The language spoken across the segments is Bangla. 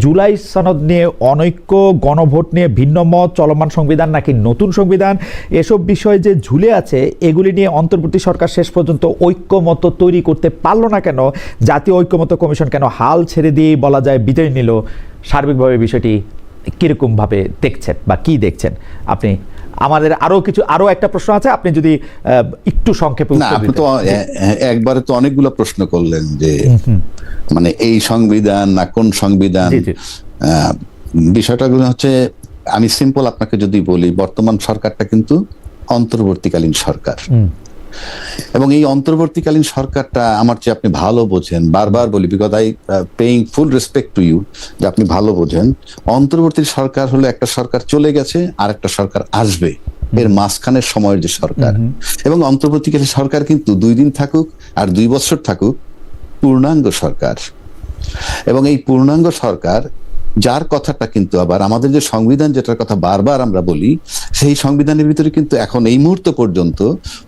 জুলাই সনদ নিয়ে অনৈক্য, গণভোট নিয়ে ভিন্ন মত, চলমান সংবিধান নাকি নতুন সংবিধান, এসব বিষয় যে ঝুলে আছে, এগুলি নিয়ে অন্তর্বর্তী সরকার শেষ পর্যন্ত ঐক্যমত তৈরি করতে পারল না কেন? জাতীয় ঐক্যমত কমিশন কেন হাল ছেড়ে দিয়ে বলা যায় বিদায় নিল? সার্বিকভাবে বিষয়টি কিরকমভাবে দেখছেন বা কি দেখছেন আপনি? আমাদের আরো একটা প্রশ্ন আছে, আপনি যদি একটু সংক্ষেপে না, আপনি তো একবারে তো অনেকগুলো প্রশ্ন করলেন যে মানে এই সংবিধান না কোন সংবিধান। বিষয়টা হচ্ছে, আমি সিম্পল আপনাকে যদি বলি, বর্তমান সরকারটা কিন্তু অন্তর্বর্তীকালীন সরকার, এবং এই অন্তর্বর্তীকালীন সরকারটা আমার চেয়ে আপনি ভালো বোঝেন, বারবার বলি, because I paying full respect to you, যে আপনি ভালো বোঝেন অন্তর্বর্তী সরকার হলো একটা সরকার চলে গেছে আর একটা সরকার আসবে, এর মাঝখানের সময়ের যে সরকার। এবং অন্তর্বর্তীকালীন সরকার কিন্তু 2 দিন থাকুক আর 2 বছর থাকুক, পূর্ণাঙ্গ সরকার। এবং এই পূর্ণাঙ্গ সরকার যার কথাটা কিন্তু আবার আমাদের যে সংবিধান, যেটার কথা বারবার আমরা বলি, সেই সংবিধানের ভিতরে কিন্তু এখন এই মুহূর্ত পর্যন্ত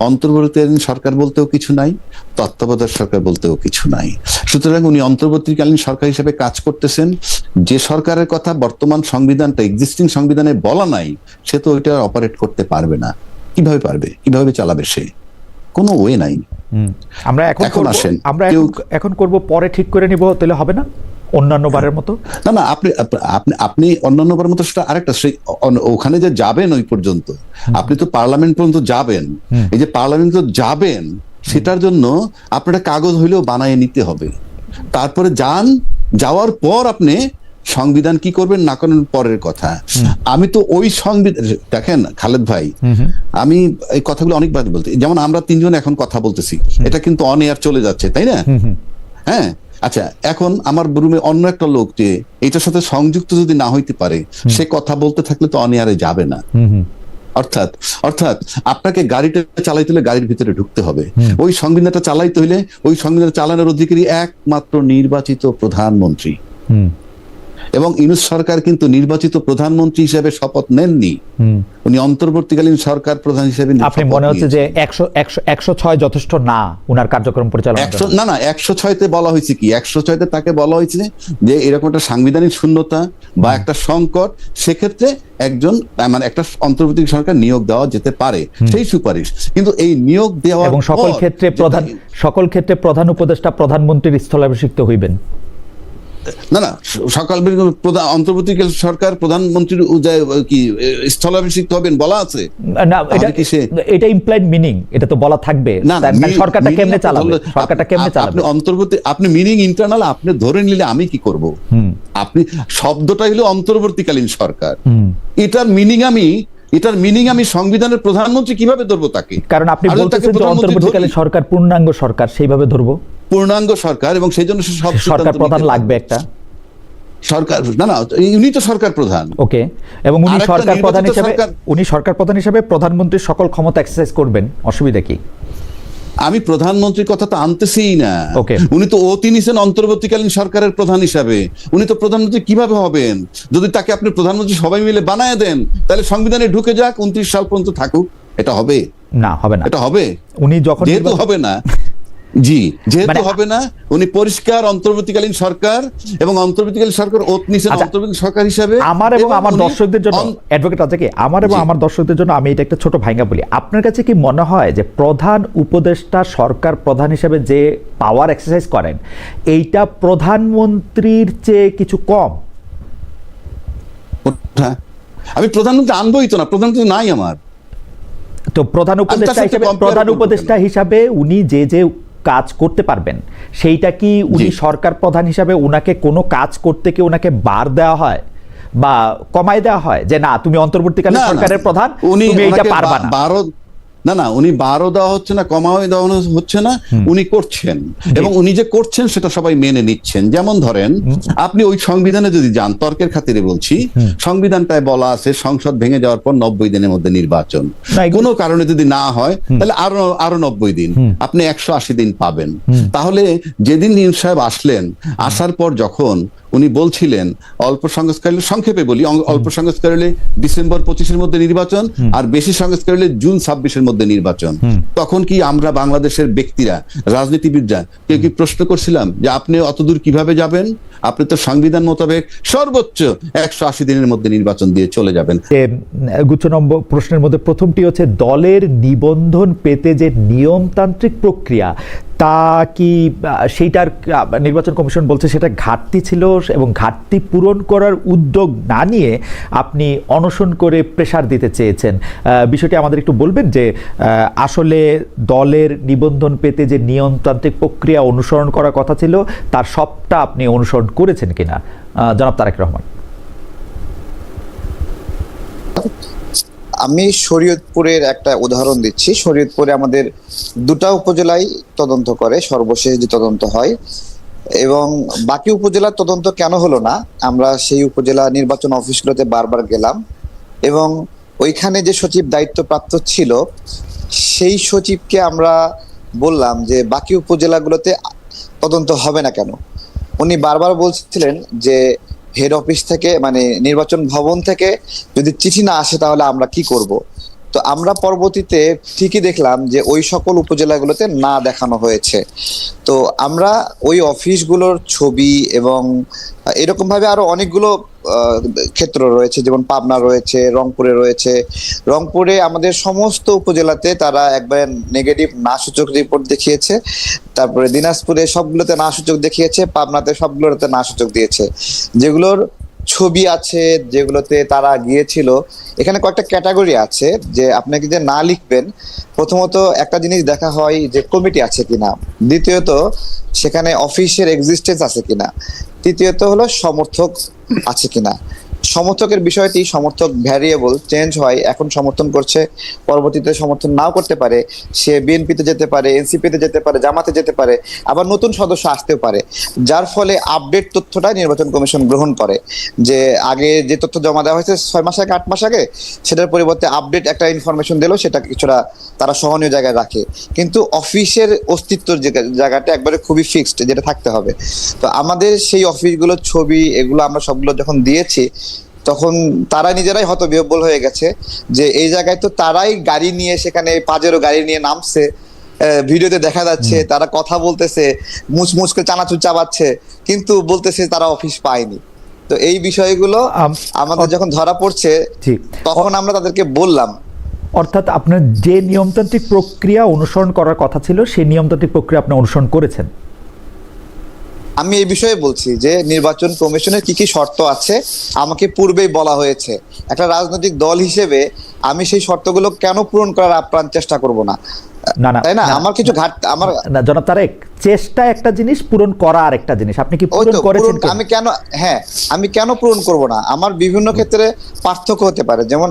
অন্তর্বর্তীকালীন সরকার বলতেও কিছু নাই, তত্ত্বাবধায়ক সরকার বলতেও কিছু নাই। সুতরাং উনি অন্তর্বর্তীকালীন সরকার হিসেবে কাজ করতেছেন। যে সরকারের কথা বর্তমান সংবিধানটা, এক্সিস্টিং সংবিধানে বলা নাই, সে তো ওইটা অপারেট করতে পারবে না। কিভাবে পারবে? কিভাবে চালাবে সে? কোনো ওয়ে নাই। আমরা এখন করব, পরে ঠিক করে নিব, তাহলে হবে না অন্যান্য বারের মতো? না, আপনি অন্যান্য বারের মতো সেটা আরেকটা, সেই ওখানে যে যাবেন ওই পর্যন্ত, আপনি তো পার্লামেন্ট পর্যন্ত যাবেন। এই যে পার্লামেন্ট যাবেন, সেটার জন্য আপনার কাগজ হইলেও বানায় নিতে হবে। তারপরে যাওয়ার পর আপনি সংবিধান কি করবেন না করেন পরের কথা। আমি তো ওই সংবিধান, দেখেন খালেদ ভাই, আমি এই কথাগুলো অনেকবার বলতে, যেমন আমরা 3 জন এখন কথা বলতেছি, এটা কিন্তু অন এয়ার চলে যাচ্ছে, তাই না? হ্যাঁ, আচ্ছা, এখন আমার রুমে অন্য একটা লোক যে এটার সাথে সংযুক্ত যদি না হইতে পারে, সে কথা বলতে থাকলে তো অন এয়ারে যাবে না। অর্থাৎ আপনাকে গাড়িটা চালাইতে হলে গাড়ির ভিতরে ঢুকতে হবে। ওই সংবিধানটা চালাইতে হলে ওই সংবিধান চালানোর অধিকারী একমাত্র নির্বাচিত প্রধানমন্ত্রী। এবং ইউনূস সরকার কিন্তু নির্বাচিত প্রধানমন্ত্রী হিসেবে শপথ নেননি, উনি অন্তর্বর্তীকালীন সরকার প্রধান হিসেবে। আপনি মনে হচ্ছে যে 106 যথেষ্ট না উনার কার্যক্রম পরিচালনা? না, 106তে বলা হয়েছে কি, 106তে তাকে বলা হয়েছে যে এরকম একটা সাংবিধানিক শূন্যতা বা একটা সংকট, সেক্ষেত্রে একজন মানে একটা অন্তর্বর্তী সরকার নিয়োগ দেওয়া যেতে পারে, সেই সুপারিশ। কিন্তু এই নিয়োগ দেওয়া এবং সকল ক্ষেত্রে প্রধান উপদেষ্টা প্রধানমন্ত্রীর স্থলাভিষিক্ত হইবেন। না, সকাল অন্তর্বর্তীকালীন সরকার প্রধানমন্ত্রীর কি স্থলাভিষিক্ত হবেন বলা আছে? না, এটা ইমপ্লাইড মিনিং, এটা তো বলা থাকবে। সরকারটা কেমনে চালাবে? আপনি মিনিং ইন্টারনাল আপনি ধরে নিলে আমি কি করব? আপনি শব্দটা হলো অন্তর্বর্তীকালীন সরকার, এটার মিনিং আমি সংবিধানের প্রধানমন্ত্রী কিভাবে ধরবো তাকে? কারণ আপনি বলতেছেন যে অন্তর্বর্তীকালীন সরকার পূর্ণাঙ্গ সরকার, সেইভাবে ধরবো পূর্ণাঙ্গ সরকার, এবং সেই জন্য সরকার প্রধান লাগবে একটা সরকার। না, উনি তো সরকার প্রধান। ওকে, এবং উনি সরকার প্রধান হিসেবে প্রধানমন্ত্রীর সকল ক্ষমতা এক্সারসাইজ করবেন, অসুবিধা কি? আমি প্রধানমন্ত্রীর কথা তো আনতেছি না। উনি তো নিছেন অন্তর্বর্তীকালীন সরকারের প্রধান হিসাবে। উনি তো প্রধানমন্ত্রী কিভাবে হবেন? যদি তাকে আপনি প্রধানমন্ত্রী সবাই মিলে বানায় দেন, তাহলে সংবিধানে ঢুকে যাক, 29 সাল পর্যন্ত থাকুক। এটা হবে না? হবে না। এটা হবে উনি যখন যেহেতু হবে না, হবে না, উনি পরিষ্কার অন্তর্বর্তীকালীন সরকার, এবং অন্তর্বর্তীকালীন সরকার নিছেন অন্তর্বর্তী সরকার হিসাবে। আমার এবং আমার দর্শকদের জন্য, অ্যাডভোকেট আছে কি, আমার এবং আমার দর্শকদের জন্য আমি এটা একটা ছোট ভাঙা বলি। আপনার কাছে কি মনে হয় যে প্রধান উপদেষ্টা সরকার প্রধান হিসেবে যে পাওয়ার এক্সারসাইজ করেন, এইটা প্রধানমন্ত্রীর চেয়ে কিছু কম? আমি প্রধানমন্ত্রী আনবই তো না, প্রধানমন্ত্রী নাই আমার। তো প্রধান উপদেষ্টা হিসাবে উনি যে কাজ করতে পারবেন, সেইটা কি উনি সরকার প্রধান হিসাবে উনাকে কোনো কাজ করতে কি উনাকে বার দেওয়া হয় বা কমাই দেওয়া হয় যে না, তুমি অন্তর্বর্তীকালীন সরকারের প্রধান, তুমি এইটা পারবা না? না, উনি 12 দেওয়া হচ্ছে না, কমাও দেওয়া হচ্ছে না, উনি করছেন, এবং উনি যে করছেন সেটা সবাই মেনে নিচ্ছেন। যেমন ধরেন, আপনি ওই সংবিধানে যদি যান, তর্কের খাতিরে বলছি, সংবিধানটায় বলা আছে সংসদ ভেঙে যাওয়ার পর 90 দিনের মধ্যে নির্বাচন। কোনো কারণে যদি না হয়, তাহলে আরো 90 দিন, আপনি 180 দিন পাবেন। তাহলে যেদিন ইউনূস সাহেব আসলেন, আসার পর যখন উনি বলছিলেন অল্প সংস্কার হলে, সংক্ষেপে বলি, অল্প সংস্কার হলে ডিসেম্বর 25-এর মধ্যে নির্বাচন, আর বেশি সংস্কার হলে জুন 26-এর মধ্যে নির্বাচন। তখন কি আমরা বাংলাদেশের ব্যক্তিরা, রাজনীতিবিদরা কেউ কি প্রশ্ন করছিলাম যে আপনি অতদূর কিভাবে যাবেন? আপনি তো সংবিধান মোতাবেক সর্বোচ্চ 180 দিনের মধ্যে নির্বাচন দিয়ে চলে যাবেন। গুচ্ছ নম্বর প্রশ্নের মধ্যে প্রথমটি হচ্ছে, দলের নিবন্ধন পেতে যে নিয়মতান্ত্রিক প্রক্রিয়া, তা কি সেইটার নির্বাচন কমিশন বলছে সেটা ঘাটতি ছিল, এবং ঘাটতি পূরণ করার উদ্যোগ না নিয়ে আপনি অনশন করে প্রেসার দিতে চেয়েছেন। বিষয়টি আমাদের একটু বলবেন যে আসলে দলের নিবন্ধন পেতে যে নিয়মতান্ত্রিক প্রক্রিয়া অনুসরণ করার কথা ছিল তার সবটা আপনি অনুসরণ করেছেন কিনা, জনাব তারেক রহমান? আমি শরীয়তপুরের একটা উদাহরণ দিচ্ছি। শরীয়তপুরে আমাদের 2টা উপজেলায় তদন্ত করে, সর্বশেষ যে তদন্ত হয়, এবং বাকি উপজেলার তদন্ত কেন হলো না, আমরা সেই উপজেলা নির্বাচন অফিসগুলোতে বারবার গেলাম, এবং ওইখানে যে সচিব দায়িত্বপ্রাপ্ত ছিল সেই সচিবকে আমরা বললাম যে বাকি উপজেলাগুলোতে তদন্ত হবে না কেন। উনি বারবার বলছিলেন যে হেড অফিস থেকে, মানে নির্বাচন ভবন থেকে যদি চিঠি না আসে তাহলে আমরা কি করব। তো আমরা পরবর্তীতে ঠিকই দেখলাম যে ওই সকল উপজেলাগুলোতে না দেখানো হয়েছে। তো আমরা ওই অফিসগুলোর ছবি এবং এরকম ভাবে আরো অনেকগুলো ক্ষেত্র রয়েছে, যেমন পাবনা রয়েছে, রংপুরে রয়েছে। রংপুরে আমাদের সমস্ত উপজেলাতে তারা একবার নেগেটিভ না সূচক রিপোর্ট দেখিয়েছে, তারপরে দিনাজপুরে সবগুলোতে না সূচক দেখিয়েছে, পাবনাতে সবগুলোতে না সূচক দিয়েছে। যেগুলোর ছবি আছে, যেগুলোতে তারা গিয়েছিল, এখানে কয়েকটা ক্যাটাগরি আছে যে আপনাকে যে না লিখবেন। প্রথমত একটা জিনিস দেখা হয় যে কমিটি আছে কিনা, দ্বিতীয়ত সেখানে অফিসের এক্সিস্টেন্স আছে কিনা, তৃতীয়ত হলো সমর্থক আছে কিনা। সমর্থকের বিষয়টি, সমর্থক ভ্যারিয়েবল চেঞ্জ হয়, এখন সমর্থন করছে, পরবর্তীতে সমর্থন নাও করতে পারে, সে বিএনপিতে যেতে পারে, এনসিপিতে যেতে পারে, জামাতে যেতে পারে, আবার নতুন সদস্য আসতেও পারে। যার ফলে আপডেট তথ্যটা নির্বাচন কমিশন গ্রহণ করে, যে আগে যে তথ্য জমা দেওয়া হয়েছে 6 মাস আগে, 8 মাস আগে, সেটার পরিবর্তে আপডেট একটা ইনফরমেশন দিল, সেটা কিছুটা তারা সহনীয় জায়গায় রাখে। কিন্তু অফিসের অস্তিত্বর জায়গাটা একবারে খুবই ফিক্সড, যেটা থাকতে হবে। তো আমাদের সেই অফিসগুলোর ছবি এগুলো আমরা সবগুলো যখন দিয়েছি, তখন তারা নিজেরাই হতবিহ্বল হয়ে গেছে যে এই জায়গায় তো তারাই গাড়ি নিয়ে, সেখানে পাজেরো গাড়ি নিয়ে নামছে, ভিডিওতে দেখা যাচ্ছে তারা কথা বলতেছে, মুচমুচ করে চানাচুর চাবাচ্ছে, কিন্তু বলতেছে তারা অফিস পায়নি। তো এই বিষয়গুলো আমাদের যখন ধরা পড়ছে তখন আমরা তাদেরকে বললাম, অর্থাৎ আপনার যে নিয়মতান্ত্রিক প্রক্রিয়া অনুসরণ করার কথা ছিল সেই নিয়মতান্ত্রিক প্রক্রিয়া আপনি অনুসরণ করেছেন। আমি এই বিষয়ে বলছি যে নির্বাচন কমিশনের কি কি শর্ত আছে আমাকে পূর্বেই বলা হয়েছে। একটা রাজনৈতিক দল হিসেবে আমি সেই শর্তগুলো কেন পূরণ করার আপ্রাণ চেষ্টা করব না? তাই না? আমার কিছু আমার না, জনাব তারেক, চেষ্টা একটা জিনিস, পূরণ করা আরেকটা জিনিস। আপনি কি পূরণ করেছেন? আমি কেন পূরণ করব না? আমার বিভিন্ন ক্ষেত্রে পার্থক্য হতে পারে। যেমন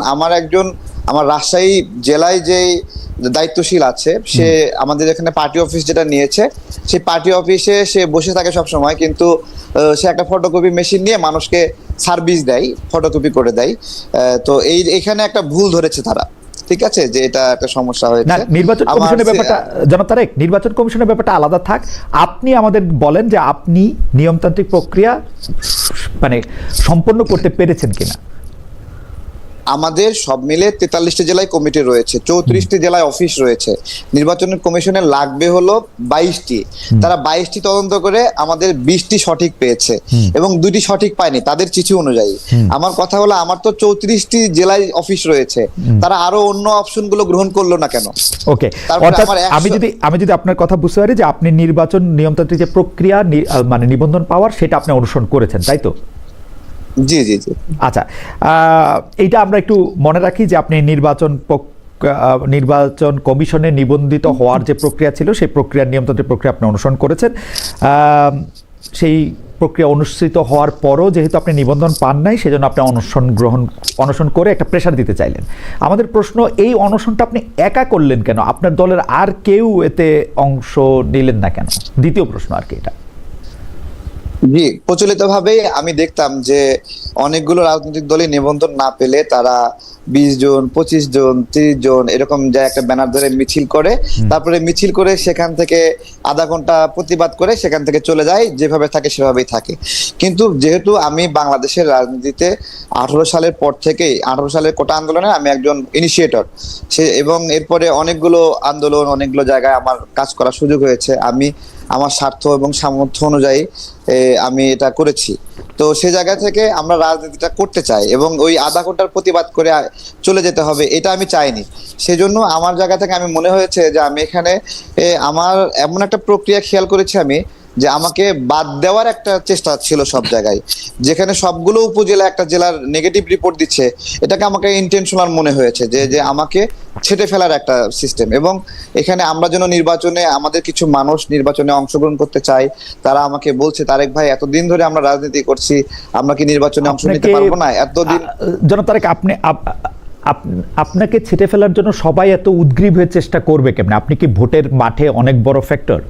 আমার রাজশাহী জেলায় যে দায়িত্বশীল আছে, সে আমাদের এখানে পার্টি অফিস যেটা নিয়েছে, সেই পার্টি অফিসে সে বসে থাকে সব সময়, কিন্তু সে একটা ফটোকপি মেশিন নিয়ে মানুষকে সার্ভিস দেয়, ফটোকপি করে দেয়। তো এইখানে একটা ভুল ধরেছে তারা, ঠিক আছে, যে এটা একটা সমস্যা হয়েছে। না, নির্বাচন কমিশনের ব্যাপারটা, জনাব তারেক, নির্বাচন কমিশনের ব্যাপারটা আলাদা থাক। আপনি আমাদের বলেন যে আপনি নিয়মতান্ত্রিক প্রক্রিয়া মানে সম্পন্ন করতে পেরেছেন কিনা। আমাদের সব মিলে 43টি জেলায় কমিটি রয়েছে, 34টি জেলায় অফিস রয়েছে। নির্বাচন কমিশনের লাগবে হলো 22টি। তারা 22টি তদন্ত করে আমাদের 20টি সঠিক পেয়েছে এবং 2টি সঠিক পায়নি তাদের চিঠি অনুযায়ী। আমার কথা হলো, আমার তো 34টি জেলায় অফিস রয়েছে, তারা আরো অন্য অপশন গুলো গ্রহণ করলো না কেন? ওকে, আমি যদি আপনার কথা বুঝতে পারি যে আপনি নির্বাচন নিয়মতান্ত্রিক যে প্রক্রিয়া, মানে নিবন্ধন পাওয়ার, সেটা আপনি অনুসরণ করেছেন, তাই তো? জি জি জি। আচ্ছা, এইটা আমরা একটু মনে রাখি যে আপনি নির্বাচন কমিশনে নিবন্ধিত হওয়ার যে প্রক্রিয়া ছিল, সেই প্রক্রিয়ার নিয়মতান্ত্রিক প্রক্রিয়া আপনি অনুসরণ করেছেন। সেই প্রক্রিয়া অনুষ্ঠিত হওয়ার পরও যেহেতু আপনি নিবন্ধন পান নাই, সেজন্য আপনি অনশন করে একটা প্রেশার দিতে চাইলেন। আমাদের প্রশ্ন, এই অনশনটা আপনি একা করলেন কেন? আপনার দলের আর কেউ এতে অংশ নিলেন না কেন? দ্বিতীয় প্রশ্ন আর কি এটা। জি, প্রচলিত ভাবেই আমি দেখতাম যে অনেকগুলো রাজনৈতিক দলই নিবন্ধন না পেলে তারা 20 জন, 25 জন, 30 জন এরকম যায় একটা ব্যানার ধরে মিছিল করে, তারপরে মিছিল করে সেখান থেকে আধা ঘন্টা প্রতিবাদ করে সেখান থেকে চলে যায়, যেভাবে থাকে সেভাবেই থাকে। কিন্তু যেহেতু আমি বাংলাদেশের রাজনীতিতে 18 সালের পর থেকেই, 18 সালের কোটা আন্দোলনে আমি একজন ইনিশিয়েটর, সে এবং এরপরে অনেকগুলো আন্দোলন, অনেকগুলো জায়গায় আমার কাজ করার সুযোগ হয়েছে। আমি আমার স্বার্থ এবং সামর্থ্য অনুযায়ী আমি এটা করেছি। তো সে জায়গা থেকে আমরা রাজনীতিটা করতে চাই এবং ওই আধা ঘন্টার প্রতিবাদ করে চলে যেতে হবে এটা আমি চাইনি। সেজন্য আমার জায়গা থেকে আমি মনে হয়েছে যে আমি এখানে আমার এমন একটা প্রক্রিয়া খেয়াল করেছি আমি, যে আমাকে বাদ দেওয়ার একটা চেষ্টা ছিল সব জায়গায়, যেখানে সবগুলো উপজেলা একটা জেলার নেগেটিভ রিপোর্ট দিচ্ছে, এটাকে আমাকে ইন্টেনশনাল মনে হয়েছে যে আমাকে ছেটে ফেলার একটা সিস্টেম। এবং এখানে আমরা যেন নির্বাচনে, আমাদের কিছু মানুষ নির্বাচনে অংশগ্রহণ করতে চাই, তারা আমাকে বলছে তারেক ভাই এতদিন ধরে আমরা রাজনীতি করছি, আমরা কি নির্বাচনে অংশ নিতে পারবো না? এতদিন জনাব তারেক, আপনাকে ছেটে ফেলার জন্য সবাই এত উদ্গ্রীব হয়ে চেষ্টা করবে কেমনে? আপনি কি ভোটের মাঠে অনেক বড় ফ্যাক্টর?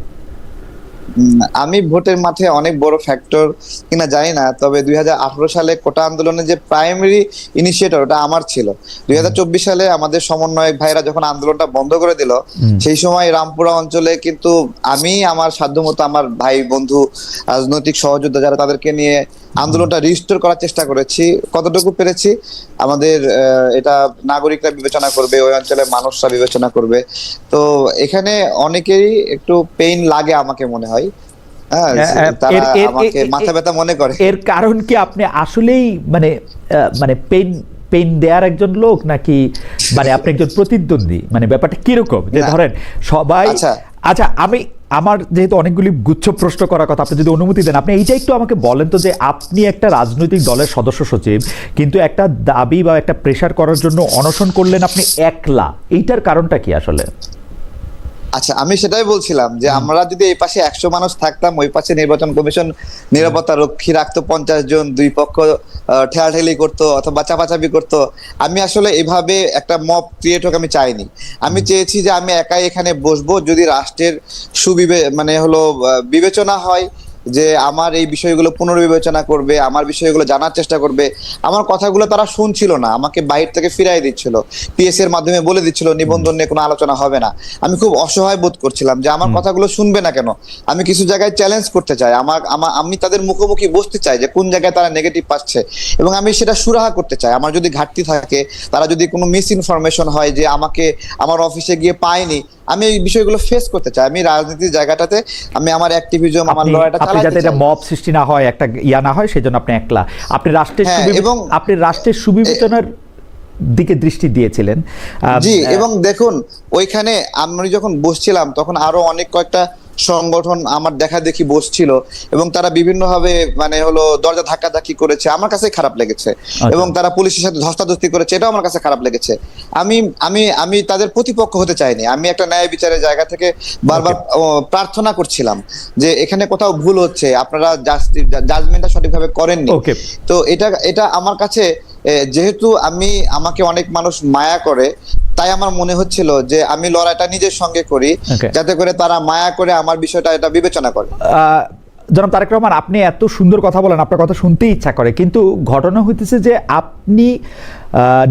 আমি ভোটের মাঠে অনেক বড় ফ্যাক্টর কিনা জানি না, তবে 2018 সালে কোটা আন্দোলনের যে প্রাইমারি ইনিশিয়েটর ওটা আমার ছিল। 2024 সালে আমাদের সমন্বয়ক ভাইরা যখন আন্দোলনটা বন্ধ করে দিল, সেই সময় রামপুরা অঞ্চলে কিন্তু আমি আমার সাধ্যমতো আমার ভাই বন্ধু রাজনৈতিক সহযোদ্ধা যারা, তাদেরকে নিয়ে আন্দোলনটা রিস্টোর করার চেষ্টা করেছি। কতটুকু পেরেছি আমাদের এটা নাগরিকরা বিবেচনা করবে, ওই অঞ্চলের মানুষরা বিবেচনা করবে। তো এখানে অনেকেরই একটু পেইন লাগে আমাকে মনে হয়, হ্যাঁ, তারা আমাকে মাথা ব্যথা মনে করে। এর কারণ কি আপনি আসলেই মানে মানে পেইন পেইন দেয়ার একজন লোক, নাকি মানে আপনি একজন প্রতিদ্বন্দ্বী? মানে ব্যাপারটা কিরকম যে ধরেন সবাই, আচ্ছা আমি আমার যেহেতু অনেকগুলি গুচ্ছ প্রশ্ন করার কথা, আপনি যদি অনুমতি দেন আপনি এইটা একটু আমাকে বলেন তো, যে আপনি একটা রাজনৈতিক দলের সদস্য সচিব, কিন্তু একটা দাবি বা একটা প্রেশার করার জন্য অনশন করলেন আপনি একলা, এইটার কারণটা কি আসলে? আচ্ছা, আমি সেটাই বলছিলাম যে আমরা যদি এই পাশে 100 মানুষ থাকতাম, ওই পাশে নির্বাচন কমিশন নিরাপত্তা রক্ষী রাখতো 50 জন, দুই পক্ষ ঠেলাঠেলি করতো অথবা চাপাচাপি করতো। আমি আসলে এভাবে একটা মব ক্রিয়েট হোক আমি চাইনি। আমি চেয়েছি যে আমি একাই এখানে বসবো, যদি রাষ্ট্রের মানে হলো বিবেচনা হয় যে আমার এই বিষয়গুলো পুনর্বিবেচনা করবে, আমার বিষয়গুলো জানার চেষ্টা করবে। আমার কথাগুলো তারা শুনছিল না, আমাকে বাইরে থেকে ফিরাই দিচ্ছিল, পিএস এর মাধ্যমে বলে দিচ্ছিল নিবন্ধন নিয়ে কোনো আলোচনা হবে না। আমি খুব অসহায় বোধ করছিলাম যে আমার কথাগুলো শুনবে না কেন। আমি কিছু জায়গায় চ্যালেঞ্জ করতে চাই, আমি তাদের মুখোমুখি বসতে চাই যে কোন জায়গায় তারা নেগেটিভ পাচ্ছে, এবং আমি সেটা সুরাহা করতে চাই। আমার যদি ঘাটতি থাকে, তারা যদি কোনো মিস ইনফরমেশন হয় যে আমাকে আমার অফিসে গিয়ে পাইনি, আমি এই বিষয়গুলো ফেস করতে চাই। আমি রাজনীতির জায়গাটাতে আমি আমার অ্যাক্টিভিজম, আমার লড়াইটা যাতে এটা মব সৃষ্টি না হয়, একটা ইয়া না হয়, সেজন্য আপনি একলা, আপনি রাষ্ট্রের এবং আপনি রাষ্ট্রের সুবিবেচনার দিকে দৃষ্টি দিয়েছিলেন। জি, এবং দেখুন ওইখানে আমি যখন বসছিলাম তখন আরো অনেক কয়েকটা সংগঠন আমার দেখা দেখি বসছিল, এবং তারা বিভিন্ন ভাবে মানে হলো দরজা ধাক্কাধাক্কি করেছে, আমার কাছে খারাপ লেগেছে। এবং তারা পুলিশের সাথে ধস্তাধস্তি করেছে, এটাও আমার কাছে খারাপ লেগেছে। আমি আমি আমি তাদের প্রতিপক্ষ হতে চাইনি। আমি একটা ন্যায় বিচারের জায়গা থেকে বারবার প্রার্থনা করছিলাম যে এখানে কোথাও ভুল হচ্ছে, আপনারা জাজমেন্টটা সঠিকভাবে করেননি। তো এটা আমার কাছে, যেহেতু আমাকে অনেক মানুষ মায়া করে, তাই আমার মনে হচ্ছিল যে আমি লড়াইটা নিজের সঙ্গে করি, যাতে করে তারা মায়া করে আমার বিষয়টা এটা বিবেচনা করে। জনাব তারেক রহমান, আপনি এত সুন্দর কথা বলেন, আপনার কথা শুনতেই ইচ্ছা করে, কিন্তু ঘটনা হইতেছে যে আপনি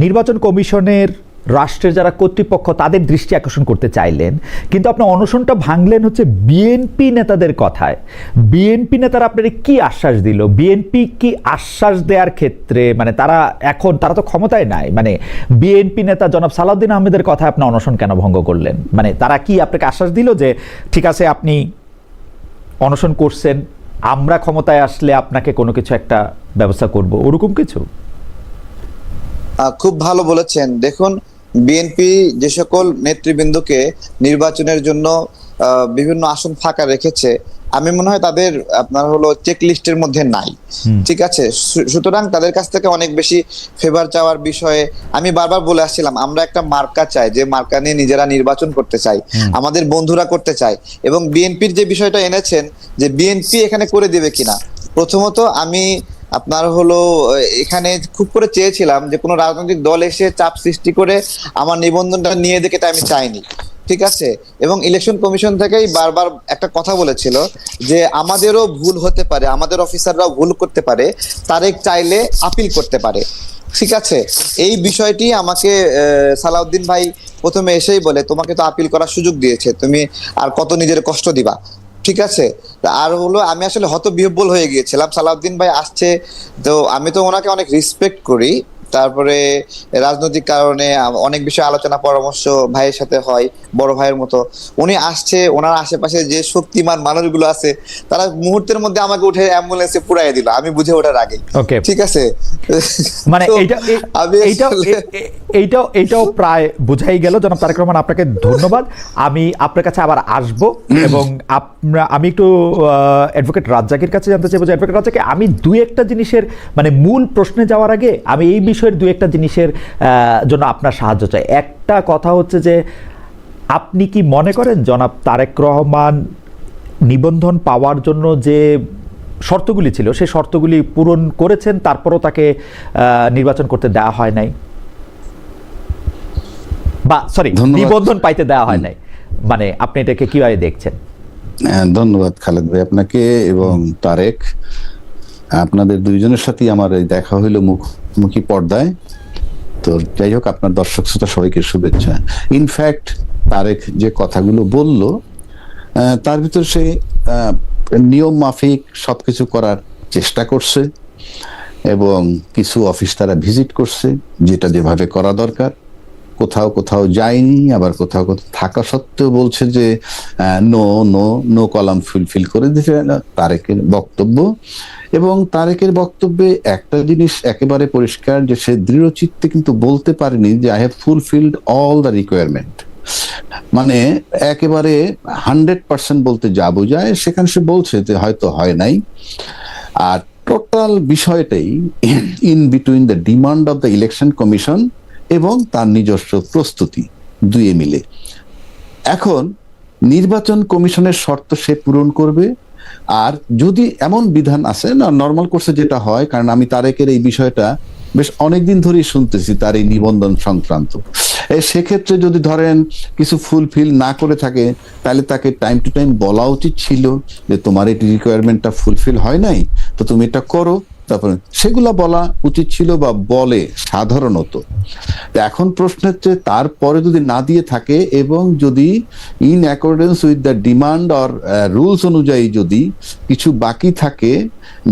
নির্বাচন কমিশনের রাষ্ট্রের যারা কর্তৃপক্ষ তাদের দৃষ্টি আকর্ষণ করতে চাইলেন, কিন্তু আপনি অনশনটা ভাঙলেন হচ্ছে বিএনপি নেতাদের কথায়। বিএনপি নেতারা আপনার কি আশ্বাস দিল? বিএনপি কি আশ্বাস দেওয়ার ক্ষেত্রে, মানে তারা তো ক্ষমতায় নাই, মানে বিএনপি নেতা জনাব সালাউদ্দিন আহমেদের কথায় আপনি অনশন কেন ভঙ্গ করলেন? মানে তারা কি আপনাকে আশ্বাস দিল যে ঠিক আছে আপনি অনশন করছেন, আমরা ক্ষমতায় আসলে আপনাকে কোনো কিছু একটা ব্যবস্থা করব, ওরকম কিছু? খুব ভালো বলেছেন। দেখুন, বিএনপি যে সকল নেতৃবৃন্দকে নির্বাচনের জন্য বিভিন্ন আসন ফাঁকা রেখেছে, আমি মনে হয় তাদের আপনার হলো চেক লিস্টের মধ্যে নাই, ঠিক আছে? সুতরাং তাদের কাছ থেকে অনেক বেশি ফেভার চাওয়ার বিষয়ে আমি বারবার বলে আসছিলাম, আমরা একটা মার্কা চাই, যে মার্কা নিয়ে নিজেরা নির্বাচন করতে চাই, আমাদের বন্ধুরা করতে চাই। এবং বিএনপির যে বিষয়টা এনেছেন যে বিএনপি এখানে করে দিবে কিনা, প্রথমত আমি আপনার হলো এখানে খুব করে চেয়েছিলাম যে কোনো রাজনৈতিক দল এসে চাপ সৃষ্টি করে আমার নিবন্ধনটা নিয়ে দেখে, এটা আমি চাইনি। ঠিক আছে, এবং ইলেকশন কমিশন থেকেই বারবার একটা কথা বলেছিল যে আমাদেরও ভুল হতে পারে, আমাদের অফিসাররাও ভুল করতে পারে, তারেক চাইলে আপিল করতে পারে। ঠিক আছে, এই বিষয়টি আমাকে সালাউদ্দিন ভাই প্রথমে এসেই বলে, তোমাকে তো আপিল করার সুযোগ দিয়েছে, তুমি আর কত নিজের কষ্ট দিবা। ঠিক আছে, আর হলো আমি আসলে হতবিহ্বল হয়ে গিয়েছিলাম, সালাউদ্দিন ভাই আসছে, তো আমি তো ওনাকে অনেক রেসপেক্ট করি, তারপরে রাজনৈতিক কারণে অনেক বিষয়ে আলোচনা পরামর্শ ভাইয়ের সাথে হয় বড় ভাইয়ের মতো। উনি আসছে, ওনার আশেপাশে যে শক্তিমান মানুষগুলো আছে তারা মুহূর্তের মধ্যে আমাকে উঠে অ্যাম্বুলেন্সে পুরাই দিল, আমি বুঝে ওঠার আগেই। ওকে, ঠিক আছে, মানে তো এইটাও প্রায় বোঝাই গেল। জনাব তারেক রহমান, আপনাকে ধন্যবাদ। আমি আপনার কাছে আবার আসব এবং আমি একটু অ্যাডভোকেট রাজ্জাকের কাছে জানতে চাইবো যে অ্যাডভোকেট রাজ্জাকে, আমি দুই একটা জিনিসের মানে মূল প্রশ্নে যাওয়ার আগে আমি এই বিষয়ের দুই একটা জিনিসের জন্য আপনার সাহায্য চাই। একটা কথা হচ্ছে যে আপনি কি মনে করেন জনাব তারেক রহমান নিবন্ধন পাওয়ার জন্য যে শর্তগুলি ছিল সেই শর্তগুলি পূরণ করেছেন, তারপরও তাকে নির্বাচন করতে দেওয়া হয় নাই, বা সরি নিবন্ধন পাইতে দেওয়া হয় নাই, মানে আপনি এটাকে কিভাবে দেখছেন? ধন্যবাদ খালেদ ভাই আপনাকে এবং তারেক, আপনাদের দুইজনের সাথেই আমার এই দেখা হইলো মুখোমুখি পর্দায়। তো যাই হোক, আপনার দর্শক শ্রোতা সবাইকে শুভেচ্ছা। ইনফ্যাক্ট তারেক যে কথাগুলো বলল তার ভিতর সে নিয়ম মাফিক সবকিছু করার চেষ্টা করছে এবং কিছু অফিস তারা ভিজিট করছে যেটা যেভাবে করা দরকার, কোথাও কোথাও যায়নি, আবার কোথাও কোথাও থাকা সত্ত্বেও বলছে যে no no no column fulfill করে দিতে তারেকের বক্তব্য। এবং তারেকের বক্তব্যে একটা জিনিস একেবারে পরিষ্কার যে সে দৃঢ়চিত্তে কিন্তু বলতে পারেনি যে I have fulfilled all the requirement, মানে একেবারে 100% বলতে যা বোঝায় সেখানে সে বলছে যে হয়তো হয় নাই। আর টোটাল বিষয়টাই in between the demand of the election commission এবং তার নিজস্ব প্রস্তুতি দুয়ে মিলে। এখন নির্বাচন কমিশনের শর্ত সে পূরণ করবে, আর যদি এমন বিধান আছে না নর্মাল কোর্সে যেটা হয়, কারণ আমি তারেকের এই বিষয়টা বেশ অনেকদিন ধরেই শুনতেছি তার এই নিবন্ধন সংক্রান্ত, সেক্ষেত্রে যদি ধরেন কিছু ফুলফিল না করে থাকে তাহলে তাকে টাইম টু টাইম বলা উচিত ছিল যে তোমার এই রিকোয়ারমেন্টটা ফুলফিল হয় নাই, তো তুমি এটা করো, তারপরে সেগুলা বলা উচিত ছিল বা বলে সাধারণত। এখন প্রশ্ন হচ্ছে তারপরে যদি না দিয়ে থাকে এবং যদি in accordance with the demand or rules অনুযায়ী যদি কিছু বাকি থাকে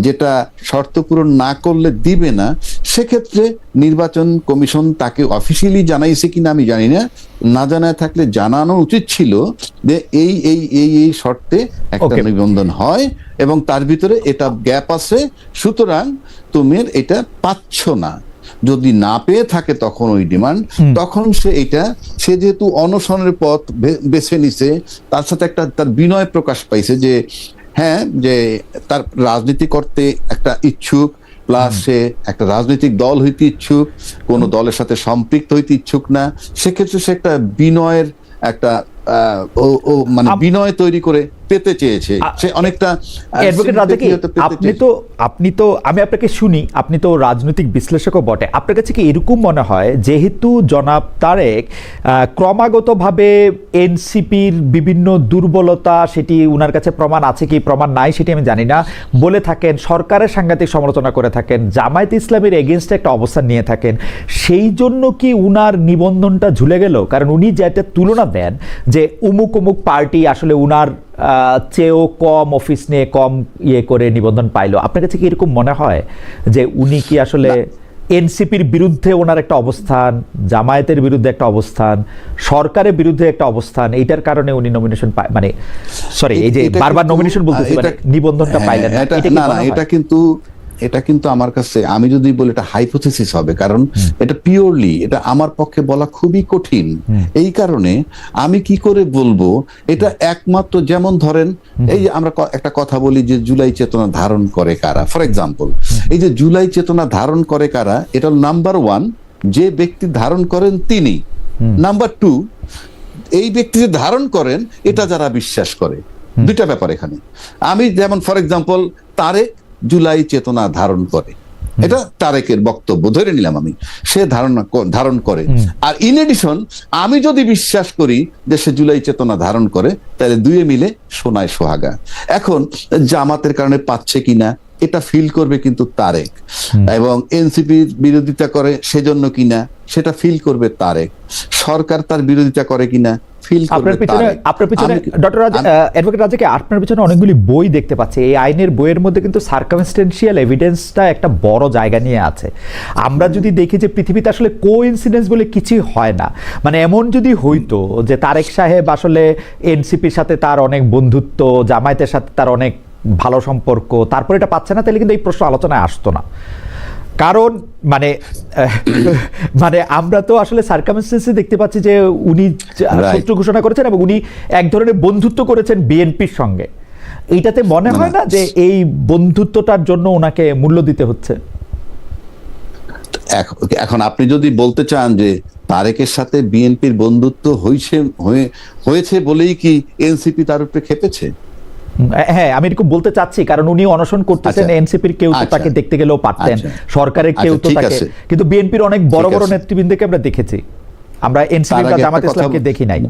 যেটা শর্ত পূরণ না করলে দিবে না, সেক্ষেত্রে নির্বাচন কমিশন তাকে অফিসিয়ালি জানাইছে কিনা আমি জানি না, না জানায় থাকলে জানানো উচিত ছিল যে এই এই এই এই শর্তে একটা নিবন্ধন হয় এবং তার ভিতরে এটা গ্যাপ আছে, সুতরাং তুমি এটা পাচ্ছ না। যদি না পেয়ে থাকে তখন ওই ডিমান্ড, তখন সে যেহেতু অনশনের পথ বেছে নিছে, তার সাথে একটা তার বিনয় প্রকাশ পাইছে যে হ্যাঁ, যে তার রাজনীতি করতে একটা ইচ্ছুক, প্লাস সে একটা রাজনৈতিক দল হইতে ইচ্ছুক, কোন দলের সাথে সম্পৃক্ত হইতে ইচ্ছুক না, সেক্ষেত্রে সে একটা বিনয়ের একটা মানে বিনয় তৈরি করে পেতে চেয়েছে। সে অনেকটা অ্যাডভোকেট রাজ্জাকি, আপনি তো আমি আপনাকে শুনি, আপনি তো রাজনৈতিক বিশ্লেষকও বটে, আপনার কাছে কি এরকম মনে হয় যেহেতু জনাব তারেক ক্রমাগতভাবে এনসিপির বিভিন্ন দুর্বলতা, সেটি উনার কাছে প্রমাণ আছে কি প্রমাণ নাই সেটি আমি জানি না, বলে থাকেন, সরকারের সাংঘাতিক সমালোচনা করে থাকেন, জামায়াতে ইসলামের এগেনস্টে একটা অবস্থান নিয়ে থাকেন, সেই জন্য কি উনার নিবন্ধনটা ঝুলে গেল? কারণ উনি যেটা তুলনা দেন যে উমুক উমুক পার্টি আসলে উনার চেয়েও কম অফিস নিয়ে কম ইয়ে করে নিবন্ধন পাইলো, আপনার কাছে কি এরকম মনে হয় যে উনি কি আসলে এনসিপির বিরুদ্ধে ওনার একটা অবস্থান, জামায়াতের বিরুদ্ধে একটা অবস্থান, সরকারের বিরুদ্ধে একটা অবস্থান, এইটার কারণে উনি নমিনেশন পায়, মানে সরি এই যে বারবার নমিনেশন বলতেছি, মানে নিবন্ধনটা পাইলেন না? এটা কিন্তু আমার কাছে, আমি যদি বলি এটা হাইপোথেসিস হবে, কারণ এটা পিওরলি এটা আমার পক্ষে বলা খুবই কঠিন। এই কারণে আমি কি করে বলবো এটা, একমাত্র যেমন ধরেন এই যে আমরা একটা কথা বলি যে জুলাই চেতনা ধারণ করে কারা, ফর এক্সাম্পল এই যে জুলাই চেতনা ধারণ করে কারা, এটা নাম্বার 1 যে ব্যক্তি ধারণ করেন তিনি, নাম্বার 2 এই ব্যক্তি যে ধারণ করেন এটা যারা বিশ্বাস করে। দুইটা ব্যাপার এখানে। আমি যেমন ফর এক্সাম্পল তারেক জুলাই চেতনা ধারণ করে, এটা তারেকের বক্তব্য, ধরে নিলাম আমি, সে ধারণ করে। আর ইন এডিশন আমি যদি বিশ্বাস করি যে সে জুলাই চেতনা ধারণ করে, তাহলে দুয়ে মিলে সোনায় সোহাগা। এখন জামাতের কারণে পাচ্ছে কিনা এটা ফিল করবে কিন্তু তারেক, এবং এনসিপির বিরোধিতা করে সেজন্য কিনা সেটা ফিল করবে তারেক, সরকার তার বিরোধিতা করে কিনা ফিল করবে তারেক। আপনার পিছনে ডক্টর অ্যাডভোকেট রাজাকে, আপনার পিছনে অনেকগুলি বই দেখতে পাচ্ছি। এই আইনের বইয়ের মধ্যে কিন্তু সার্কামস্টেন্সিয়াল এভিডেন্সটা একটা বড় জায়গা নিয়ে আছে। আমরা যদি দেখি যে পৃথিবীতে আসলে কোইন্সিডেন্স বলে কিছুই হয় না। মানে এমন যদি হইতো যে তারেক সাহেব আসলে এনসিপির সাথে তার অনেক বন্ধুত্ব, জামায়াতের সাথে তার অনেক ভালো সম্পর্ক, তারপর এটা পাচ্ছে না, তাহলে কিন্তু এই প্রশ্ন আলোচনায় আসতো না। কারণ মানে আমরা তো আসলে সার্কামস্টেন্সে দেখতে পাচ্ছি যে উনি শত্রু ঘোষণা করেছেন এবং উনি এক ধরনের বন্ধুত্ব করেছেন বিএনপির সঙ্গে। এইটাতে মনে হয় না যে এই বন্ধুত্বটার জন্য ওনাকে মূল্য দিতে হচ্ছে? এখন আপনি যদি বলতে চান যে তারেকের সাথে বিএনপির বন্ধুত্ব হয়েছে বলেই কি এনসিপি তার উপরে খেপেছে? হ্যাঁ, আমি এরকম বলতে চাচ্ছি, কারণ উনি অনশন করতেছেন, এনসিপির কেউ তো তাকে দেখতে গেলেও পারতেন, সরকারের কেউ তো তাকে, কিন্তু বিএনপির অনেক বড় বড় নেতৃবৃন্দকে আমরা দেখেছি, আমরা এনসিপি বা জামাত ইসলামকে দেখি নাই।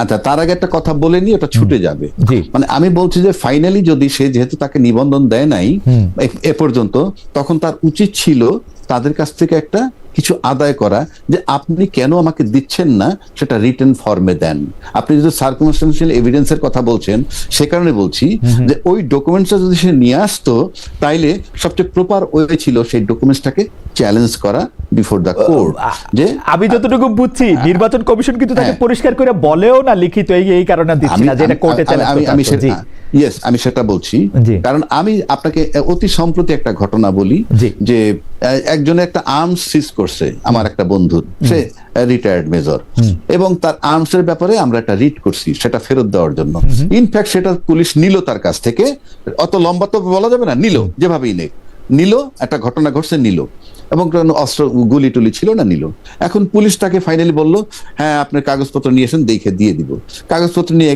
আচ্ছা, তার আগে একটা কথা বলে নি, ওটা ছুটে যাবে। মানে আমি বলছি যে ফাইনালি যদি সে, যেহেতু তাকে নিবন্ধন দেয় নাই এ পর্যন্ত, তখন তার উচিত ছিল তাদের কাছ থেকে একটা কিছু আদায় করা, যে আপনি কেন আমাকে দিচ্ছেন না সেটা রিটেন ফর্মে দেন। আপনি যদি সার্কামস্টেন্সিয়াল এভিডেন্সের কথা বলছেন, সে কারণে বলছি যে ওই ডকুমেন্টসটা যদি সে নিয়ে আসতো, তাইলে সবচেয়ে প্রপার ওয়ে ছিল সেই ডকুমেন্টসটাকে চ্যালেঞ্জ করা বিফোর দ্য কোর্ট। যে আমি যতটুকু বুঝছি নির্বাচন কমিশন কিন্তু তাকে পরিষ্কার করে বলেও না লিখিত, এই কারণে দিচ্ছি না, যেটা কোর্টে চ্যালেঞ্জ। ইয়েস, আমি সেটা বলছি, কারণ আমি আপনাকে অতি সম্প্রতি একটা ঘটনা বলি, যে একজনে একটা আর্মস সিজ করছে, আমার একটা বন্ধু, সে রিটায়ার্ড মেজর, এবং তার আর্মস এর ব্যাপারে আমরা একটা রিট করছি সেটা ফেরত দেওয়ার জন্য। ইনফ্যাক্ট সেটা পুলিশ নিল তার কাছ থেকে, অত লম্বা তো বলা যাবে না, নিল, যেভাবেই নিল, একটা ঘটনা ঘটছে, নিল, এবং অস্ত্র গুলি টুলি ছিল না, নিল। এখন পুলিশ তাকে ফাইনালি বললো, হ্যাঁ আপনার কাগজপত্র নিয়েছেন, দেখে দিয়ে দিব। কাগজপত্র নিয়ে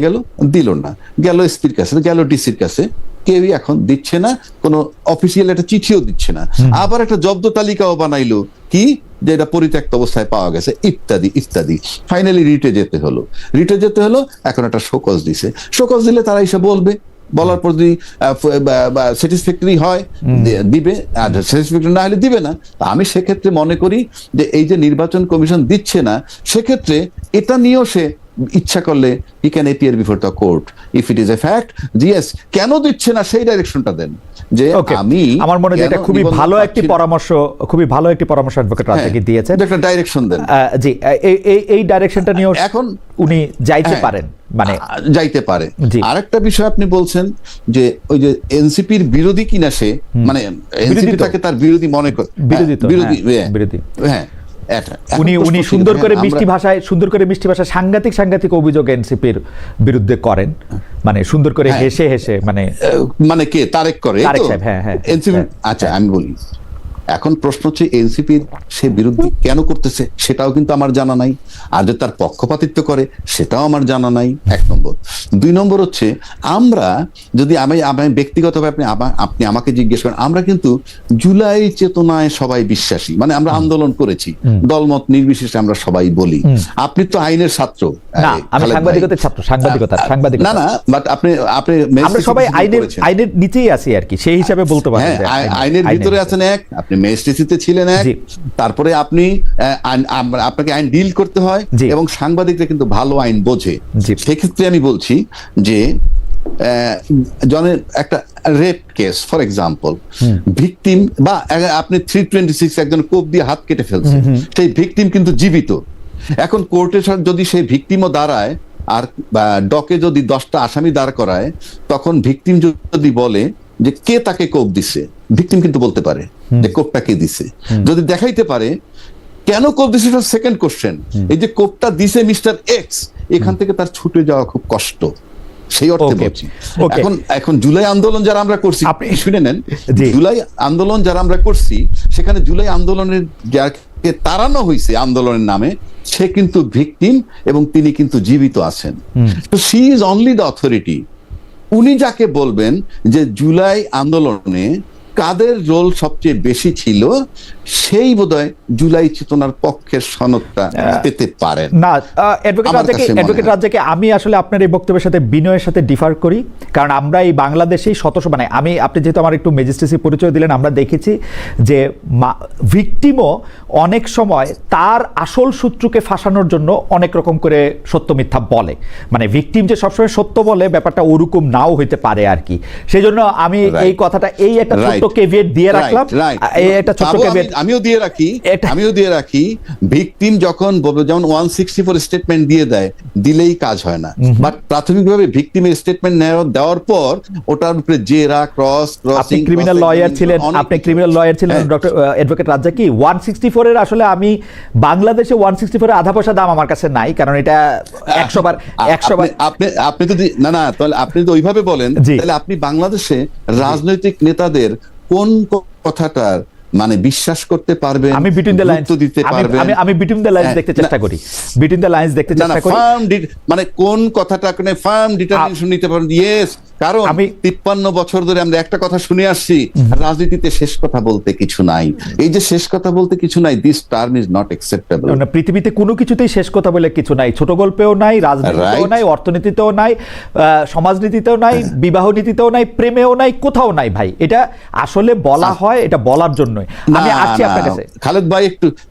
দিল না, গেল এসপির কাছে, গেল ডিসির কাছে, কেউই এখন দিচ্ছে না, কোনো অফিসিয়াল একটা চিঠিও দিচ্ছে না। আবার একটা জব্দ তালিকাও বানাইলো, কি যে এটা পরিত্যক্ত অবস্থায় পাওয়া গেছে, ইত্যাদি ইত্যাদি। ফাইনালি রিটে যেতে হলো, এখন একটা শোকজ দিছে, শোকজ দিলে তারা এসে বলবে, বলার পর যদি স্যাটিসফ্যাক্টরি হয় দিবে, আর স্যাটিসফ্যাক্টরি না হলে দিবে না। আমি সেক্ষেত্রে মনে করি যে এই যে নির্বাচন কমিশন দিচ্ছে না, সেক্ষেত্রে এটা নিয়েও সে ইচ্ছা করলে he can appear before the court if it is a fact. Yes, কেন দিচ্ছে না সেই ডাইরেকশনটা দেন। যে আমি, আমার মনে হয় এটা খুবই ভালো একটি পরামর্শ, অ্যাডভোকেট রাজাকে দিয়েছেন, একটা ডাইরেকশন দেন। জি, এই ডাইরেকশনটা নিয়ে এখন উনি যাইতে পারেন, মানে যাইতে পারে। আরেকটা বিষয় আপনি বলছেন যে ওই যে এনসিপির বিরোধী কিনা সে, মানে এনসিপি তাকে তার বিরোধী মনে করে, বিরোধী, হ্যাঁ। উনি সুন্দর করে মিষ্টি ভাষায় সাংঘাতিক অভিযোগ এনসিপির বিরুদ্ধে করেন, মানে সুন্দর করে হেসে মানে কে তারেক করে, এনসিপি। আচ্ছা, আমি বলি, এখন প্রশ্ন হচ্ছে এনসিপির সে বিরোধী কেন করতেছে সেটাও কিন্তু আমার জানা নাই, আর যে তার পক্ষপাতিত্ব করে সেটাও আমার জানা নাই, 1 নম্বর। 2 নম্বর হচ্ছে, আমরা যদি আমি ব্যক্তিগতভাবে আপনি আমাকে জিজ্ঞেস করেন, আমরা কিন্তু জুলাই চেতনায় সবাই বিশ্বাসী, মানে আমরা আন্দোলন করেছি, দলমত নির্বিশেষে আমরা সবাই বলি। আপনি তো আইনের ছাত্র, না, বাট আপনি আমরা সবাই আইনের নিচেই আছি আর কি, সেই হিসাবে বলতে পারেন, আইনের ভিতরে আছেন এক, আপনি মেজিস্ট্রেসিতে ছিলেন এক, তারপরে আপনাকে আইন ডিল করতে হয়, এবং সাংবাদিকরা কিন্তু ভালো আইন বোঝে। সেক্ষেত্রে আমি বলছি যে জনের একটা rape case for example, victim বা আপনি 326 একজন কোপ দিয়ে হাত কেটে ফেলছে, সেই ভিকটিম কিন্তু জীবিত। এখন কোর্টের যদি সেই ভিকটিমও দাঁড়ায়, আর ডকে যদি 10টা আসামি দাঁড় করায়, তখন ভিকটিম যদি বলে যে কে তাকে কোপ দিছে, ভিকটিম কিন্তু বলতে পারে যে কোপটা কে দিছে। যদি দেখাইতে পারে কেন কোপ দিছে, সেকেন্ড কোশ্চেন। এই যে কোপটা দিছে মিস্টার এক্স, এখান থেকে তার ছুটে যাওয়া খুব কষ্ট, সেই অর্থে বলছি। এখন জুলাই আন্দোলন যারা আমরা করছি, আপনি শুনে নেন, জুলাই আন্দোলন যারা আমরা করছি, সেখানে জুলাই আন্দোলনের যাকে তাড়ানো হয়েছে আন্দোলনের নামে, সে কিন্তু ভিকটিম এবং তিনি কিন্তু জীবিত আছেন। তো she is only the authority. উনি যাকে বলবেন যে জুলাই আন্দোলনে কাদের রোল সবচেয়ে বেশি ছিল, সেই বোধহয় জুলাই চেতনার পক্ষের সনদটা পেতে পারেন না। অ্যাডভোকেট রাজ্জাকে আমি আসলে আপনার এই বক্তব্যের সাথে বিনয়ের সাথে ডিফার করি, কারণ আমরা এই বাংলাদেশেই মানে আপনি যেহেতু আমার একটু ম্যাজিস্ট্রেসি পরিচয় দিলেন, আমরা দেখেছি যে ভিকটিমও অনেক সময় তার আসল শত্রুকে ফাঁসানোর জন্য অনেক রকম করে সত্য মিথ্যা বলে, মানে ভিকটিম যে সবসময় সত্য বলে ব্যাপারটা ওরকম নাও হইতে পারে আর কি। সেই জন্য আমি এই কথাটা, এই একটা ছোট্ট কেভিয়েট দিয়ে রাখলাম, এই একটা ছোট্ট কেভিয়েট আমিও দিয়ে রাখি ভিকটিম যখন 164 স্টেটমেন্ট দিয়ে দেয়, দিলেই কাজ হয় না, বাট প্রাথমিকভাবে ভিকটিমের স্টেটমেন্ট দেওয়ার পর ওটার উপরে জেরা আপনি ক্রিমিনাল লয়ার ছিলেন ডক্টর অ্যাডভোকেট রাজ্জাকি। 164 এর আসলে আমি বাংলাদেশে 164 এর আধা পয়সা দাম আমার কাছে নাই, কারণ এটা 100 বার আপনি যদি না তাহলে আপনি তো ওইভাবে বলেন, তাহলে আপনি বাংলাদেশে রাজনৈতিক নেতাদের কোন কথাটার মানে বিশ্বাস করতে পারবেন, আমি বিটুইন দ্য লাইন্স দিতে পারবেন, আমি বিটুইন দ্য লাইন্স দেখতে চেষ্টা করি, বিটুইন দ্য লাইন্স দেখতে চেষ্টা করি, মানে কোন কথাটা কোন ফার্ম ডিটারমিনেশন নিতে পারবেন। ইয়েস, কারণ আমি 53 বছর ধরে আমরা একটা কথা শুনে আসছি, রাজনীতিতে শেষ কথা বলতে কিছু নাই। এই যে শেষ কথা বলতে কিছু নাই, this term is not acceptable. না, পৃথিবীতে কোনো কিছুতেই শেষ কথা বলে কিছু নাই, ছোট গল্পেও নাই, রাজনীতিতেও নাই, অর্থনীতিতেও নাই, সমাজনীতিতেও নাই, বিবাহ নীতিতেও নাই, প্রেমেও নাই, কোথাও নাই ভাই। এটা আসলে বলা হয়, এটা বলার জন্য। আমি আসছি আপনার কাছে খালেদ ভাই,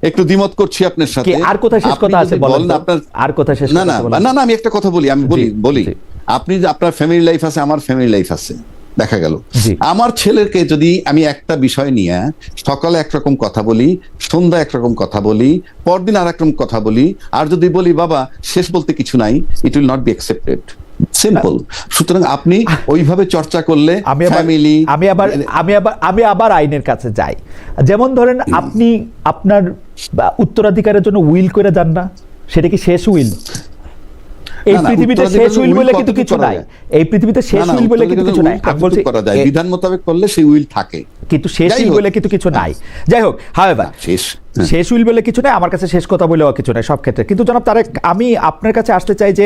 একটু দ্বিমত করছি আপনার সাথে। আর কোথায় শেষ কথা আছে বলেন আপনার, আর কোথায় শেষ কথা? না আমি একটা কথা বলি, আমি বলি আপনি আপনার ফ্যামিলি লাইফ আছে, আমার ফ্যামিলি লাইফ আছে। দেখা গেল আমার ছেলেকে যদি আমি একটা বিষয় নিয়ে সকালে একরকম কথা বলি, সন্ধ্যা একরকম কথা বলি, পরদিন আর একরকম কথা বলি, আর যদি বলি বাবা শেষ বলতে কিছু নাই, it will not be accepted. Simple. সুতরাং আপনি ওইভাবে চর্চা করলে আমি আবার আইনের কাছে যাই। যেমন ধরেন আপনি আপনার উত্তরাধিকারের জন্য উইল করে যান না, সেটা কি শেষ উইল? এই পৃথিবীতে শেষ উইল বলে কিন্তু কিছু নাই, এই পৃথিবীতে শেষ উইল বলে কিন্তু কিছু নাই। আমি বলছি বিধান মোতাবেক করলে সেই উইল থাকে, কিন্তু শেষ উইল বলে কিন্তু কিছু নাই। যাই হোক, হাওয়েভার শেষ উইল বলে কিছু নাই, আমার কাছে শেষ কথা বলেও কিছু নাই সব ক্ষেত্রে। কিন্তু জনাব তারেক, আমি আপনার কাছে আসতে চাই যে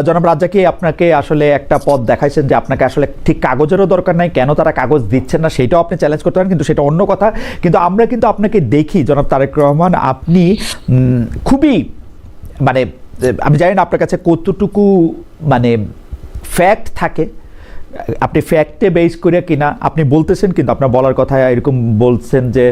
জনাব রাজ্জাকি আপনাকে আসলে একটা পথ দেখাইছেন যে আপনাকে আসলে ঠিক কাগজেরও দরকার নাই, কেন তারা কাগজ দিচ্ছেন না সেটাও আপনি চ্যালেঞ্জ করতে পারেন, কিন্তু সেটা অন্য কথা। কিন্তু আমরা কিন্তু আপনাকে দেখি জনাব তারেক রহমান, আপনি খুবই মানে আমি জানি না আপনার কাছে কতটুকু মানে ফ্যাক্ট থাকে, আপনি ফ্যাক্টে বেস করে কিনা আপনি বলতেছেন, কিন্তু আপনার বলার কথা এরকম বলছেন যে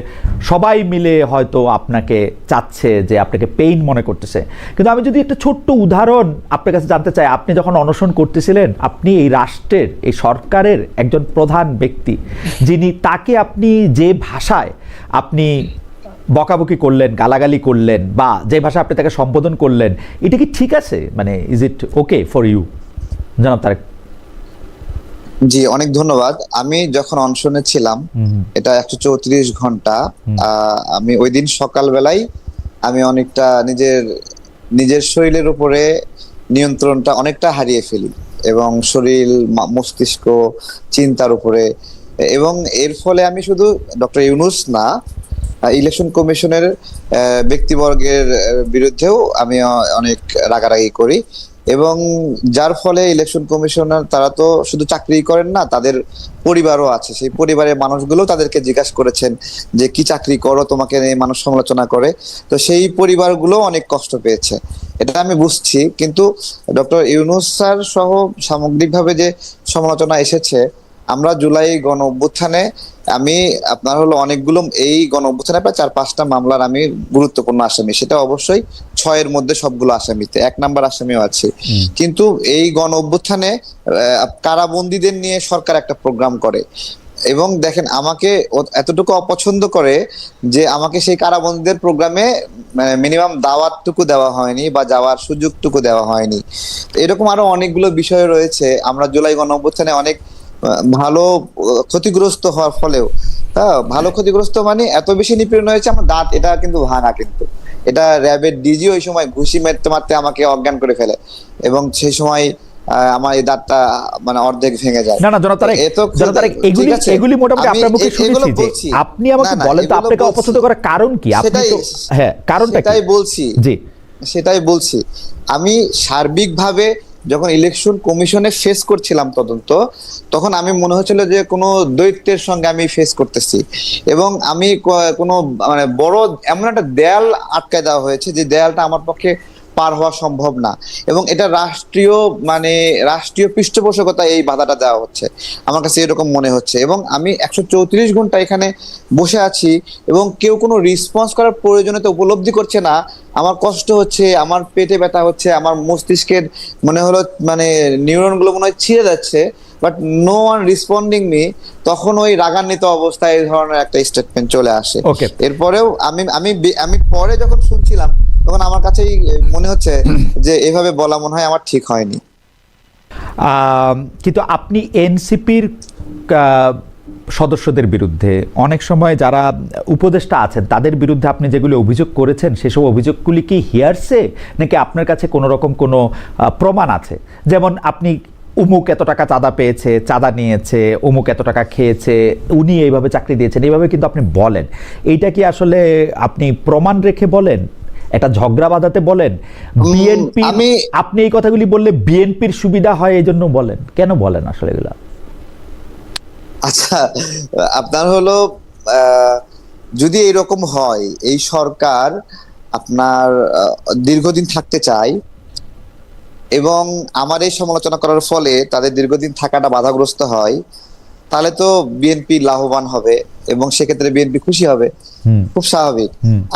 সবাই মিলে হয়তো আপনাকে চাচ্ছে, যে আপনাকে পেইন মনে করতেছে। কিন্তু আমি যদি একটা ছোট্ট উদাহরণ আপনার কাছে জানতে চাই, আপনি যখন অনশন করতেছিলেন, আপনি এই রাষ্ট্রের, এই সরকারের একজন প্রধান ব্যক্তি, যিনি, তাকে আপনি যে ভাষায় আপনি বকাবকি করলেন, গালাগালি করলেন, বা যে ভাষা আপনি তাকে সম্বোধন করলেন, এটা কি ঠিক আছে? মানে is it okay for you জনাব তারেক? জি, অনেক ধন্যবাদ। আমি যখন অনশনে ছিলাম, এটা 134 ঘন্টা, আমি ওই দিন সকালবেলায় আমি অনেকটা নিজের শরীরের উপরে নিয়ন্ত্রণটা অনেকটা হারিয়ে ফেলি, এবং শরীর, মস্তিষ্ক, চিন্তার উপরে। এবং এর ফলে আমি শুধু ডক্টর ইউনূস না, ইলেকশন কমিশনের ব্যক্তিবর্গের বিরুদ্ধেও আমি অনেক রাগারাগি করি, এবং যার ফলে ইলেকশন কমিশনার, তারা তো শুধু চাকরি করেন না, তাদের পরিবারও আছে। সেই পরিবারের মানুষগুলো তাদেরকে জিজ্ঞাসা করেছেন যে কি চাকরি করো, তোমাকে নিয়ে মানুষ সমালোচনা করে। তো সেই পরিবারগুলো অনেক কষ্ট পেয়েছে, এটা আমি বুঝছি। কিন্তু ডক্টর ইউনূস স্যার সহ সামগ্রিকভাবে যে সমালোচনা এসেছে, আমরা জুলাই গণ অভ্যুত্থানে, আমি আপনার হলো অনেকগুলো, এই গণ অভ্যুত্থানে প্রায় 4-5টা মামলার আমি গুরুত্বপূর্ণ আসামি, সেটা অবশ্যই 6-এর মধ্যে সবগুলো আসামিতে, 1 নাম্বার আসামিও আছে। কিন্তু এই গণ অভ্যুত্থানে কারাবন্দীদের নিয়ে সরকার একটা প্রোগ্রাম করে, এবং দেখেন আমাকে এতটুকু অপছন্দ করে যে আমাকে সেই কারাবন্দীদের প্রোগ্রামে মিনিমাম দাওয়াতটুকু দেওয়া হয়নি, বা যাওয়ার সুযোগটুকু দেওয়া হয়নি। এরকম আরো অনেকগুলো বিষয় রয়েছে। আমরা জুলাই গণ অভ্যুত্থানে অনেক ভালো ক্ষতিগ্রস্ত হওয়ার ফলেও, ভালো ক্ষতিগ্রস্ত মানে এত বেশি নিপীড়ন হয়েছে, আমার দাঁত এটা কিন্তু ভাঙা, কিন্তু এটা র্যাবের ডিজি ওই সময় ঘুষি মারতে মারতে আমাকে অজ্ঞান করে ফেলে, এবং সেই সময় আমার এই দাঁতটা মানে অর্ধেক ভেঙে যায়। না জনাব তারেক, এগুলি মোটামুটি আপনার মুখে শুনেছি যে আপনি আমাকে বলেন তো আপনাকে অপছন্দ করার কারণ কি? আপনি তো কারণটা কি? সেটাই বলছি। আমি সার্বিকভাবে যখন ইলেকশন কমিশনে ফেস করছিলাম তদন্ত, তখন আমি মনে হচ্ছিল যে কোনো দৈত্যের সঙ্গে আমি ফেস করতেছি, এবং আমি কোনো মানে বড় এমন একটা দেয়াল আটকায় দেওয়া হয়েছে যে দেয়ালটা আমার পক্ষে পার হওয়া সম্ভব না, এবং এটা রাষ্ট্রীয় পৃষ্ঠপোষকতা এই বাধাটা দেওয়া হচ্ছে, আমার কাছে এরকম মনে হচ্ছে। এবং আমি 134 ঘন্টা এখানে বসে আছি এবং কেউ কোনো রেসপন্স করার প্রয়োজনীয়তা উপলব্ধি করছে না। আমার কষ্ট হচ্ছে, আমার পেটে ব্যথা হচ্ছে, আমার মস্তিষ্কের মনে হলো মানে নিউরন গুলো মনে হয় ছিঁড়ে যাচ্ছে, বাট নো ওয়ান রিসপন্ডিং মি। তখন ওই রাগান্বিত অবস্থায় এই ধরনের একটা স্টেটমেন্ট চলে আসে। Okay. এরপরেও আমি পরে যখন শুনছিলাম, তখন আমার কাছেই মনে হচ্ছে যে এভাবে বলা মনে হয় আমার ঠিক হয়নি। কিন্তু আপনি এনসিপির সদস্যদের বিরুদ্ধে অনেক সময় যারা উপদেষ্টা আছেন তাদের বিরুদ্ধে আপনি যেগুলো অভিযোগ করেছেন সেসব অভিযোগগুলি কি হিয়ারসে, নাকি আপনার কাছে কোনো রকম কোনো প্রমাণ আছে? যেমন আপনি উমুক এত টাকা চাঁদা পেয়েছে, চাঁদা নিয়েছে, উমুক এত টাকা খেয়েছে, উনি এইভাবে চাকরি দিয়েছেন, এইভাবে কিন্তু আপনি বলেন। এইটা কি আসলে আপনি প্রমাণ রেখে বলেন, একটা ঝগড়া বাঁধাতে বলেন? বিএনপি, আপনি এই কথাগুলি বললে বিএনপির সুবিধা হয় এই জন্য বলেন, কেন বলেন আসলে এগুলা? আচ্ছা, আপনার হলো যদি এরকম হয়, এই সরকার আপনার দীর্ঘদিন থাকতে চায় এবং আমার এই সমালোচনা করার ফলে তাদের দীর্ঘদিন থাকাটা বাধাগ্রস্ত হয়, তাহলে তো বিএনপি লাভবান হবে এবং সেক্ষেত্রে বিএনপি খুশি হবে, খুব স্বাভাবিক।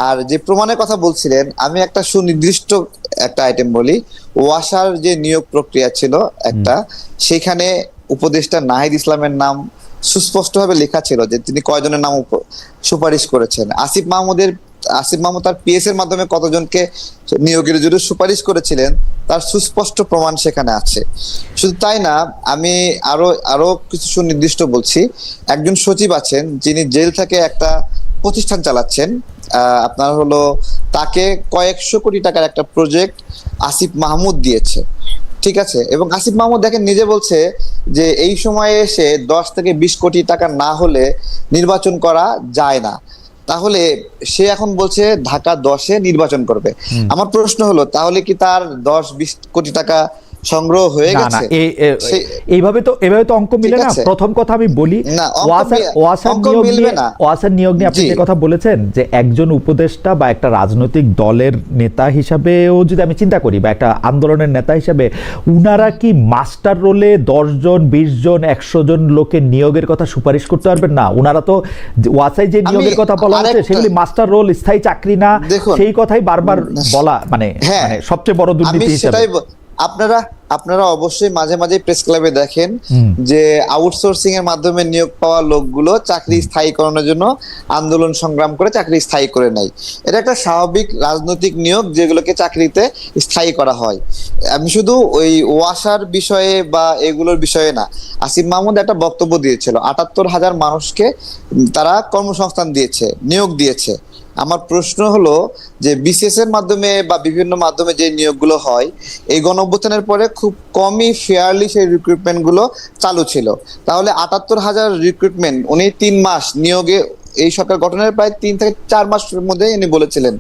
আর যে প্রমাণের কথা বলছিলেন, আমি একটা সুনির্দিষ্ট একটা আইটেম বলি। ওয়াসার যে নিয়োগ প্রক্রিয়া ছিল একটা, সেখানে উপদেষ্টা নাহিদ ইসলামের নাম সুস্পষ্টভাবে লেখা ছিল যে তিনি কয়জনের নাম সুপারিশ করেছেন। আসিফ মাহমুদ তার পিএস এর মাধ্যমে কতজনকে নিয়োগের জন্য সুপারিশ করেছিলেন তার সুস্পষ্ট প্রমাণ সেখানে আছে। শুধু তাই না, আমি আরো কিছু সুনির্দিষ্ট বলছি। একজন সচিব আছেন যিনি জেল থেকে একটা প্রতিষ্ঠান চালাচ্ছেন, আপনার হলো তাকে কয়েকশো কোটি টাকার একটা প্রজেক্ট আসিফ মাহমুদ দিয়েছে, ঠিক আছে? এবং আসিফ মাহমুদ দেখেন নিজে বলছে যে এই সময়ে এসে 10 থেকে 20 কোটি টাকা না হলে নির্বাচন করা যায় না। তাহলে সে এখন বলছে ঢাকা 10-এ নির্বাচন করবে। আমার প্রশ্ন হলো, তাহলে কি তার 10-20 কোটি টাকা সংগ্রহ হয়ে গেছে? এইভাবে তো অঙ্ক মিলে না। প্রথম কথা আমি বলি, ওয়াসার নিয়োগ নিয়ে আপনি যে কথা বলেছেন যে একজন উপদেষ্টা বা একটা রাজনৈতিক দলের নেতা হিসাবেও যদি আমি চিন্তা করি বা একটা আন্দোলনের নেতা হিসাবে, উনারা কি মাস্টার রোলে 10 জন 20 জন 100 জন লোকের নিয়োগের কথা সুপারিশ করতে পারবেন না? উনারা তো ওয়াসায় যে নিয়োগের কথা বলা হচ্ছে সেগুলি মাস্টার রোল, স্থায়ী চাকরি না, সেই কথাই বারবার বলা, মানে সবচেয়ে বড় দুর্নীতি হিসাবে। আপনারা অবশ্যই মাঝে মাঝে প্রেস ক্লাবে দেখেন যে আউটসোর্সিং এর মাধ্যমে নিয়োগ পাওয়া লোকগুলো চাকরি স্থায়ীকরণের জন্য আন্দোলন সংগ্রাম করে চাকরি স্থায়ী করে নেয়। এটা একটা স্বাভাবিক রাজনৈতিক নিয়োগ যেগুলোকে চাকরিতে স্থায়ী করা হয়। আমি শুধু ওই ওয়াসার বিষয়ে বা এগুলোর বিষয়ে না, আসিফ মাহমুদ একটা বক্তব্য দিয়েছিল, 78,000 মানুষকে তারা কর্মসংস্থান দিয়েছে, নিয়োগ দিয়েছে। আমার প্রশ্ন হলো যে বিসিএস এর মাধ্যমে বা বিভিন্ন মাধ্যমে যে নিয়োগগুলো হয়, এই গণঅভ্যুত্থানের পরে খুব কমই ফেয়ারলি সেই রিক্রুটমেন্ট গুলো চালু ছিল। তাহলে 78,000 রিক্রুটমেন্ট উনি 3 মাস নিয়োগে, এই সরকার গঠনের প্রায় 3 থেকে 4 মাসের মধ্যে উনি বলেছিলেন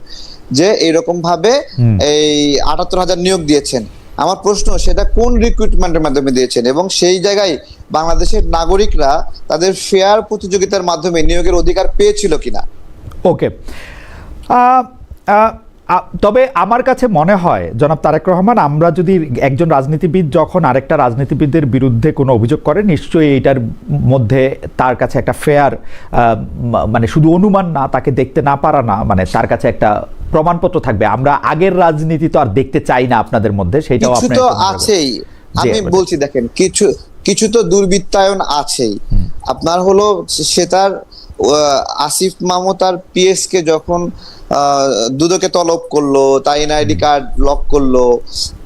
যে এইরকম ভাবে এই 78,000 নিয়োগ দিয়েছেন। আমার প্রশ্ন, সেটা কোন রিক্রুটমেন্টের মাধ্যমে দিয়েছেন এবং সেই জায়গায় বাংলাদেশের নাগরিকরা তাদের ফেয়ার প্রতিযোগিতার মাধ্যমে নিয়োগের অধিকার পেয়েছিল কিনা? ওকে, তবে আমার কাছে মনে হয় জনাব তারেক রহমান, আমরা যদি একজন রাজনীতিবিদ যখন আরেকটা রাজনীতিবিদের বিরুদ্ধে কোনো অভিযোগ করে, নিশ্চয়ই এইটার মধ্যে তার কাছে একটা ফেয়ার, মানে শুধু অনুমান না, তাকে দেখতে না পারা না, মানে তার কাছে একটা প্রমাণপত্র থাকবে। আমরা আগের রাজনীতি তো আর দেখতে চাই না আপনাদের মধ্যে, সেটাও আপনার আছেই। আমি বলছি দেখেন, কিছু তো দুর্বৃত্তায়ন আছেই। আপনার হলো সেটার আসিফ মাহমুদ তার পিএস কে যখন দুদকে তলব করলো, তাই আইডি কার্ড লক করলো,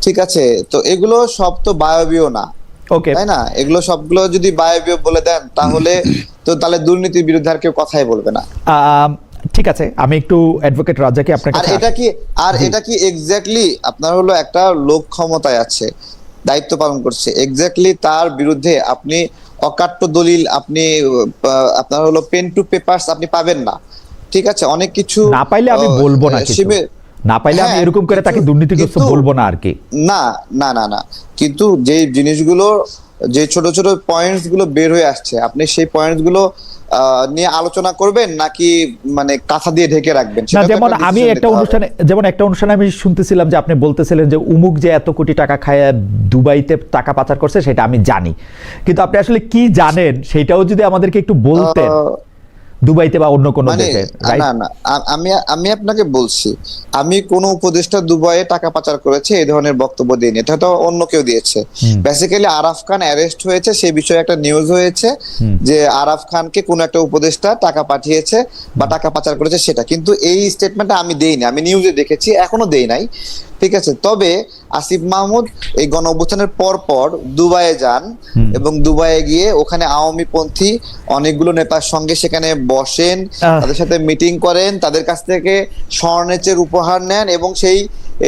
ঠিক আছে? তো এগুলো সব তো বায়বীয় না, তাই না? এগুলো সবগুলো যদি বায়বীয় বলে দেন তাহলে দুর্নীতির বিরুদ্ধে আর কেউ কথাই বলবে না। ঠিক আছে, আমি একটু অ্যাডভোকেট রাজাকে আপনার কাছে, এটা কি এক্স্যাক্টলি আপনার হলো একটা লোক ক্ষমতায় আছে, দায়িত্ব পালন করছে, এক্স্যাক্টলি তার বিরুদ্ধে আপনি অকাট্য দলিল, আপনি আপনার হলো পেন টু পেপারস আপনি পাবেন না, ঠিক আছে? অনেক কিছু না পাইলে আমি বলবো না কিছু। না পাইলে আমি হ্যাঁ, এরকম করে তাকে দুর্নীতিগ্রস্ত কিন্তু- বলবো না আর কি। না না না না, কিন্তু যে জিনিসগুলো, যে ছোট ছোট পয়েন্টস গুলো বের হয়ে আসছে, আপনি সেই পয়েন্টস গুলো নিয়ে আলোচনা করবেন নাকি মানে কাঁথা দিয়ে ঢেকে রাখবেন? না, সেটা তো যেমন একটা আমি decision একটা নিতে হবে। অনুষ্ঠানে আমি শুনতেছিলাম যে আপনি বলতেছিলেন যে উমুক যে এত কোটি টাকা খায় দুবাইতে টাকা পাচার করছে সেটা আমি জানি, কিন্তু আপনি আসলে কি জানেন সেটাও যদি আমাদেরকে একটু বলতেন, দুবাইতে বা অন্য কোনো মানে দেশে, right? না না, আমি আপনাকে বলছি, আমি কোন উপদেষ্টা দুবাইয়ে টাকা পাচার করেছে এই ধরনের বক্তব্য দিইনি, এটা তো অন্য কেউ দিয়েছে। বেসিক্যালি আরাফ খান অ্যারেস্ট হয়েছে, সেই বিষয়ে একটা নিউজ হয়েছে যে আরাফ খানকে কোন একটা উপদেষ্টা টাকা পাঠিয়েছে বা টাকা পাচার করেছে সেটা, কিন্তু এই স্টেটমেন্টটা আমি দেইনি, আমি নিউজে দেখেছি, এখনো দেই নাই। ঠিক আছে, তবে আসিফ মাহমুদ এই গণ অভ্যুত্থানের পর পর দুবাইয়ে যান এবং দুবাইয়ে গিয়ে ওখানে আওয়ামী পন্থী অনেকগুলো নেতার সঙ্গে সেখানে বসেন, তাদের সাথে মিটিং করেন, তাদের কাছ থেকে স্বর্ণেচের উপহার নেন এবং সেই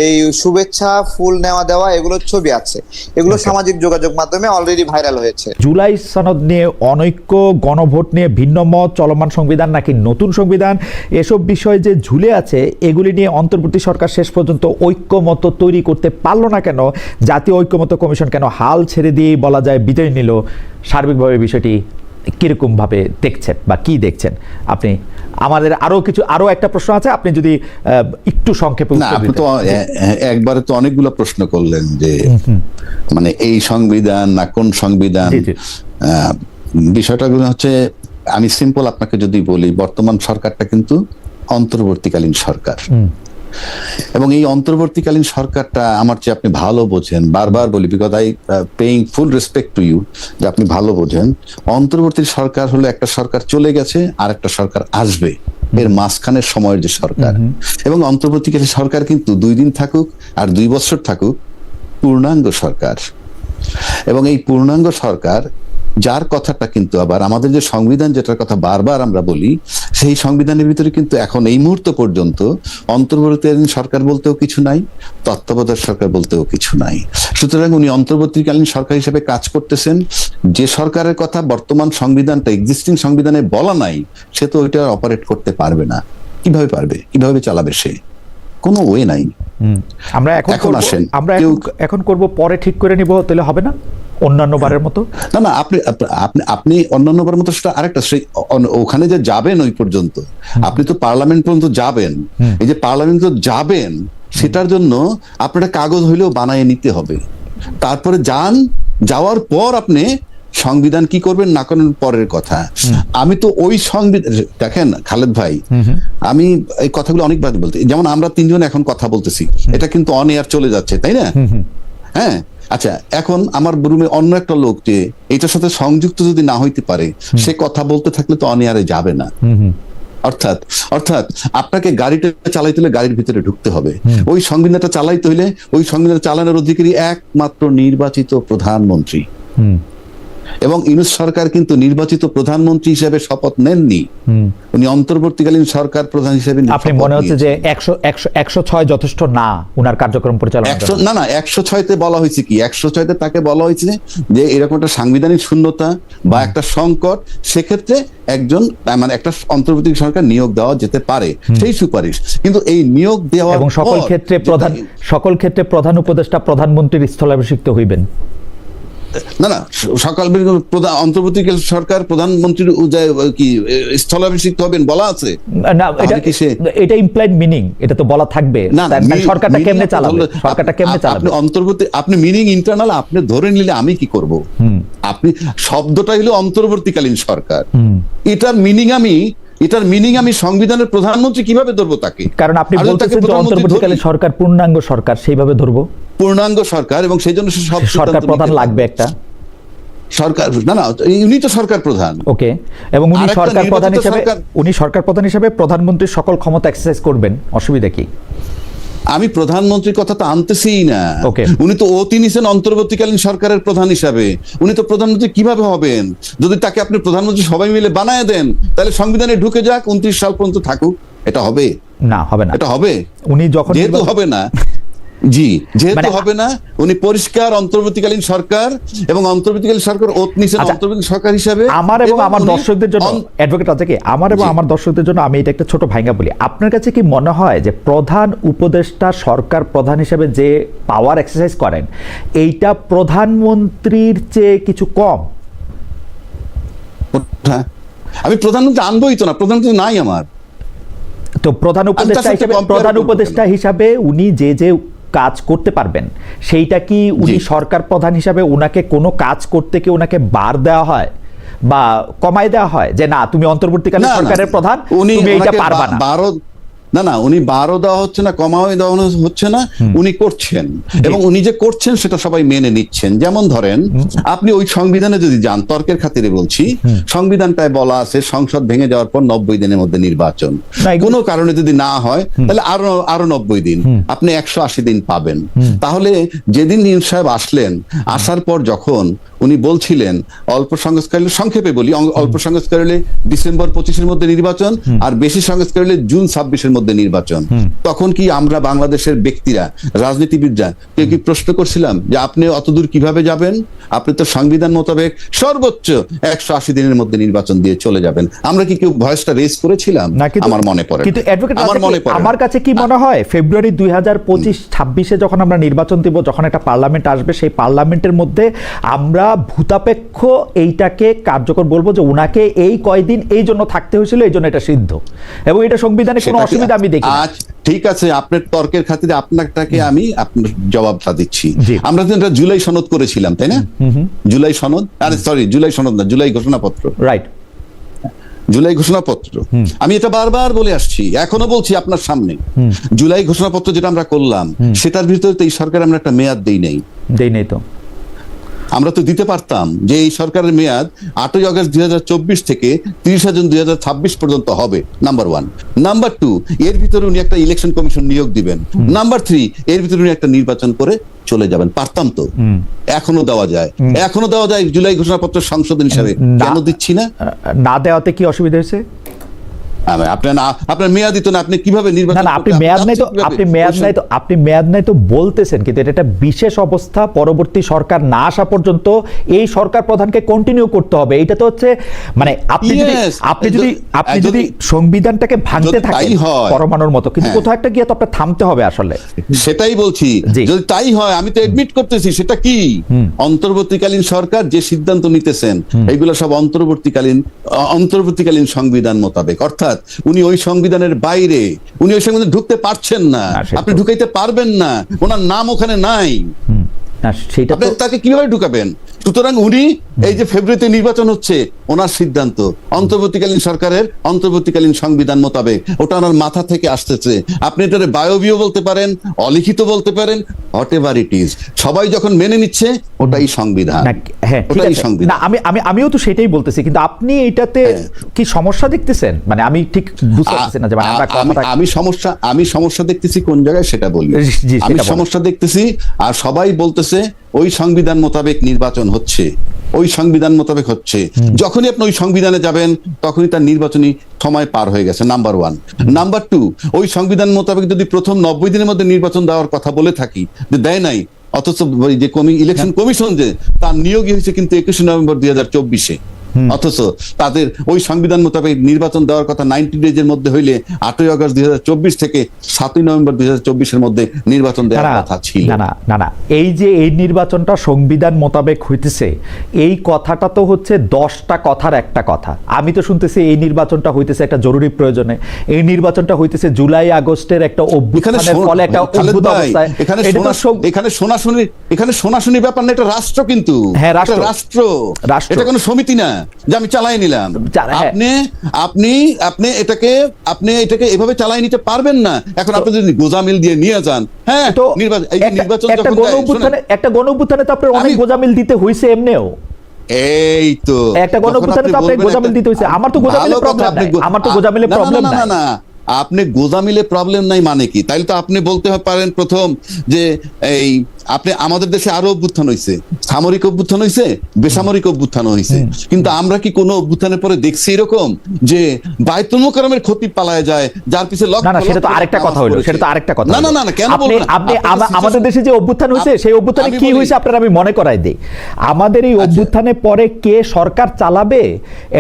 এই শুভেচ্ছা ফুল নেওয়া দেওয়া এগুলোর ছবি আছে, এগুলো সামাজিক যোগাযোগ মাধ্যমে অলরেডি ভাইরাল হয়েছে। জুলাই সনদ নিয়ে অনৈক্য, গণভোট নিয়ে ভিন্ন মত, চলমান সংবিধান নাকি নতুন সংবিধান, এসব বিষয় যে ঝুলে আছে এগুলি নিয়ে অন্তর্বর্তী সরকার শেষ পর্যন্ত ঐক্যমত তৈরি করতে পারলো না কেন? জাতীয় ঐক্যমত কমিশন কেন হাল ছেড়ে দিয়ে বলা যায় বিদায় নিল? সার্বিকভাবে বিষয়টি কিরকম ভাবে দেখছেন বা কি দেখছেন আপনি? আমাদের আরো একটা প্রশ্ন আছে, আপনি যদি একটু সংক্ষেপে না, উত্তর আপনি দিতেন। তো একবারে তো অনেকগুলো প্রশ্ন করলেন যে মানে এই সংবিধান না কোন সংবিধান। জি, জি। বিষয়টা হচ্ছে, আমি সিম্পল আপনাকে যদি বলি, বর্তমান সরকারটা কিন্তু অন্তর্বর্তীকালীন সরকার, এবং এই অন্তর্বর্তীকালীন সরকারটা আমার চেয়ে আপনি ভালো বোঝেন, বারবার বলি, because I paying full respect to you, যে আপনি ভালো বোঝেন অন্তর্বর্তী সরকার হলো একটা সরকার চলে গেছে আর একটা সরকার আসবে, এর মাঝখানের সময়ের যে সরকার। এবং অন্তর্বর্তীকালীন সরকার কিন্তু 2 দিন থাকুক আর 2 বছর থাকুক, পূর্ণাঙ্গ সরকার। এবং এই পূর্ণাঙ্গ সরকার, যার কথাটা কিন্তু আবার আমাদের যে সংবিধান যেটার কথা বারবার আমরা বলি, সেই সংবিধানের ভিতরে কিন্তু এখন এই মুহূর্ত পর্যন্ত অন্তর্বর্তীকালীন সরকার বলতেও কিছু নাই, তত্ত্বাবধায়ক সরকার বলতেও কিছু নাই। সুতরাং উনি অন্তর্বর্তীকালীন সরকার হিসেবে কাজ করতেছেন। যে সরকারের কথা বর্তমান সংবিধানটা, এক্সিস্টিং সংবিধানে বলা নাই, সে তো ওইটা অপারেট করতে পারবে না। কিভাবে পারবে? কিভাবে চালাবে সে? কোনো ওয়ে নাই। আমরা এখন করব, পরে ঠিক করে নিব, তাহলে হবে না অন্যান্য বারের মতো? না না, আপনি অন্যান্যবার মতো সেটা আরেকটা, ওখানে যে যাবেন ওই পর্যন্ত, আপনি তো পার্লামেন্ট পর্যন্ত যাবেন, এই যে পার্লামেন্ট যাবেন সেটার জন্য আপনার কাগজ হইলেও বানায় নিতে হবে। তারপরে যাওয়ার পর আপনি সংবিধান কি করবেন না করেন পরের কথা। আমি তো ওই সংবিধান, দেখেন খালেদ ভাই, আমি এই কথাগুলো অনেকবার বলতে, যেমন আমরা 3 জন এখন কথা বলতেছি, এটা কিন্তু অন এয়ার চলে যাচ্ছে, তাই না? হ্যাঁ, আচ্ছা, এখন আমার রুমে অন্য একটা লোক যে এটার সাথে সংযুক্ত যদি না হইতে পারে, সে কথা বলতে থাকলে তো অন এয়ারে যাবে না। অর্থাৎ আপনাকে গাড়িটা চালাইতে হলে গাড়ির ভিতরে ঢুকতে হবে। ওই সংবিধানটা চালাইতে হলে ওই সংবিধান চালানোর অধিকারী একমাত্র নির্বাচিত প্রধানমন্ত্রী। এবং ইউনূস সরকার কিন্তু নির্বাচিত প্রধানমন্ত্রী হিসেবে শপথ নেননি, উনি অন্তর্বর্তীকালীন সরকার প্রধান হিসেবে। আপনি মনে হচ্ছে যে 106 যথেষ্ট না উনার কার্যক্রম পরিচালনা? না না, 106-তে বলা হয়েছে কি, 106-তে তাকে বলা হয়েছে যে এরকম একটা সাংবিধানিক শূন্যতা বা একটা সংকট, সেক্ষেত্রে একজন মানে একটা অন্তর্বর্তী সরকার নিয়োগ দেওয়া যেতে পারে, সেই সুপারিশ। কিন্তু এই নিয়োগ দেওয়া এবং সকল ক্ষেত্রে প্রধান উপদেষ্টা প্রধানমন্ত্রীর স্থলাভিষিক্ত হইবেন। না না, অন্তর্বর্তীকালীন সরকার প্রধানমন্ত্রীর কি স্থলাভিষিক্ত হবেন বলা আছে? না, এটা ইমপ্লাইড মিনিং, এটা তো বলা থাকবে। সরকারটা কেমনে চালাবে? আপনি মিনিং ইন্টারনাল আপনি ধরে নিলে আমি কি করব? আপনি শব্দটা হলো অন্তর্বর্তীকালীন সরকার, এটার মিনিং আমি সংবিধানের প্রধানমন্ত্রী কিভাবে ধরবো তাকে? কারণ আপনি বলতেছেন যে অন্তর্বর্তীকালীন সরকার পূর্ণাঙ্গ সরকার, সেইভাবে ধরবো পূর্ণাঙ্গ সরকার, এবং সেই জন্য সরকার প্রধান লাগবে একটা সরকার। না না, উনি তো সরকার প্রধান। ওকে, এবং উনি সরকার প্রধান হিসেবে প্রধানমন্ত্রীর সকল ক্ষমতা এক্সারসাইজ করবেন, অসুবিধা কি? আমি প্রধানমন্ত্রীর কথা তো আনতেছিই না। উনি তো নিছেন অন্তর্বর্তীকালীন সরকারের প্রধান হিসাবে। উনি তো প্রধানমন্ত্রী কিভাবে হবেন? যদি তাকে আপনি প্রধানমন্ত্রী সবাই মিলে বানায় দেন, তাহলে সংবিধানে ঢুকে যাক, 29 সাল পর্যন্ত থাকুক, এটা হবে? না, হবে না। এটা হবে? উনি যখন যেহেতু হবে না, জি, যেহেতু মানে হবে না, উনি পরিষ্কার অন্তর্বর্তীকালীন সরকার, এবং অন্তর্বর্তীকালীন সরকার ওত নিছেন আচ্ছা, অন্তর্বর্তীকালীন সরকার হিসাবে। আমার এবং আমার উনি দর্শকদের জন্য অ্যাডভোকেট রাজাকে, আমার এবং জি। আমার দর্শকদের জন্য আমি এটা একটা ছোট ভাঙ্গা বলি। আপনার কাছে কি মনে হয় যে প্রধান উপদেষ্টা সরকার প্রধান হিসেবে যে পাওয়ার এক্সারসাইজ করেন এইটা প্রধানমন্ত্রীর চেয়ে কিছু কম? হ্যাঁ, আমি প্রধানমন্ত্রী আনবই তো না, প্রধানমন্ত্রী নাই আমার। তো প্রধান উপদেষ্টা সাথে হিসেবে, compare প্রধান করবো উপদেষ্টা হিসাবে উনি যে যে কাজ করতে পারবেন সেইটা কি উনি জি। সরকার প্রধান হিসাবে উনাকে কোনো কাজ করতে কি উনাকে বার দেওয়া হয় বা কমায় দেওয়া হয় যে না তুমি অন্তর্বর্তীকালীন না, না, সরকারের প্রধান, উনি তুমি এইটা ওনাকে পারবা না? উনি 12 দেওয়া হচ্ছে না, কমাও দেওয়া হচ্ছে না, উনি করছেন, এবং উনি যে করছেন সেটা সবাই মেনে নিচ্ছেন। যেমন ধরেন, আপনি ওই সংবিধানে যদি যান, তর্কের খাতিরে বলছি, সংবিধানটায় বলা আছে সংসদ ভেঙে যাওয়ার পর 90 দিনের মধ্যে নির্বাচন। না, এগুলো- কোনো কারণে যদি না হয় তাহলে আরো 90 দিন, আপনি 180 দিন পাবেন। তাহলে যেদিন ইউনূস সাহেব আসলেন, আসার পর যখন উনি বলছিলেন অল্প সংস্কার হলে, সংক্ষেপে বলি, অল্প সংস্কার হলে ডিসেম্বর 25-এর মধ্যে নির্বাচন, আর বেশি সংস্কার হলে জুন 26-এর মধ্যে নির্বাচন, তখন কি আমরা বাংলাদেশের ব্যক্তিরা, রাজনীতিবিদরা কেউ কি প্রশ্ন করছিলাম যে আপনি অতদূর কিভাবে যাবেন? আপনি তো সংবিধান মোতাবেক সর্বোচ্চ 180 দিনের মধ্যে নির্বাচন দিয়ে চলে যাবেন। আমরা কি কেউ ভয়েসটা রেজ করেছিলাম? না, কিন্তু আমার মনে পড়ে কিন্তু না। অ্যাডভোকেট আমার রাজা মনে কি- পড়ে না। আমার কাছে কি মনে হয় ফেব্রুয়ারি 2025-26-এ যখন আমরা নির্বাচন দিব, যখন একটা পার্লামেন্ট আসবে, সেই পার্লামেন্টের মধ্যে আমরা ভূতাপেক্ষ এইটাকে কার্যকর বলবো যে উনাকে এই কয়দিন এই জন্য থাকতে হয়েছিল, এই জন্য এটা সিদ্ধ, এবং এটা সংবিধানে কোনো সেটাকে অসুবিধা আমি দেখি না। আজ ঠিক আছে, আপনার তর্কের খাতিরে আপনারটাকে আমি আপনার জবাবটা দিচ্ছি। জি। আমরা তো এটা জুলাই সনদ করেছিলাম, তাই না? জুলাই সনদ, আরে সরি, জুলাই সনদ না, জুলাই ঘোষণাপত্র। রাইট। জুলাই ঘোষণাপত্র, আমি এটা বারবার বলে আসছি, এখনো বলছি আপনার সামনে, জুলাই ঘোষণাপত্র যেটা আমরা করলাম, সেটার ভিতরে তো এই সরকার আমরা একটা মেয়াদ দেই নাই। দেই নেই তো। আমরা তো দিতে পারতাম যে এই সরকারের মেয়াদ 8ই আগস্ট 2024 থেকে 30 জুন 2026 পর্যন্ত হবে, নাম্বার 1। নাম্বার 2, এর ভিতরে উনি একটা ইলেকশন কমিশন নিয়োগ দিবেন। নাম্বার 3, এর ভিতরে উনি একটা নির্বাচন করে চলে যাবেন। পারতাম তো, এখনো দেওয়া যায়, এখনো দেওয়া যায় জুলাই ঘোষণাপত্র সংশোধন হিসাবে। কেন দিচ্ছি না? না দেওয়াতে কি অসুবিধা হয়েছে? আপনার মেয়াদ দিত না, আপনি কিভাবে না নির্বাচন না, আপনি করতে- মেয়াদ নাই তো, কিভাবে? আপনি মেয়াদ নাই তো, আপনি মেয়াদ নাই তো বলতেছেন, কিন্তু এটা একটা বিশেষ অবস্থা, পরবর্তী সরকার না আসা পর্যন্ত এই সরকার প্রধানকে কন্টিনিউ করতে হবে। এটা তো হচ্ছে মানে আপনি যদি Yes, আপনি যদি সংবিধানটাকে ভাঙতে যদি থাকেন তাই হয়, পরমাণুর মতো, কিন্তু হ্যাঁ। কোথাও একটা গিয়ে তো আপনার থামতে হবে আসলে। সেটাই বলছি, জি। যদি তাই হয়, আমি তো এডমিট করতেছি, সেটা কি অন্তর্বর্তীকালীন সরকার যে সিদ্ধান্ত নিতেছেন, এগুলো সব অন্তর্বর্তীকালীন সংবিধান মোতাবেক, অর্থাৎ উনি ওই সংবিধানের বাইরে, উনি ওই সংবিধানে ঢুকতে পারছেন না, না, সেটা আপনি তো- ঢুকাইতে পারবেন না, ওনার নাম ওখানে নাই, না সেটা আপনি তো তাকে কিভাবে ঢুকাবেন? সুতরাং উনি এই যে ফেব্রুয়ারিতে নির্বাচন হচ্ছে, ওনার সিদ্ধান্ত অন্তর্বর্তীকালীন সরকারের অন্তর্বর্তীকালীন সংবিধান মোতাবেক, ওটা ওনার মাথা থেকে আসতেছে। আপনি এটারে বায়বীয় বলতে পারেন, অলিখিত বলতে পারেন, হোয়াট এভার ইট ইজ, সবাই যখন মেনে নিচ্ছে ওটাই সংবিধান। না, হ্যাঁ ঠিক ওটাই আছে। সংবিধান। না আমিও তো সেটাই বলতেছি, কিন্তু আপনি এটাতে কি সমস্যা দেখতেছেন? মানে আমি ঠিক বুঝতে পারছি না যে মানে আমরা কথাটা আমি সমস্যা দেখতেছি কোন জায়গায় সেটা বলি। জি, আমি সেটা বলেন। সমস্যা দেখতেছি, আর সবাই বলতেছে ওই সংবিধান মোতাবেক নির্বাচন হচ্ছে, ওই সংবিধান মোতাবেক হচ্ছে। যখনই আপনি ওই সংবিধানে যাবেন, তখনই তার নির্বাচনী সময় পার হয়ে গেছে, নাম্বার 1। নাম্বার 2, ওই সংবিধান মোতাবেক যদি প্রথম 90 দিনের মধ্যে নির্বাচন দেওয়ার কথা বলে থাকি, যে দেয় নাই, অথচ ওই যে ইলেকশন কমিশন যে তার নিয়োগই হয়েছে কিন্তু 21 নভেম্বর 2024-এ, অথচ তাদের ওই সংবিধান মোতাবেক নির্বাচন দেওয়ার কথা 90 ডেজের মধ্যে হইলে 8ই আগস্ট 2024 থেকে 7ই নভেম্বর 2024-এর মধ্যে নির্বাচন দেওয়ার কথা ছিল। না এই যে এই নির্বাচনটা সংবিধান মোতাবেক হইতেছে, এই কথাটা তো হচ্ছে 10টা কথার একটা কথা। আমি তো শুনতেছি এই নির্বাচনটা হইতেছে একটা জরুরি প্রয়োজনে, এই নির্বাচনটা হইতেছে জুলাই আগস্টের একটা অভ্যুত্থানের ফলে একটা অদ্ভুত অবস্থায়। এখানে শোনাশুনি ব্যাপার না, এটা রাষ্ট্র, কিন্তু হ্যাঁ, এটা রাষ্ট্র। রাষ্ট্র, এটা কোনো সমিতি না যে আমি চালাই নিলাম। হ্যাঁ। আপনি এটাকে এভাবে চালাই নিতে পারবেন না। এখন আপনি যদি গোজামিল দিয়ে নিয়ে যান, হ্যাঁ, তো এই যে নির্বাচন একটা যখন দেয়, শোনেন, একটা গণঅভ্যুত্থানে তো আপনার অনেক গোজামিল দিতে হইছে এমনিও। এই তো একটা গণঅভ্যুত্থানে তো আপনাকে গোজামিল দিতে হইছে। আমার তো গোজামিলের প্রবলেম নাই, আমার তো গোজামিলের প্রবলেম নাই। না, আপনি গোজামিলে প্রবলেম নাই মানে কি? তাইলে তো আপনি বলতে পারেন প্রথম যে এই আপনি আমাদের দেশে আরো অভ্যুত্থান হয়েছে, সামরিক অভ্যুত্থান হয়েছে, বেসামরিক অভ্যুত্থান হয়েছে, কিন্তু আমরা কি কোনো অভ্যুত্থানের পরে দেখছি এরকম যে বায়তুল মুকাররমের ক্ষতি পালায় যায়, যার পিছে না না, সেটা তো আরেকটা কথা হলো, সেটা তো আরেকটা কথা। না না না, কেন আপনি আমাদের দেশে যে অভ্যুত্থান হয়েছে সেই অভ্যুত্থানে কি হয়েছে আপনারা আমি মনে করাই দিই। আমাদের এই অভ্যুত্থানের পরে কে সরকার চালাবে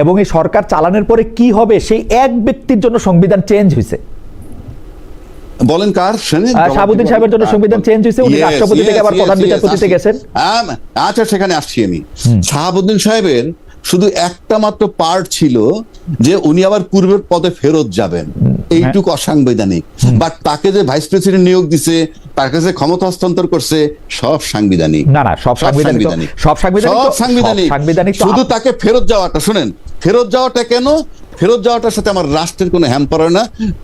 এবং এই সরকার চালানোর পরে কি হবে সেই এক ব্যক্তির জন্য সংবিধান চেঞ্জ হয়েছে। বলেন কার? শাহাবুদ্দিন সাহেবের জন্য সংবিধান চেঞ্জ হয়েছে, উনি রাষ্ট্রপতি থেকে আবার প্রধান বিচারপতিতে গেছেন। আচ্ছা, সেখানে আসছি আমি। শাহাবুদ্দিন সাহেবের শুধু একটা মাত্র পার্ট ছিল যে উনি আবার পূর্বের পদে ফেরত যাবেন, এইটুকু অসাংবিধানিক। বাট তাকে যে ভাইস প্রেসিডেন্ট নিয়োগ দিছে, তার কাছে ক্ষমতা হস্তান্তর করছে, সব সাংবিধানিক। না না, সব সাংবিধানিক, সব সাংবিধানিক। শুধু তাকে ফেরত যাওয়াটা, শুনেন, ফেরত যাওয়াটা কেন? ফেরত যাওয়াটার সাথে আমার রাষ্ট্রের কোনো হ্যাম্পার হয় না,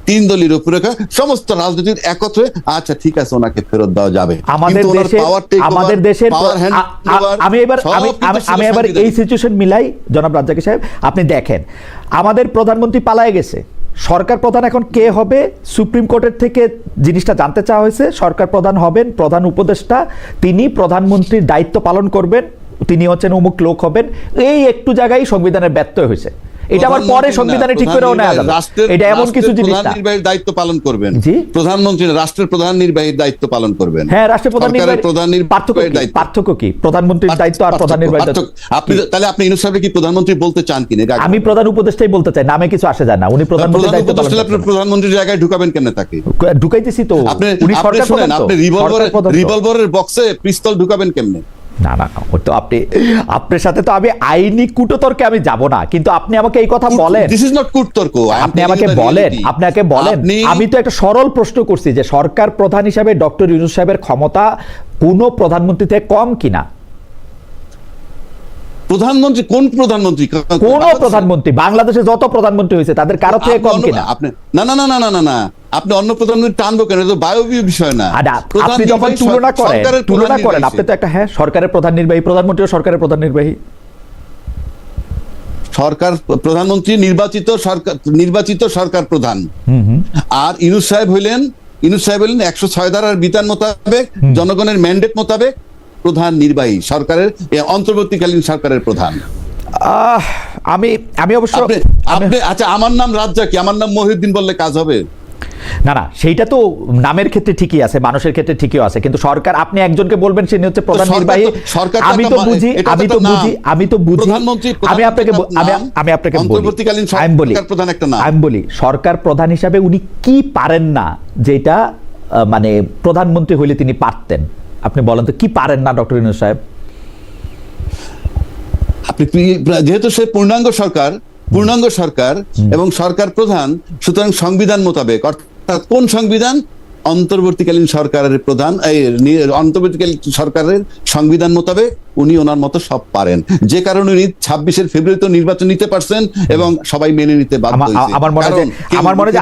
3 দলীয় রূপরেখা, সমস্ত রাজনীতির একত্রে আচ্ছা ঠিক আছে ওনাকে ফেরত দেওয়া যাবে। আমাদের দেশের আমি এবার এই সিচুয়েশন মিলাই, জনাব রাজ্জাকি সাহেব আপনি দেখেন, আমাদের প্রধানমন্ত্রী পালায়ে গেছে, সরকার প্রধান এখন কে হবে? সুপ্রিম কোর্টের থেকে জিনিসটা জানতে চাওয়া হয়েছে, সরকার প্রধান হবেন প্রধান উপদেষ্টা, তিনি প্রধানমন্ত্রীর দায়িত্ব পালন করবেন, তিনি হচ্ছেন অমুক লোক হবেন। এই একটু জায়গায় সংবিধানের ব্যত্যয় হয়েছে, এটা আবার পরে সংবিধানে ঠিক করেও নেওয়া যাবে। এটা এমন কিছু জিনিস না, নির্বাহীর দায়িত্ব পালন করবেন জি, প্রধানমন্ত্রী রাষ্ট্রের প্রধান নির্বাহীর দায়িত্ব পালন করবেন। হ্যাঁ, রাষ্ট্রের প্রধান নির্বাহীর পার্থক্য কি? প্রধানমন্ত্রীর দায়িত্ব আর প্রধান নির্বাহীর দায়িত্ব। আপনি তাহলে আপনি ইউনূস সাহেবকে কি প্রধানমন্ত্রী বলতে চান কিনা? আমি প্রধান উপদেষ্টাই বলতে চাই, নামে কিছু আসে যায় না। উনি প্রধানমন্ত্রীর দায়িত্ব পালন করেন। আপনি প্রধানমন্ত্রীর জায়গায় ঢুকাবেন কেন তাকে? ঢুকাইতেছি তো। উনি সরকার প্রধান, আপনি রিভলভারের বক্সে পিস্তল ঢুকাবেন কেমনে? না না, তো আপনার সাথে তো আমি আইনি কুটতর্কে আমি যাব না, কিন্তু আপনি আমাকে এই কথা বলেন, দিস ইজ নট কুটতর্ক। আপনি আমাকে বলেন, আমি তো একটা সরল প্রশ্ন করছি যে সরকার প্রধান হিসাবে ডক্টর ইউনূস সাহেবের ক্ষমতা কোন প্রধানমন্ত্রী থেকে কম কিনা? প্রধানমন্ত্রী কোন প্রধানমন্ত্রী? কোন প্রধানমন্ত্রী, বাংলাদেশে যত প্রধানমন্ত্রী হয়েছে তাদের কারো থেকে কম কিনা? আপনি না না না না না না, আপনি অন্য প্রধানমন্ত্রী টানবো কেন? এটা বায়বীয় বিষয় না। আপনি যখন তুলনা করেন আপনি তো একটা, হ্যাঁ, সরকারের প্রধান নির্বাহী, প্রধানমন্ত্রী ও সরকারের প্রধান নির্বাহী। সরকার প্রধানমন্ত্রী নির্বাচিত সরকার প্রধান, আর ইউনূস সাহেব হইলেন 106 ধারার বিধান মোতাবেক, জনগণের ম্যান্ডেট মোতাবেক প্রধান নির্বাহী, সরকারের অন্তর্বর্তীকালীন সরকারের প্রধান। আমি অবশ্য আচ্ছা, আমার নাম রাজ্জাকি, আমার নাম মহিউদ্দিন বললে কাজ হবে? না না, সেইটা তো নামের ক্ষেত্রে ঠিকই আছে, মানুষের ক্ষেত্রে ঠিকই আছে, কিন্তু সরকার আপনি একজনকে বলবেন সে হচ্ছে প্রধান নির্বাহী। আমি তো বুঝি আমি আপনাকে বলি সরকার প্রধান হিসাবে উনি কি পারেন না, যেটা মানে প্রধানমন্ত্রী হইলে তিনি পারতেন। আপনি বলেন তো কি পারেন না ডক্টর ইউনূস সাহেব? আপনি যেহেতু সে পূর্ণাঙ্গ সরকার এবং সরকার প্রধান, সুতরাং সংবিধান মোতাবেক, অর্থাৎ কোন সংবিধান? অন্তর্বর্তীকালীন সরকারের প্রধান, অন্তর্বর্তীকালীন সরকারের সংবিধান মোতাবেক উনি ওনার মতো সব পারেন, যে কারণে উনি 26 ফেব্রুয়ারিতে নির্বাচন নিতে পারছেন এবং সবাই মেনে নিতে বাধ্য হয়েছে। আমার মনে হয়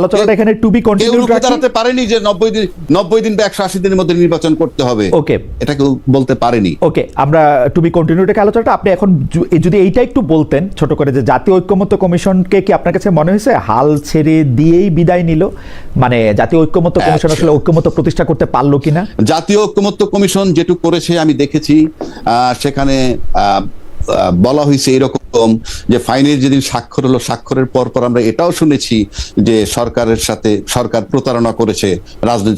আলোচনাটা এখানে টু বি কন্টিনিউড রাখতে পারেনি যে 90 দিন বা 180 দিনের মধ্যে নির্বাচন করতে হবে। ওকে, এটা কেউ বলতে পারেনি। ওকে, আমরা টু বি কন্টিনিউড রেখে আলোচনাটা। আপনি এখন যদি এইটা একটু বলতেন ছোট করে, যে জাতীয় ঐক্যমত্য কমিশনকে কি আপনার কাছে মনে হয়েছে হাল ছেড়ে দিয়েই বিদায় নিল? মানে জাতীয় ঐক্যমত্য কমিশন আসলে ঐক্যমত্য প্রতিষ্ঠা করতে পারলো কিনা? জাতীয় ঐক্যমত্য কমিশন যেটুকু করেছে আমি দেখেছি, সেখানে বলা হয়েছে এরকম যে ফাইনের যেদিন স্বাক্ষর হলো, স্বাক্ষরের পর আমরা এটাও শুনেছি যে সরকার প্রতারণা করেছে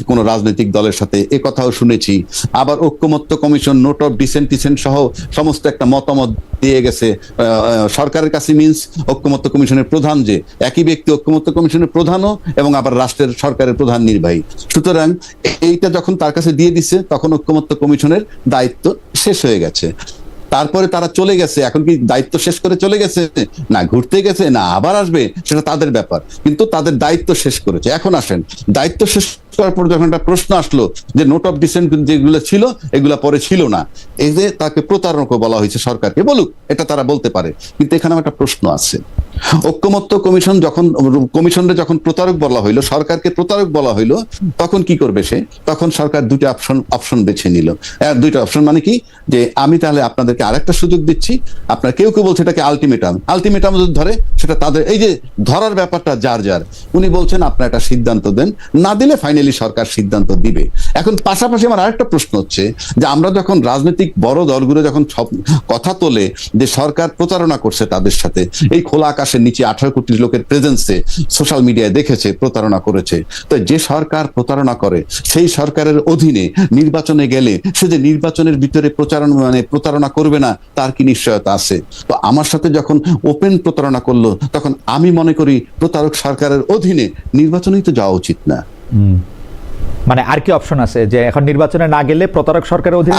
কোন রাজনৈতিক দলের সাথে, এ কথাও শুনেছি। আবার ঐক্যমত্য কমিশন নোট অফ ডিসেন্ট সহ সমস্ত একটা মতামত দিয়ে গেছে সরকারের কাছে। মিন্স ঐক্যমত্য কমিশনের প্রধান যে একই ব্যক্তি, ঐক্যমত্য কমিশনের প্রধানও এবং আবার রাষ্ট্রের সরকারের প্রধান নির্বাহী। সুতরাং এইটা যখন তার কাছে দিয়ে দিচ্ছে, তখন ঐক্যমত্য কমিশনের দায়িত্ব শেষ হয়ে গেছে। তারপরে তারা চলে গেছে, এখন কি দায়িত্ব শেষ করে চলে গেছে না ঘুরতে গেছে না আবার আসবে, সেটা তাদের ব্যাপার, কিন্তু তাদের দায়িত্ব শেষ করেছে। এখন আসেন, দায়িত্ব শেষ করার পর যখন একটা প্রশ্ন আসলো যে নোট অফ ডিসেন্ট যেগুলো ছিল এগুলা পরে ছিল না, এই যে তাকে প্রতারক বলা হয়েছে, সরকারকে বলুক, এটা তারা বলতে পারে, কিন্তু এখানে একটা প্রশ্ন আছে। ঐক্যমত্য কমিশনরে যখন প্রতারক বলা হইলো, সরকারকে প্রতারক বলা হইলো, তখন কি করবে সে? তখন সরকার দুইটা অপশন বেছে নিল। দুইটা অপশন মানে কি? যে আমি তাহলে আপনাদের আপনাদেরকে আরেকটা সুযোগ দিচ্ছি। আপনার কেউ কেউ বলছে এটাকে আলটিমেটাম যদি ধরে সেটা তাদের, এই যে ধরার ব্যাপারটা যার যার, উনি বলছেন আপনার একটা সিদ্ধান্ত দেন, না দিলে ফাইনালি সরকার সিদ্ধান্ত দিবে। এখন পাশাপাশি আমার আরেকটা প্রশ্ন হচ্ছে যে আমরা যখন রাজনৈতিক বড় দলগুলো যখন সব কথা তোলে যে সরকার প্রতারণা করছে তাদের সাথে, এই খোলা আকাশের নিচে 18 কোটি লোকের প্রেজেন্সে সোশ্যাল মিডিয়ায় দেখেছে প্রতারণা করেছে, তো যে সরকার প্রতারণা করে সেই সরকারের অধীনে নির্বাচনে গেলে সে যে নির্বাচনের ভিতরে প্রতারণা করবে না তার কি নিশ্চয়তা আছে? তো আমার সাথে যখন ওপেন প্রতারণা করলো তখন আমি মনে করি প্রতারক সরকারের অধীনে নির্বাচনেই তো যাওয়া উচিত না। মানে আর কি অপশন আছে যে এখন নির্বাচনে না গেলে প্রতারক সরকারের অধীনে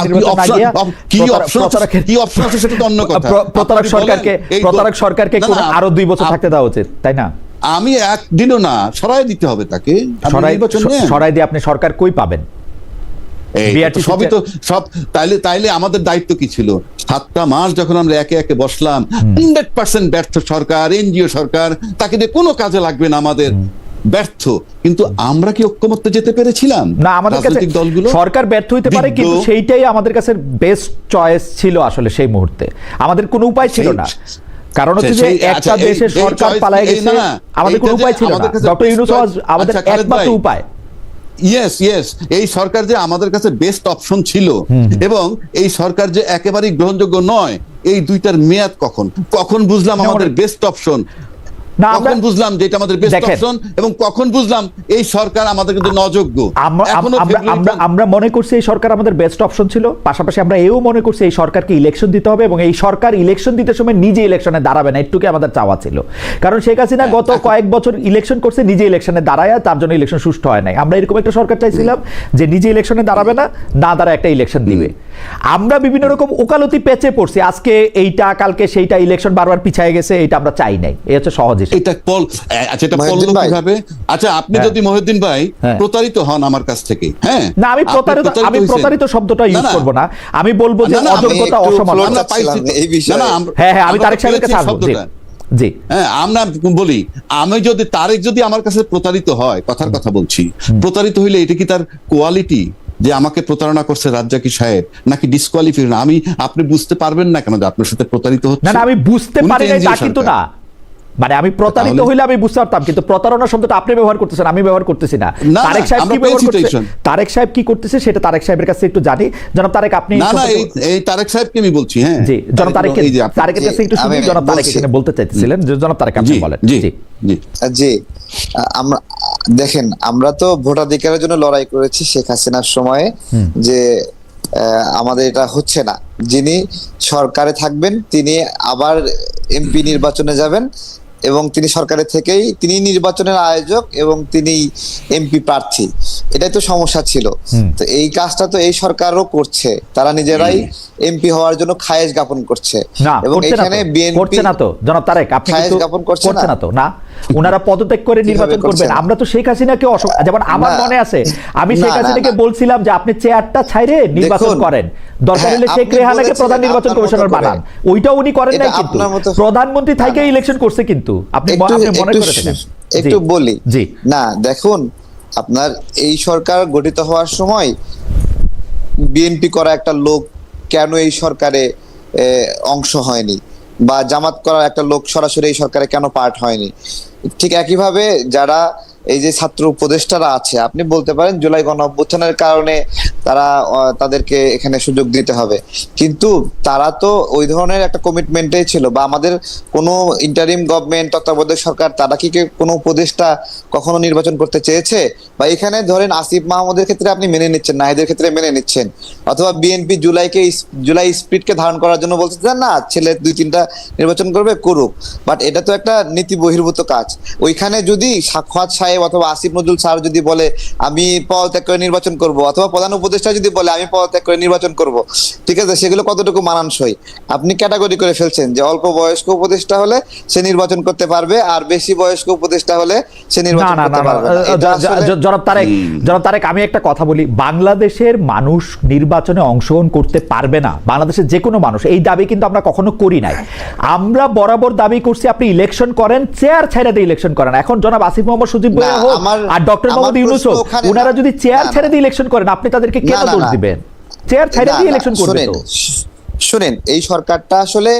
প্রতারক সরকারকে আরো 2 বছর থাকতে দেওয়া উচিত, তাই না? আমি একদিনও না, সরাই দিতে হবে তাকে। সরাই দিয়ে আপনি সরকার কই পাবেন? সবই তো সব। তাইলে আমাদের দায়িত্ব কি ছিল? 7টা মাস যখন আমরা একে একে বসলাম, 100% ব্যর্থ সরকার, এনজিও সরকার, তাকে দিয়ে কোনো কাজে লাগবে না, আমাদের ব্যর্থ। কিন্তু আমরা কি ঐক্যমত্যে যেতে পেরেছিলাম? না, আমাদের কাছে দলগুলো সরকার ব্যর্থ হইতে পারে, কিন্তু সেইটাই আমাদের কাছে বেস্ট চয়েস ছিল আসলে সেই মুহূর্তে। আমাদের কোনো উপায় ছিল না, কারণ হচ্ছে যে একটা দেশের সরকার পালায় গেছে, আমাদের কোনো উপায় ছিল না। ডক্টর ইউনূস আমাদের একমাত্র উপায়। ইয়েস, এই সরকার যে আমাদের কাছে বেস্ট অপশন ছিল, এবং এই সরকার যে একেবারেই গ্রহণযোগ্য নয়, এই দুইটার মেয়াদ কখন বুঝলাম আমাদের বেস্ট অপশন? কখন বুঝলাম যে এটা আমাদের বেস্ট অপশন, এবং কখন বুঝলাম এই সরকার আমাদের কিন্তু অযোগ্য? আমরা মনে করছি এই সরকার আমাদের বেস্ট অপশন ছিল, পাশাপাশি আমরা এও মনে করছি এই সরকারকে ইলেকশন দিতে হবে, এবং এই সরকার ইলেকশন দিতে সময় নিজে ইলেকশনে দাঁড়াবে না, এটুকু আমাদের চাওয়া ছিল। কারণ শেখ হাসিনা গত কয়েক বছর ইলেকশন করছে, নিজে ইলেকশনে দাঁড়ায়, তার জন্য ইলেকশন সুষ্ঠু হয় নাই। আমরা এরকম একটা সরকার চাইছিলাম যে নিজে ইলেকশনে দাঁড়াবে না, দাঁড়ায় একটা ইলেকশন দিবে। আমরা বিভিন্ন রকম ওকালতি পেঁচে পড়ছি, আজকে এইটা কালকে সেইটা, ইলেকশন বারবার পিছিয়ে গেছে, এটা আমরা চাই নাই। এই হচ্ছে সহজ। আচ্ছা, আপনি যদি মহিউদ্দিন ভাই প্রতারিত হন আমার কাছ থেকে, হ্যাঁ, না আমি প্রতারিত শব্দটা ইউজ করব না, আমি বলবো যে অযোগ্যতা, অসমানতা। হ্যাঁ, আমি তারেক সাহেবের কাছে আসবো। জি, হ্যাঁ, আমরা বলি, যদি তারেক যদি আমার কাছে প্রতারিত হয়, কথার কথা বলছি, প্রতারিত হইলে এটা কি তার কোয়ালিটি যে আমাকে প্রতারণা করছে রাজ্জাকি সাহেব, নাকি ডিসকোয়ালিফিকেশন? আপনি বুঝতে পারবেন না কেন যে আপনার সাথে প্রতারিত হচ্ছে? না, আমি বুঝতে পারি না তা কিন্তু না, মানে আমি প্রতারিত হইলে আমি বুঝতে পারতাম, কিন্তু প্রতারণা শব্দটা আপনি ব্যবহার করতেছেন, আমি ব্যবহার করতেছি না। তারেক সাহেব কি ব্যবহার করতেছে, তারেক সাহেব কি করতেছে সেটা তারেক সাহেবের কাছে একটু জানি। জনাব তারেক, আপনি এই তারেক সাহেবকে আমি বলছি। হ্যাঁ জি, জনাব তারেকের কাছে একটু শুনি। জনাব তারেক এখানে বলতে চাইতেছিলেন, জনাব তারেক আপনি বলেন। জি জি, আমরা দেখেন, আমরা তো ভোটাধিকারের জন্য লড়াই করেছি শেখ হাসিনার সময়ে, যে আমাদের এটা হচ্ছে না। যিনি সরকারে থাকবেন তিনি আবার এমপি নির্বাচনে যাবেন, এবং তিনি সরকারের থেকেই তিনি নির্বাচনের আয়োজক এবং তিনি এমপি প্রার্থী। এটাই তো সমস্যা ছিল। তো এই কাজটা তো এই সরকারও করছে, তারা নিজেরাই এমপি হওয়ার জন্য খায়েশ জ্ঞাপন করছে। এবং এখানে বিএনপি করছে না তো জনাব তারেক, আপনি খায়েশ জ্ঞাপন করছে না তো? না, ওনারা পদত্যাগ করে নির্বাচন করবেন। আমরা তো শেখ হাসিনাকে যেমন আমার মনে আছে, আমি শেখ হাসিনাকে বলছিলাম যে আপনি চেয়ারটা ছাইরে নির্বাচন করেন, দরকার হলে শেখ রেহানাকে প্রধান নির্বাচন কমিশনার বানান। ওইটা উনি করেন নাই, কিন্তু প্রধানমন্ত্রী থেকে ইলেকশন করছে। কিন্তু আপনি মনে করে থাকেন, একটু বলি। জি, না দেখুন, আপনার এই সরকার গঠিত হওয়ার সময় বিএনপি করা একটা লোক কেন এই সরকারে অংশ হয়নি, বা জামাত করা একটা লোক সরাসরি এই সরকারে কেন পার্ট হয়নি? ঠিক একইভাবে যারা এই যে ছাত্র উপদেষ্টারা আছে, আপনি বলতে পারেন জুলাই গণঅভ্যুত্থানের কারণে তাদেরকে এখানে সুযোগ দিতে হবে, কিন্তু তারা তো ওই ধরনের একটা কমিটমেন্টেই ছিল। বা আমাদের কোনো ইন্টারিম গভর্নমেন্ট, তত্ত্বাবধায়ক সরকার, তারা কি কোনো উপদেষ্টা কখনো নির্বাচন করতে চেয়েছে? বা এখানে ধরেন আসিফ মাহমুদের ক্ষেত্রে আপনি মেনে নিচ্ছেন, নাহিদের ক্ষেত্রে মেনে নিচ্ছেন, অথবা বিএনপি জুলাই স্পিরিটকে ধারণ করার জন্য বলতে চান না, ছেলে 2-3টা নির্বাচন করবে, করুক। বাট এটা তো একটা নীতি বহির্ভূত কাজ। ওইখানে যদি সাক্ষাৎ সাহেব অথবা আসিফ নজরুল স্যার যদি বলে আমি পদত্যাগ করে নির্বাচন করব, অথবা প্রধান উপদেষ্টা যদি বলে আমি পদত্যাগ করে নির্বাচন করব, ঠিক আছে, সেগুলো কতটুকু মানানসই? আপনি ক্যাটাগরি করে ফেলছেন যে অল্প বয়স্ক উপদেষ্টা হলে সে নির্বাচন করতে পারবে, আর বেশি বয়স্ক উপদেষ্টা হলে সে নির্বাচন করতে পারবে না। জনাব তারেক, আমি একটা কথা বলি, বাংলাদেশের মানুষ নির্বাচনে অংশগ্রহণ করতে পারবে না, বাংলাদেশের যে কোনো মানুষ। এই দাবি কিন্তু আমরা কখনো করি নাই। আমরা বরাবর দাবি করছি আপনি ইলেকশন করেন, চেয়ার ছেড়ে দিয়ে ইলেকশন করেন। এখন জনাব আসিফ মোহাম্মদ সজীব ভুঁইয়া হোক আর ডক্টর মোহাম্মদ ইউনূস হোক, ওনারা যদি চেয়ার ছেড়ে দিয়ে ইলেকশন করেন, আপনি তাদেরকে কেন দোষ দিবেন? চেয়ার ছেড়ে দিয়ে ইলেকশন করবে তো। শুনেন, এই সরকারটা আসলে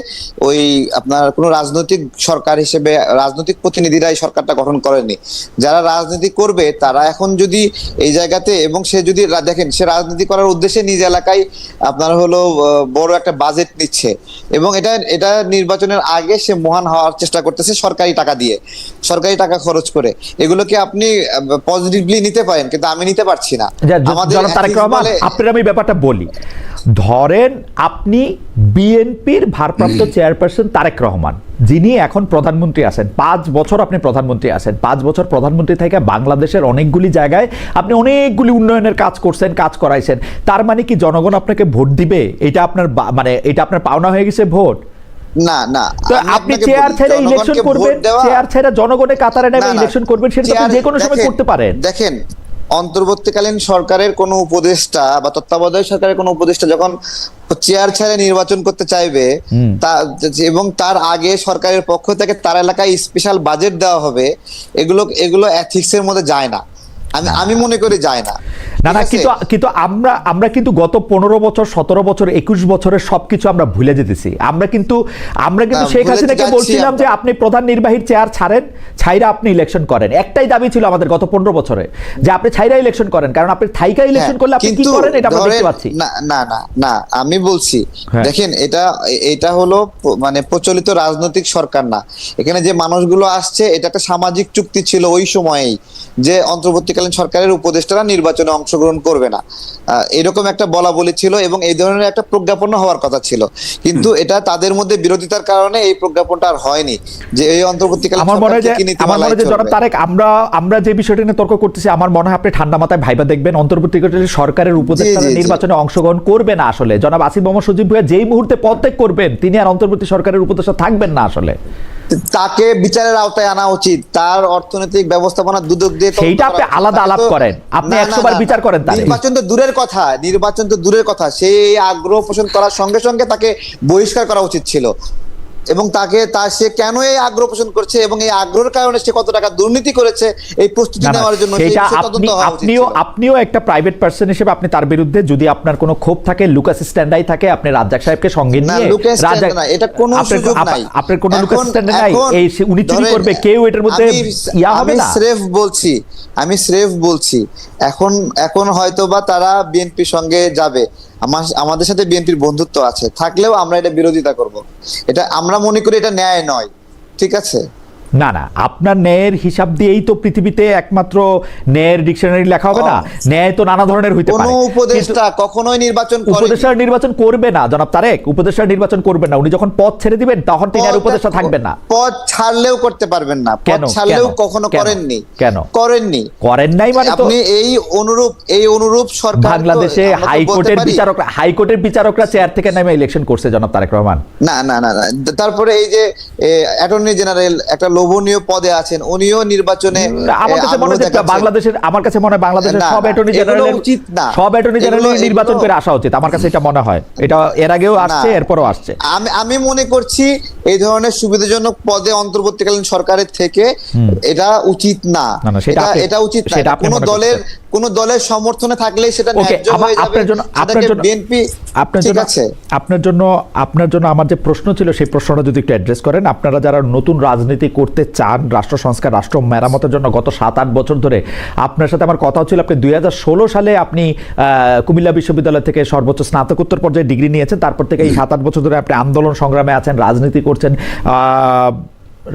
ওই আপনার কোনো রাজনৈতিক সরকার হিসেবে রাজনৈতিক প্রতিনিধিরা এই সরকারটা গঠন করেনি। যারা রাজনীতি করবে তারা এখন যদি এই জায়গাতে, এবং সে যদি দেখেন সে রাজনীতি করার উদ্দেশ্যে নিজ এলাকায় আপনার হলো বড় একটা বাজেট নিচ্ছে, এবং এটা নির্বাচনের আগে সে মহান হওয়ার চেষ্টা করতেছে সরকারি টাকা দিয়ে, সরকারি টাকা খরচ করে। এগুলোকে আপনি পজিটিভলি নিতে পারেন, কিন্তু আমি নিতে পারছি না। জনাব তারেক রহমান, আপনার আমি ব্যাপারটা বলি। ধরেন আপনি বিএনপির ভারপ্রাপ্ত চেয়ারপারসন তারেক রহমান, যিনি এখন প্রধানমন্ত্রী আছেন, 5 বছর আপনি প্রধানমন্ত্রী আছেন, 5 বছর প্রধানমন্ত্রী থেকে বাংলাদেশের অনেকগুলি জায়গায় আপনি অনেকগুলি উন্নয়নের কাজ করছেন, কাজ করাইছেন। তার মানে কি জনগণ আপনাকে ভোট দিবে? এটা আপনার মানে এটা আপনার পাওনা হয়ে গেছে ভোট? না না, তো আপনি চেয়ার ছেড়ে ইলেকশন করবেন, চেয়ার ছেড়ে জনগণের কাতারে নেমে ইলেকশন করবেন, সেটা আপনি যে কোনো সময় করতে পারেন। দেখেন, অন্তর্বর্তীকালীন সরকারের কোনো উপদেষ্টা বা তত্ত্বাবধায়ক সরকারের কোনো উপদেষ্টা যখন চেয়ার ছেড়ে নির্বাচন করতে চাইবে, এবং তার আগে সরকারের পক্ষ থেকে তার এলাকায় স্পেশাল বাজেট দেওয়া হবে, এগুলো এথিক্সের মধ্যে যায় না। আমি মনে করি যায় না। না না, কিন্তু আমরা কিন্তু গত 15 বছর, 17 বছর, 21 বছরের সবকিছু আমরা ভুলে যেতেছি। আমরা কিন্তু শেখ হাসিনাকে বলছিলাম যে আপনি প্রধান নির্বাহীর চেয়ার ছাড়েন, ছাইরা আপনি ইলেকশন করেন। একটাই দাবি ছিল আমাদের গত 15 বছরে, যে আপনি ছাইরা ইলেকশন করেন, কারণ আপনি থাইকা ইলেকশন করলে আপনি কি করেন এটা আমরা দেখতে পাচ্ছি। না না না না, আমি বলছি দেখেন, এটা হলো মানে প্রচলিত রাজনৈতিক সরকার না। এখানে যে মানুষগুলো আসছে, এটা একটা সামাজিক চুক্তি ছিল ওই সময়েই, যে অন্তর্বর্তীকালীন সরকারের উপদেষ্টারা নির্বাচনে অংশগ্রহণ করবে না, এরকম একটা বলা বলি ছিল, এবং এই ধরনের একটা প্রজ্ঞাপন হওয়ার কথা ছিল। কিন্তু এটা তাদের মধ্যে বিরোধিতার কারণে এই প্রজ্ঞাপনটা আর হয়নি, যে এই অন্তর্বর্তীকালীন জনাব তারেক, আমরা যে বিষয়টা নিয়ে তর্ক করতেছি, আমার মনে হয় আপনি ঠান্ডা মাথায় ভাইবা দেখবেন, অন্তর্বর্তীকালীন সরকারের উপদেষ্টারা নির্বাচনে অংশগ্রহণ করবে না। আসলে জনাব আসিফ মোহাম্মদ সজীব ভুঁইয়া যেই মুহূর্তে পদত্যাগ করবেন, তিনি আর অন্তর্বর্তী সরকারের উপদেষ্টা থাকবেন না। আসলে তাকে বিচারের আওতায় আনা উচিত, তার অর্থনৈতিক ব্যবস্থাপনা দুদক দিয়ে সেইটা আপনি আলাদা আলাপ করেন, আপনি 100 বার বিচার করেন। নির্বাচন তো দূরের কথা, সেই আগ্রহ পোষণ করার সঙ্গে সঙ্গে তাকে বহিষ্কার করা উচিত ছিল। এবং সে কেন এই আগ্রহ পোষণ করছে, এবং এই আগ্রহের কারণে সে কত টাকা দুর্নীতি করেছে এই প্রস্তুতি নেওয়ার জন্য, আপনিও একটা প্রাইভেট পারসন হিসেবে আপনি তার বিরুদ্ধে, যদি আপনার কোনো ক্ষোভ থাকে, লুকাস স্ট্যান্ডাই থাকে, আপনি রাজ্জাক সাহেবকে সঙ্গে নিয়ে, এটা কোনো সুযোগ নাই, আপনার কোনো লুকাস স্ট্যান্ড নাই, এই উনি চুরি করবে, কেউ এটার মধ্যে হবে না। আমি স্রেফ বলছি এখন হয়তোবা তারা বিএনপির সঙ্গে যাবে, আমাদের সাথে বিএনপির বন্ধুত্ব আছে, থাকলেও আমরা এটা বিরোধিতা করব। এটা আমরা মনে করি এটা ন্যায় নয়, ঠিক আছে? না না, আপনার ন্যায়ের হিসাব দিয়েই তো পৃথিবীতে একমাত্র ন্যায়ের ডিকশনারি লেখা হবে না। ন্যায় তো নানা ধরনের হইতে পারে। কোনো উপদেষ্টা কখনোই উপদেষ্টার নির্বাচন করবে না জনাব তারেক, উপদেষ্টার নির্বাচন করবেন না। উনি যখন পদ ছেড়ে দিবেন, তখন তিনি আর উপদেষ্টা থাকবেন না। পদ ছাড়লেও করতে পারবেন না, পদ ছাড়লেও কখনো করেননি। কেন করেন নাই? মানে আপনি এই অনুরূপ সরকার, বাংলাদেশে হাইকোর্টের বিচারকরা চেয়ার থেকে নেমে ইলেকশন করছে জনাব তারেক রহমান। না না না, তারপরে এই যে অ্যাটর্নি জেনারেল একটা লোভনীয় পদে আছেন, উনিও নির্বাচনে, আমার কাছে মনে হয় বাংলাদেশের সব অ্যাটর্নি জেনারেল উচিত না, সব অ্যাটর্নি জেনারেল নির্বাচন করে আসা উচিত। আমার কাছে এটা মনে হয়, এটা এর আগেও আসছে, এরপরও আসছে। আমি মনে করছি এই ধরনের সুবিধাজনক পদে অন্তর্বর্তীকালীন সরকারের থেকে এটা উচিত না, এটা উচিত না। কোন দলের সমর্থনে থাকলে সেটা ন্যায্য হয়ে যাবে। বিএনপি আপনার জন্য আমার যে প্রশ্ন ছিল, সেই প্রশ্নটা যদি একটু অ্যাড্রেস করেন। আপনারা যারা নতুন রাজনীতি করতে চান, রাষ্ট্র সংস্কার, রাষ্ট্র মেরামতের জন্য গত 7-8 বছর ধরে আপনার সাথে আমার কথা হচ্ছিল। আপনি 2016 সালে আপনি কুমিল্লা বিশ্ববিদ্যালয় থেকে সর্বোচ্চ স্নাতকোত্তর পর্যায়ে ডিগ্রি নিয়েছেন। তারপর থেকে এই 7-8 বছর ধরে আপনি আন্দোলন সংগ্রামে আছেন, রাজনীতি করছেন।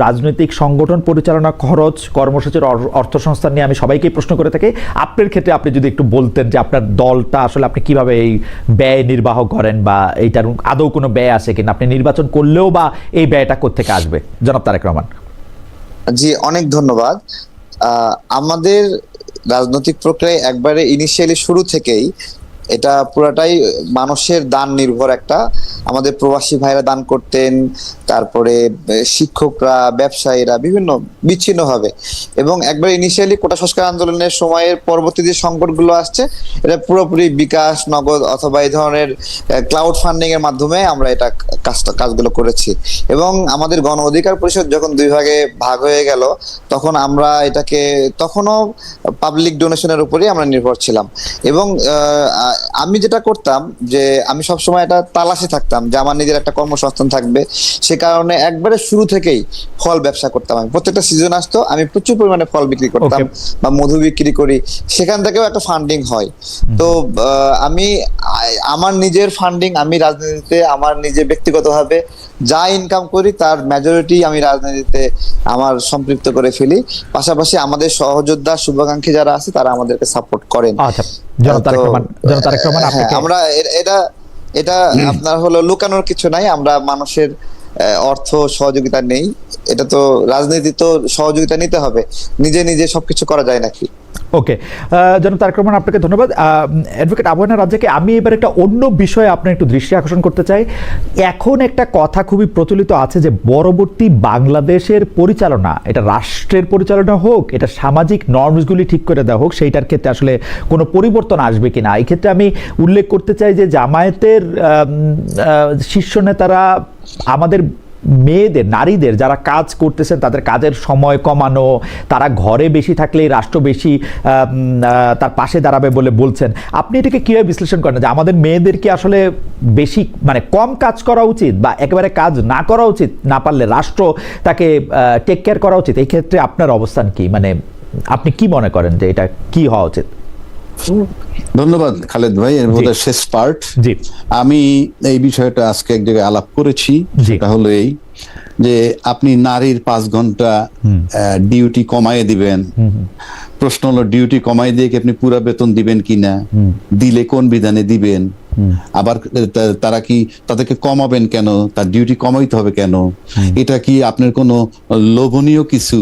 রাজনৈতিক সংগঠন পরিচালনা খরচ, কর্মসূচির অর্থসংস্থান নিয়ে আমি সবাইকেই প্রশ্ন করে থাকি। আপনার ক্ষেত্রে আপনি যদি একটু বলতেন যে আপনার দলটা আসলে আপনি কিভাবে এই ব্যয় নির্বাহ করেন, বা এইটার আদৌ কোনো ব্যয় আছে কিনা, আপনি নির্বাচন করলেও বা এই ব্যয়টা কোত্থেকে আসবে? জনাব তারেক রহমান। জি, অনেক ধন্যবাদ। আমাদের রাজনৈতিক প্রক্রিয়ায় একবারে ইনিশিয়ালি শুরু থেকেই এটা পুরাটাই মানুষের দান নির্ভর। আমাদের প্রবাসী ভাইরা দান করতেন, তারপরে শিক্ষকরা, ব্যবসায়ীরা বিভিন্ন বিচ্ছিন্ন হবে, এবং একবার ইনিশিয়ালি কোটা সংস্কার আন্দোলনের সময়ের পরবর্তী যে সংকটগুলো আসছে, এটা পুরোপুরি বিকাশ, নগদ অথবা এই ধরনের ক্লাউড ফান্ডিং এর মাধ্যমে আমরা এটা কাজগুলো করেছি। এবং আমাদের গণ অধিকার পরিষদ যখন 2 ভাগে ভাগ হয়ে গেল, তখন আমরা এটাকে তখনও পাবলিক ডোনেশনের উপরেই আমরা নির্ভর ছিলাম। এবং আমি যেটা করতাম যে আমি সবসময় এটা তালাশে থাকতাম যে আমার নিজের একটা কর্মসংস্থান থাকবে, সে কারণে একবারে শুরু থেকেই ফল ব্যবসা করতাম। আমি প্রত্যেকটা সিজন আসতো, আমি প্রচুর পরিমাণে ফল বিক্রি করতাম বা মধু বিক্রি করি, সেখান থেকেও একটা ফান্ডিং হয়। তো আমি আমার নিজের ফান্ডিং আমি রাজনীতিতে আমার নিজে ব্যক্তিগতভাবে যা ইনকাম করি তার মেজরিটি আমি রাজনীতিতে আমার সম্পৃক্ত করে ফেলি। পাশাপাশি আমাদের সহযোদ্ধা শুভাকাঙ্ক্ষী যারা আছে তারা আমাদেরকে সাপোর্ট করেন। আচ্ছা, জনাব তারেক রহমান, আপনাকে আমরা এটা আপনার হলো লুকানোর কিছু নাই, আমরা মানুষের অর্থ সহযোগিতা নেই, এটা তো রাজনীতি তো সহযোগিতা নিতে হবে, নিজে নিজে সবকিছু করা যায় নাকি। ওকে, জনাব তারেক রহমান, আপনাকে ধন্যবাদ। অ্যাডভোকেট আবু রাজ্জাককে আমি এবার একটা অন্য বিষয়ে আপনার একটু দৃষ্টি আকর্ষণ করতে চাই। এখন একটা কথা খুবই প্রচলিত আছে যে পরবর্তী বাংলাদেশের পরিচালনা, এটা রাষ্ট্রের পরিচালনা হোক, এটা সামাজিক নর্মসগুলি ঠিক করে দেওয়া হোক, সেইটার ক্ষেত্রে আসলে কোনো পরিবর্তন আসবে কিনা। এই ক্ষেত্রে আমি উল্লেখ করতে চাই যে জামায়াতের শীর্ষ নেতারা আমাদের মেয়েদের, নারীদের যারা কাজ করতেছেন তাদের কাজের সময় কমানো, তারা ঘরে বেশি থাকলেই রাষ্ট্র বেশি তার পাশে দাঁড়াবে বলে বলছেন। আপনি এটাকে কীভাবে বিশ্লেষণ করেন যে আমাদের মেয়েদেরকে আসলে বেশি মানে কম কাজ করা উচিত বা একেবারে কাজ না করা উচিত, না পারলে রাষ্ট্র তাকে টেক কেয়ার করা উচিত? এই ক্ষেত্রে আপনার অবস্থান কি, মানে আপনি কি মনে করেন যে এটা কি হওয়া উচিত? ধন্যবাদ খালেদ ভাই, এর মধ্যে শেষ পার্ট। আমি এই বিষয়টা আজকে এক জায়গায় আলাপ করেছি, সেটা হলো এই যে আপনি নারীর 5 ঘন্টা ডিউটি কমায় দিবেন। প্রশ্ন হলো ডিউটি কমায় দিয়ে কি আপনি পুরো বেতন দিবেন কিনা, দিলে কোন বিধানে দিবেন, আবার তারা কি তাদেরকে কমাবেন কেন, তার ডিউটি কমাইতে হবে কেন, এটা কি আপনার কোনো লোভনীয় কিছু?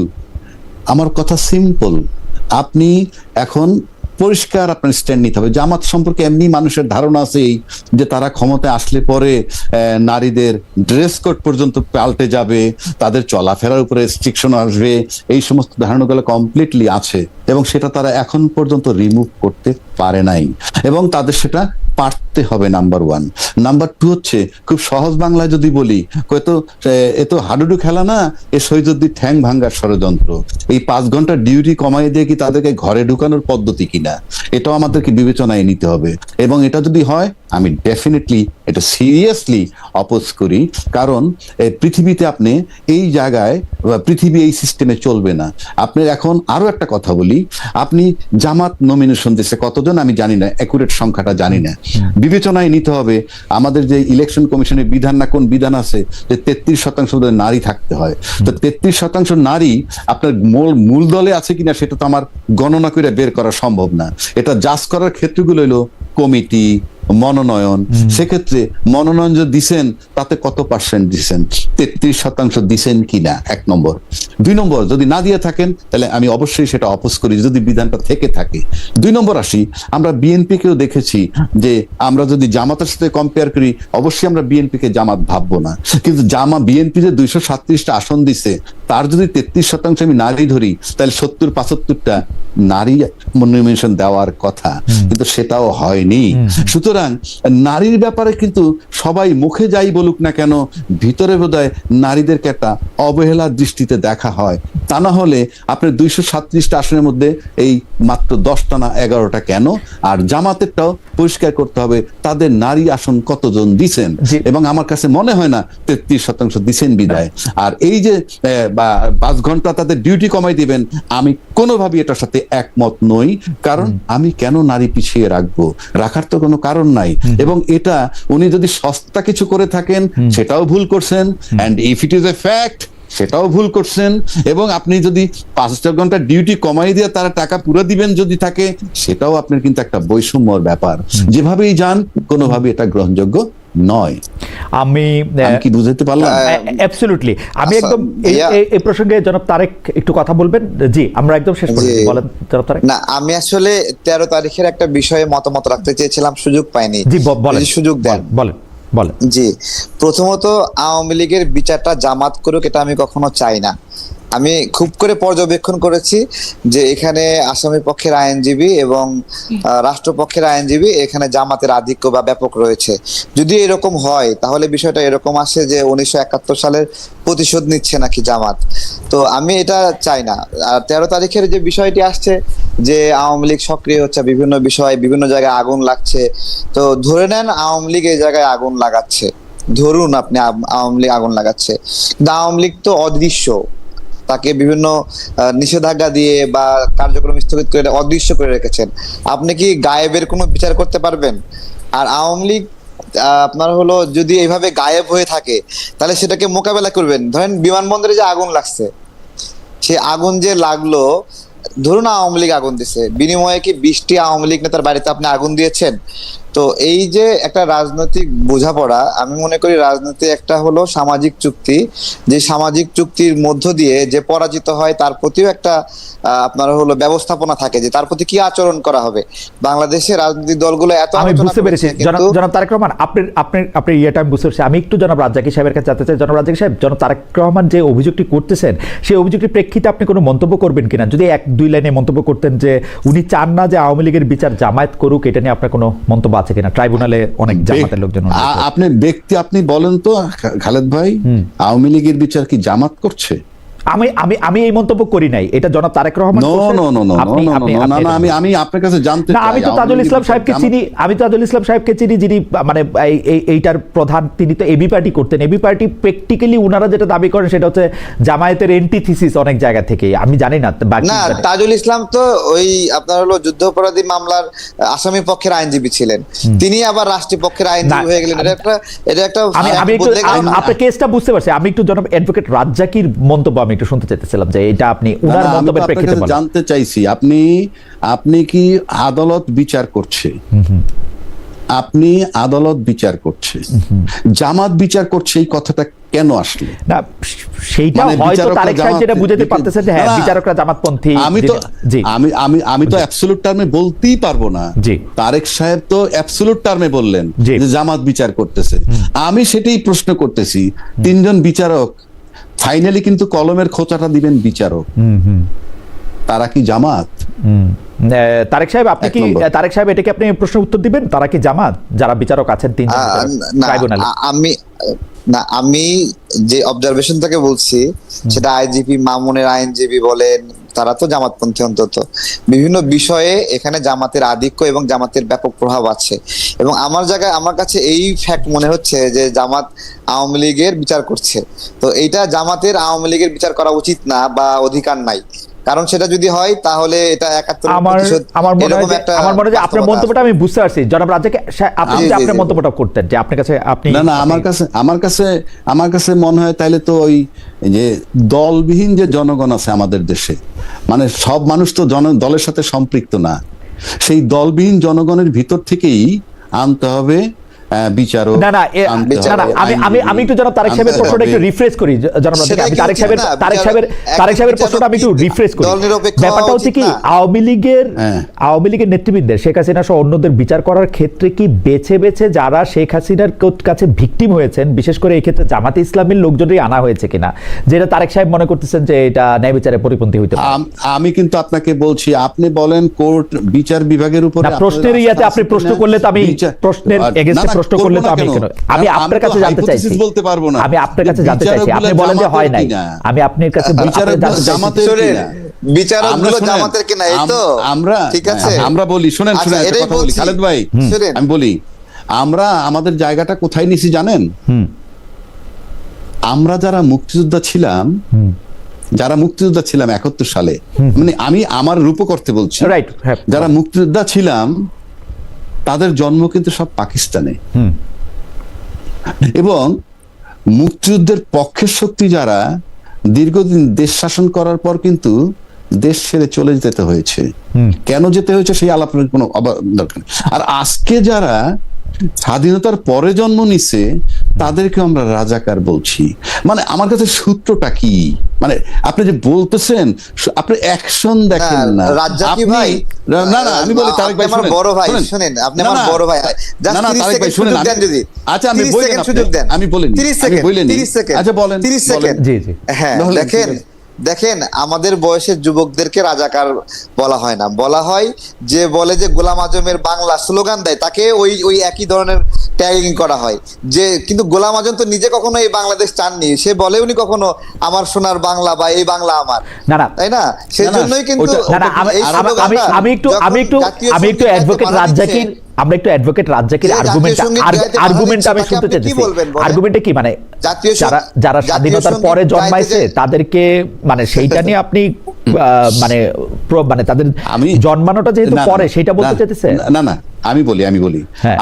আমার কথা সিম্পল, আপনি এখন পরিষ্কার আপনার স্ট্যান্ড নিতে হবে। জামাত সম্পর্কে এমনি মানুষের ধারণা আছে এই যে তারা ক্ষমতায় আসলে পরে নারীদের ড্রেস কোড পর্যন্ত পাল্টে যাবে, তাদের চলাফেরার উপরে রেস্ট্রিকশন আসবে, এই সমস্ত ধারণাগুলো কমপ্লিটলি আছে এবং সেটা তারা এখন পর্যন্ত রিমুভ করতে পারে নাই এবং তাদের সেটা পারতে হবে। নাম্বার 1। নাম্বার 2 হচ্ছে খুব সহজ বাংলায় যদি বলি, এ তো হাডুডু খেলা না, এ শহীদুদ্দিন ঠ্যাং ভাঙ্গার ষড়যন্ত্র। এই 5 ঘন্টা ডিউটি কমাই দিয়ে কি তাদেরকে ঘরে ঢুকানোর পদ্ধতি কিনা, এটাও আমাদেরকে বিবেচনায় নিতে হবে। এবং এটা যদি হয়, আমি ডেফিনেটলি এটা সিরিয়াসলি অপোজ করি। কারণ পৃথিবীতে আপনি এই জায়গায়, পৃথিবী এই সিস্টেমে চলবে না। আপনার এখন আরো একটা কথা বলি, আপনি জামাত নমিনেশন দিচ্ছে কতজন আমি জানি না, অ্যাকুরেট সংখ্যাটা জানি না, বিবেচনায় নিতে হবে আমাদের যে ইলেকশন কমিশনের বিধান না কোন বিধান আছে যে 33% নারী থাকতে হয়। তো 33% নারী আপনার মূল দলে আছে কিনা সেটা তো আমার গণনা করে বের করা সম্ভব না। এটা জাজ করার ক্ষেত্রগুলো হলো কমিটি, মনোনয়ন। সেক্ষেত্রে মনোনয়ন যে দিছেন তাতে কত পার্সেন্ট দিছেন, 33% দিছেন কিনা, 1 নম্বর। 2 নম্বর, যদি না দিয়ে থাকেন তাহলে আমি অবশ্যই সেটা অপোজ করি যদি বিধানটা থেকে থাকে। 2 নম্বর আসি, আমরা বিএনপি কেও দেখেছি যে আমরা যদি জামাতের সাথে কম্পেয়ার করি, অবশ্যই আমরা বিএনপি কে জামাত ভাববো না, কিন্তু বিএনপি যে 237টা আসন দিছে তার যদি 33% আমি নারী ধরি তাহলে 70-75টা নারী নমিনেশন দেওয়ার কথা, কিন্তু সেটাও হয়নি। সুতরাং নারীর ব্যাপারে কিন্তু সবাই মুখে যাই বলুক না কেন, ভিতরে বোধহয় নারীদেরকে একটা অবহেলার দৃষ্টিতে দেখা হয়। তা না হলে আপনার 237টা আসনের মধ্যে এই মাত্র 10টা না 11টা কেন? আর জামাতেরটাও পরিষ্কার করতে হবে তাদের নারী আসন কতজন দিছেন, এবং আমার কাছে মনে হয় না 33% দিছেন বিদায়। আর এই যে 5 ঘন্টা তাদের ডিউটি কমাই দিবেন, আমি কোনোভাবেই এটার সাথে একমত নই। কারণ আমি কেন নারী পিছিয়ে রাখবো, রাখার তো কোনো কারণ নাই। এবং এটা উনি যদি সস্তা কিছু করে থাকেন সেটাও ভুল করছেন, and if it is a fact সেটাও ভুল করছেন। এবং আপনি যদি 5 ঘন্টা ডিউটি কমাই দিয়ে তারা টাকা পুরো দিবেন যদি থাকে, সেটাও আপনার কিন্তু একটা বৈষম্যর ব্যাপার। যেভাবেই যান কোনোভাবে এটা গ্রহণযোগ্য নয়। আমি কি বুঝতে পারলাম? অ্যাবসলিউটলি। আমি একদম এই প্রসঙ্গে জনাব তারেক একটু কথা বলবেন? জি, আমরা একদম শেষ করছি, বলেন জনাব তারেক। না, আমি আসলে 13 তারিখের একটা বিষয়ে মতামত রাখতে চেয়েছিলাম, সুযোগ পাইনি। জি বলেন, সুযোগ দেন, বলেন। জি, প্রথমত আওয়ামী লীগের বিচারটা জামাত করুক, এটা আমি কখনো চাই না। আমি খুব করে পর্যবেক্ষণ করেছি যে এখানে আসামি পক্ষের আইনজীবী এবং রাষ্ট্রপক্ষের আইনজীবী এখানে জামাতের আধিক্য বা ব্যাপক রয়েছে। যদি এরকম হয় তাহলে বিষয়টা এরকম আসে যে 1971 সালের প্রতিশোধ নিচ্ছে নাকি জামাত। তো আমি এটা চাই না। আর 13 তারিখের যে বিষয়টি আসছে যে আওয়ামী লীগ সক্রিয় হচ্ছে বিভিন্ন বিষয়, বিভিন্ন জায়গায় আগুন লাগছে, তো ধরে নেন আওয়ামী লীগ এই জায়গায় আগুন লাগাচ্ছে, ধরুন আপনি আওয়ামী লীগ আগুন লাগাচ্ছে, কিন্তু আওয়ামী লীগ তো অদৃশ্য, তাকে বিভিন্ন নিষেধাজ্ঞা দিয়ে বা কার্যক্রম স্থগিত করে অদৃশ্য করে রেখেছেন। আপনি কি গায়েবের কোনো বিচার করতে পারবেন? আর আওয়ামী লীগ আপনার হলো যদি এইভাবে গায়েব হয়ে থাকে তাহলে সেটাকে মোকাবেলা করবেন। ধরেন বিমানবন্দরে যে আগুন লাগছে, সে আগুন যে লাগলো, ধরুন আওয়ামী লীগ আগুন দিছে, বিনিময়ে কি 20টি আওয়ামী লীগ নেতার বাড়িতে আপনি আগুন দিয়েছেন? তো এই যে একটা রাজনৈতিক বোঝাপড়া, আমি মনে করি রাজনীতি একটা হলো সামাজিক চুক্তি, যে সামাজিক চুক্তির মধ্য দিয়ে যে পরাজিত হয় তার প্রতিও একটা আপনার হলো ব্যবস্থাপনা থাকে যে তার প্রতি কি আচরণ করা হবে। বাংলাদেশের রাজনৈতিক দলগুলো এত আমি বুঝতে পেরেছি জনাব তারেক রহমান, আপনি ইয়েটা আমি বুঝতে পেরেছি। আমি একটু জনাব রাজ্জাকি সাহেবের কাছে জানতে চাই। জনাব রাজ্জাকি সাহেব, জনাব তারেক রহমান যে অভিযোগটি করতেছেন সেই অভিযোগটির প্রেক্ষিতে আপনি কোনো মন্তব্য করবেন কিনা? যদি 1-2 লাইনে মন্তব্য করতেন যে উনি চান না যে আওয়ামী লীগের বিচার জামায়াত করুক, এটা নিয়ে আপনার কোনো মন্তব্য আছে কিনা? ট্রাইব্যুনালে অনেক জামাতের লোকজন আপনি বলেন তো খালেদ ভাই, আওয়ামী লীগের বিচার কি জামাত করছে? আমি এই মন্তব্য করি নাই, এটা জনাব তারেক রহমান। আমি আপনার কাছে জানতে চাই। আমি তো তাজুল ইসলাম সাহেবকে চিনি, যিনি মানে এইটার প্রধান। তিনি তো এবি পার্টি করতেন। এবি পার্টি প্র্যাকটিক্যালি উনারা যেটা দাবি করেন সেটা হচ্ছে জামায়াতের এন্টিথিসিস অনেক জায়গা থেকে। আমি জানি না না, তাজুল ইসলাম তো ওই আপনার হলো যুদ্ধাপরাধী মামলার আসামি পক্ষের আইনজীবী ছিলেন, তিনি আবার রাষ্ট্রীয় পক্ষের আইনজীবী হয়ে গেলেন। এটা একটা আমি একটু আপনার কেসটা বুঝতে পারছি। আমি একটু জনাব অ্যাডভোকেট রাজ্জাকির মন্তব্য আমি একটু শুনতে চাইতেছিলাম যে এটা আপনি উনার মন্তব্যের প্রেক্ষিতে জানতে চাইছি। আপনি কি আদালত বিচার করছে? আপনি আদালত বিচার করছে, জামাত বিচার করছে, এই কথাটা কেন আসলে? না, সেইটা হয়তো তারেক সাহেব যেটা বুঝাতে পারতেছেন যে হ্যাঁ বিচারকরা জামাতপন্থী। আমি তো অ্যাবসলিউট টার্মে বলতেই পারবো না। তারেক সাহেব তো অ্যাবসলিউট টার্মে বললেন যে জামাত বিচার করতেছে। আমি সেটাই প্রশ্ন করতেছি, 3 জন বিচারক ফাইনালি কিন্তু কলমের খোঁচাটা দিবেন বিচারক, তারা কি জামাত? তারেক সাহেব, আপনি কি তারেক সাহেব এটাকে আপনি প্রশ্ন উত্তর দিবেন, তারা কি জামাত যারা বিচারক আছেন 3 জন ট্রাইব্যুনালে? আমি যে অবজারভেশন থেকে বলছি সেটা আইজিপি মামুনের আইনজীবী বলেন, তারা তো জামাতপন্থী। অন্তত বিভিন্ন বিষয়ে এখানে জামাতের আধিক্য এবং জামাতের ব্যাপক প্রভাব আছে। এবং আমার কাছে এই ফ্যাক্ট মনে হচ্ছে যে জামাত আওয়ামী লীগের বিচার করছে। তো এইটা জামাতের আওয়ামী লীগের বিচার করা উচিত না বা অধিকার নাই, কারণ সেটা যদি হয় তাহলে এটা 71 আমার মনে হয় যে আপনার মন্তব্যটা আমি বুঝতে পারছি। জনাব রাজ্জাক, আপনি যদি আপনার মন্তব্যটা করতেন যে আপনার কাছে আপনি না আমার কাছে মনে হয় তাইলে তো ওই যে দলবিহীন যে জনগণ আছে আমাদের দেশে, মানে সব মানুষ তো দলের সাথে সম্পৃক্ত না, সেই দলবিহীন জনগণের ভিতর থেকেই আনতে হবে বিচারক। আমি একটু জনাব তারেক সাহেবের প্রশ্নটা একটু রিফ্রেশ করি। জনাব আমি তারেক সাহেবের প্রশ্নটা আমি একটু রিফ্রেশ করি। ব্যাপারটা হচ্ছে কি, আওয়ামী লীগের নেতৃবৃন্দের, শেখ হাসিনা সহ অন্যদের বিচার করার ক্ষেত্রে কি বেছে বেছে যারা শেখ হাসিনার কাছে ভিকটিম হয়েছেন, বিশেষ করে এই ক্ষেত্রে জামাতে ইসলামীর লোকজনই আনা হয়েছে কিনা, যেটা তারেক সাহেব মনে করতেছেন যে এটা ন্যায় বিচারের পরিপন্থী হইতে পারে? আমি কিন্তু আপনাকে বলছি, আপনি বলেন কোর্ট বিচার বিভাগের উপরে প্রশ্নের ইয়াতে আপনি প্রশ্ন করলে তো আমি প্রশ্নের এগেইনস্টে প্রশ্ন করলে তো আমি আপনার কাছে জানতে চাইছি, বলতে পারবো না। আমি আপনার কাছে জানতে চাইছি, আপনি বলেন যে হয় নাই, আমি আপনার কাছে বিচারকগুলো জামাতের কিনা, এই তো আমরা ঠিক আছে আমরা বলি, শুনেন একটা কথা বলি খালেদ ভাই, আমি বলি আমরা আমাদের জায়গাটা কোথায় নিছি জানেন? আমরা যারা মুক্তিযোদ্ধা ছিলাম 71 সালে, মানে আমি আমার রূপকর্তে বলছি, যারা মুক্তিযোদ্ধা ছিলাম তাদের জন্ম কিন্তু সব পাকিস্তানে, এবং মুক্তিযুদ্ধের পক্ষের শক্তি যারা দীর্ঘদিন দেশ শাসন করার পর কিন্তু দেশ ছেড়ে চলে যেতে হয়েছে। কেন যেতে হয়েছে সেই আলাপের কোনো দরকার নেই। আর আজকে যারা স্বাধীনতার পরে জন্ম নিছে তাদেরকে আমরা রাজাকার বলছি। মানে আমার কাছে সূত্রটা কি, মানে আপনি যে বলতেছেন আপনি অ্যাকশন দেখেন না। রাজ্জাকি ভাই, না আমি বলি তারেক ভাই, আমার বড় ভাই শুনেন, আপনি আমার বড় ভাই, জাস্ট 30 সেকেন্ড সুযোগ দেন যদি। আচ্ছা আমি বলি, সুযোগ দেন, আমি বলি 30 সেকেন্ড, 30 সেকেন্ড, আচ্ছা বলেন 30 সেকেন্ড। জি জি, হ্যাঁ দেখেন দেখেন আমাদের বয়সের যুবকদেরকে রাজাকার বলা হয় না, বলা হয় যে বলে যে গোলাম আজমের বাংলা স্লোগান দেয় তাকে ওই একই ধরনের ট্যাগিং করা হয়। যে কিন্তু গোলাম আজম তো নিজে কখনো এই বাংলাদেশ চাননি, সে বলেওনি কখনো আমার সোনার বাংলা বা এই বাংলা আমার, না না তাই না? সেজন্যই কিন্তু না না আমি একটু অ্যাডভোকেট রাজ্জাকির, আমরা একটু অ্যাডভোকেট রাজ্জাকির আর্গুমেন্টটা আমি শুনতে চাইছি। আর্গুমেন্টটা কি মানে যারা স্বাধীনতার পরে জন্মাইছে তাদেরকে মানে সেইটা নিয়ে আপনি মানে মানে তাদের জন্মানোটা যেহেতু পরে সেটা বলতে চাইতেছেন? না না আমি বলি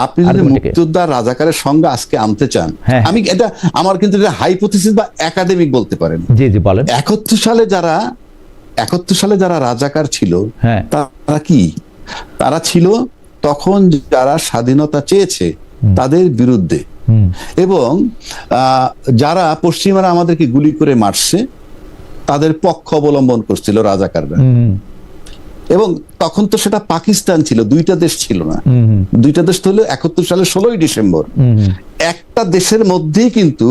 আপনি যদি মুক্তিযোদ্ধা রাজাকারের সঙ্গে আজকে আনতে চান, আমি এটা আমার কিন্তু হাইপোথিসিস বা একাডেমিক বলতে পারেন। জি জি বলেন। 71 সালে যারা রাজাকার ছিল তারা কি? তারা ছিল তখন যারা স্বাধীনতা চেয়েছে তাদের বিরুদ্ধে, এবং যারা পশ্চিমারা আমাদেরকে গুলি করে মারছে তাদের পক্ষ অবলম্বন করছিল রাজাকাররা। এবং তখন তো সেটা পাকিস্তান ছিল, দুইটা দেশ ছিল না। দুইটা দেশ হলো 71 সালের 16ই ডিসেম্বর। একটা দেশের মধ্যেই কিন্তু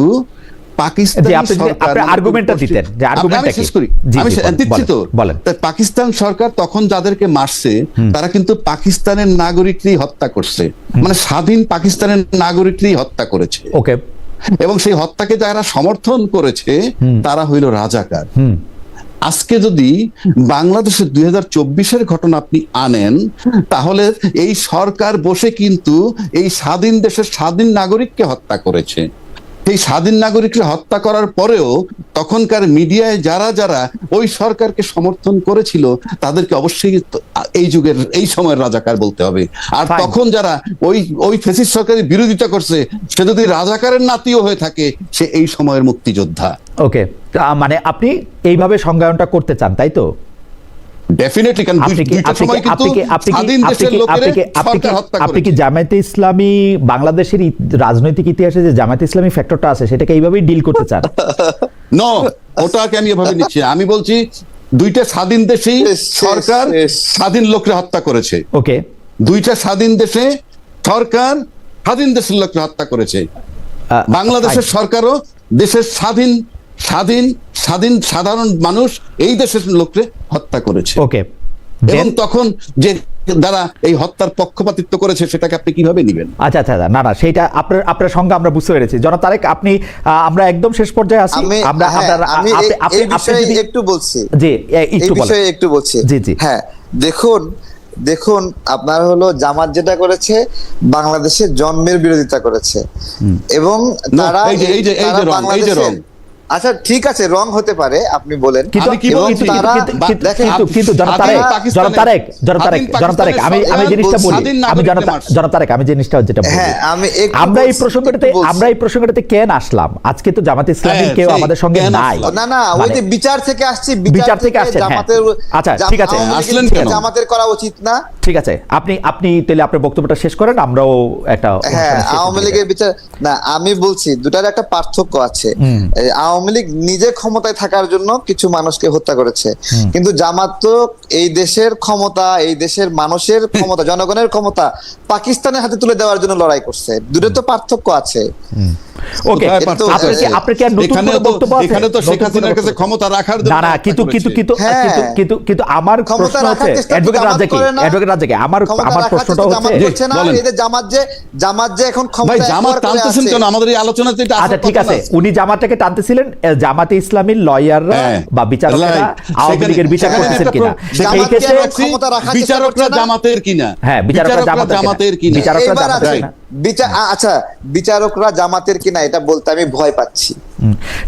পাকিস্তান সরকার তখন যাদেরকে মারছে তারা কিন্তু পাকিস্তানের নাগরিকই হত্যা করছে, মানে স্বাধীন পাকিস্তানের নাগরিকই হত্যা করেছে। এবং সেই হত্যাকে যারা সমর্থন করেছে তারা হইল রাজাকার। আজকে যদি বাংলাদেশের 2024-এর ঘটনা আপনি আনেন, তাহলে এই সরকার বসে কিন্তু এই স্বাধীন দেশের স্বাধীন নাগরিককে হত্যা করেছে। এই স্বাধীন নাগরিককে হত্যা করার পরেও তখনকার মিডিয়ায় যারা যারা ওই সরকারকে সমর্থন করেছিল তাদেরকে অবশ্যই এই যুগের এই সময়ের রাজাকার বলতে হবে। আর তখন যারা ওই ফ্যাসিস্ট সরকারের বিরোধিতা করছে সে যদি রাজাকারের নাতিও হয়ে থাকে সে এই সময়ের মুক্তিযোদ্ধা। ওকে, মানে আপনি এইভাবে সংজ্ঞায়নটা করতে চান, তাই তো? ডেফিনেটলি। কারণ আপনি কি জামায়াতে ইসলামী বাংলাদেশের রাজনৈতিক ইতিহাসে যে জামায়াতে ইসলামী ফ্যাক্টরটা আছে সেটাকে এইভাবেই ডিল করতে চান? নো, ওটাকে আমি এভাবে নিচ্ছি। আমি বলছি দুইটা স্বাধীন দেশেই সরকার স্বাধীন লোককে হত্যা করেছে। ওকে, দুইটা স্বাধীন দেশে সরকার স্বাধীন দেশের লোককে হত্যা করেছে। বাংলাদেশের সরকারও দেশের স্বাধীন সাধারণ মানুষ এই দেশের লোককে হত্যা করেছে। ওকে, এবং তখন যে যারা এই হত্যার পক্ষপাতিত্ব করেছে সেটাকে আপনি কিভাবে নেবেন? আচ্ছা আচ্ছা, না না সেটা আপনার সঙ্গে আমরা বুঝতে পেরেছি। জনাব তারেক, আপনি আমরা একদম শেষ পর্যায়ে আছি। আমরা একটু বলছি, জি একটু বলেন। একটু বলছি। জি জি, হ্যাঁ, দেখুন আপনার হলো জামাত যেটা করেছে বাংলাদেশের জন্মের বিরোধিতা করেছে, এবং তারা বাংলাদেশের, আচ্ছা ঠিক আছে রং হতে পারে আপনি বলেন, কিন্তু আমি জিনিসটা যেটা আমরা এই প্রসঙ্গটাতে কেন আসলাম? আজকে তো জামাত ইসলামীর কেউ আমাদের সঙ্গে নাই। না ওই যে বিচার থেকে আসছে, বিচার থেকে আসছে। আচ্ছা ঠিক আছে, জামাতের করা উচিত না। ঠিক আছে, আপনি তাহলে আপনার বক্তব্যটা শেষ করেন, আমরাও একটা। হ্যাঁ, আওয়ামী লীগের বিচার না, আমি বলছি দুটার একটা পার্থক্য আছে। আওয়ামী লীগ নিজে ক্ষমতায় থাকার জন্য কিছু মানুষকে হত্যা করেছে, কিন্তু জামাত তো এই দেশের ক্ষমতা, এই দেশের মানুষের ক্ষমতা, জনগণের ক্ষমতা পাকিস্তানের হাতে তুলে দেওয়ার জন্য লড়াই করছে। দুটো তো পার্থক্য আছে। ওকে, আপনি কি আর নতুন কোনো বক্তব্য আছে? এখানে তো শেখ হাসিনার কাছে ক্ষমতা রাখার জন্য না কিন্তু আমার প্রশ্ন হচ্ছে অ্যাডভোকেট রাজ্জাকি, আমার প্রশ্নটা হচ্ছে এই যে জামাত যে এখন ক্ষমতা জামাত টানতেছেন কেন আমাদের এই আলোচনাতে? আচ্ছা ঠিক আছে, উনি জামাতটাকে টানতেছিলেন, জামাতে ইসলামীর লয়াররা বা বিচারকরা আওয়ামী লীগের বিচার করতেছেন কিনা, সেই ক্ষেত্রে বিচারকরা জামাতের কিনা? হ্যাঁ, বিচারকরা জামাতের কিনা? আচ্ছা, বিচারকরা জামাতের কিনা এটা বলতে আমি ভয় পাচ্ছি।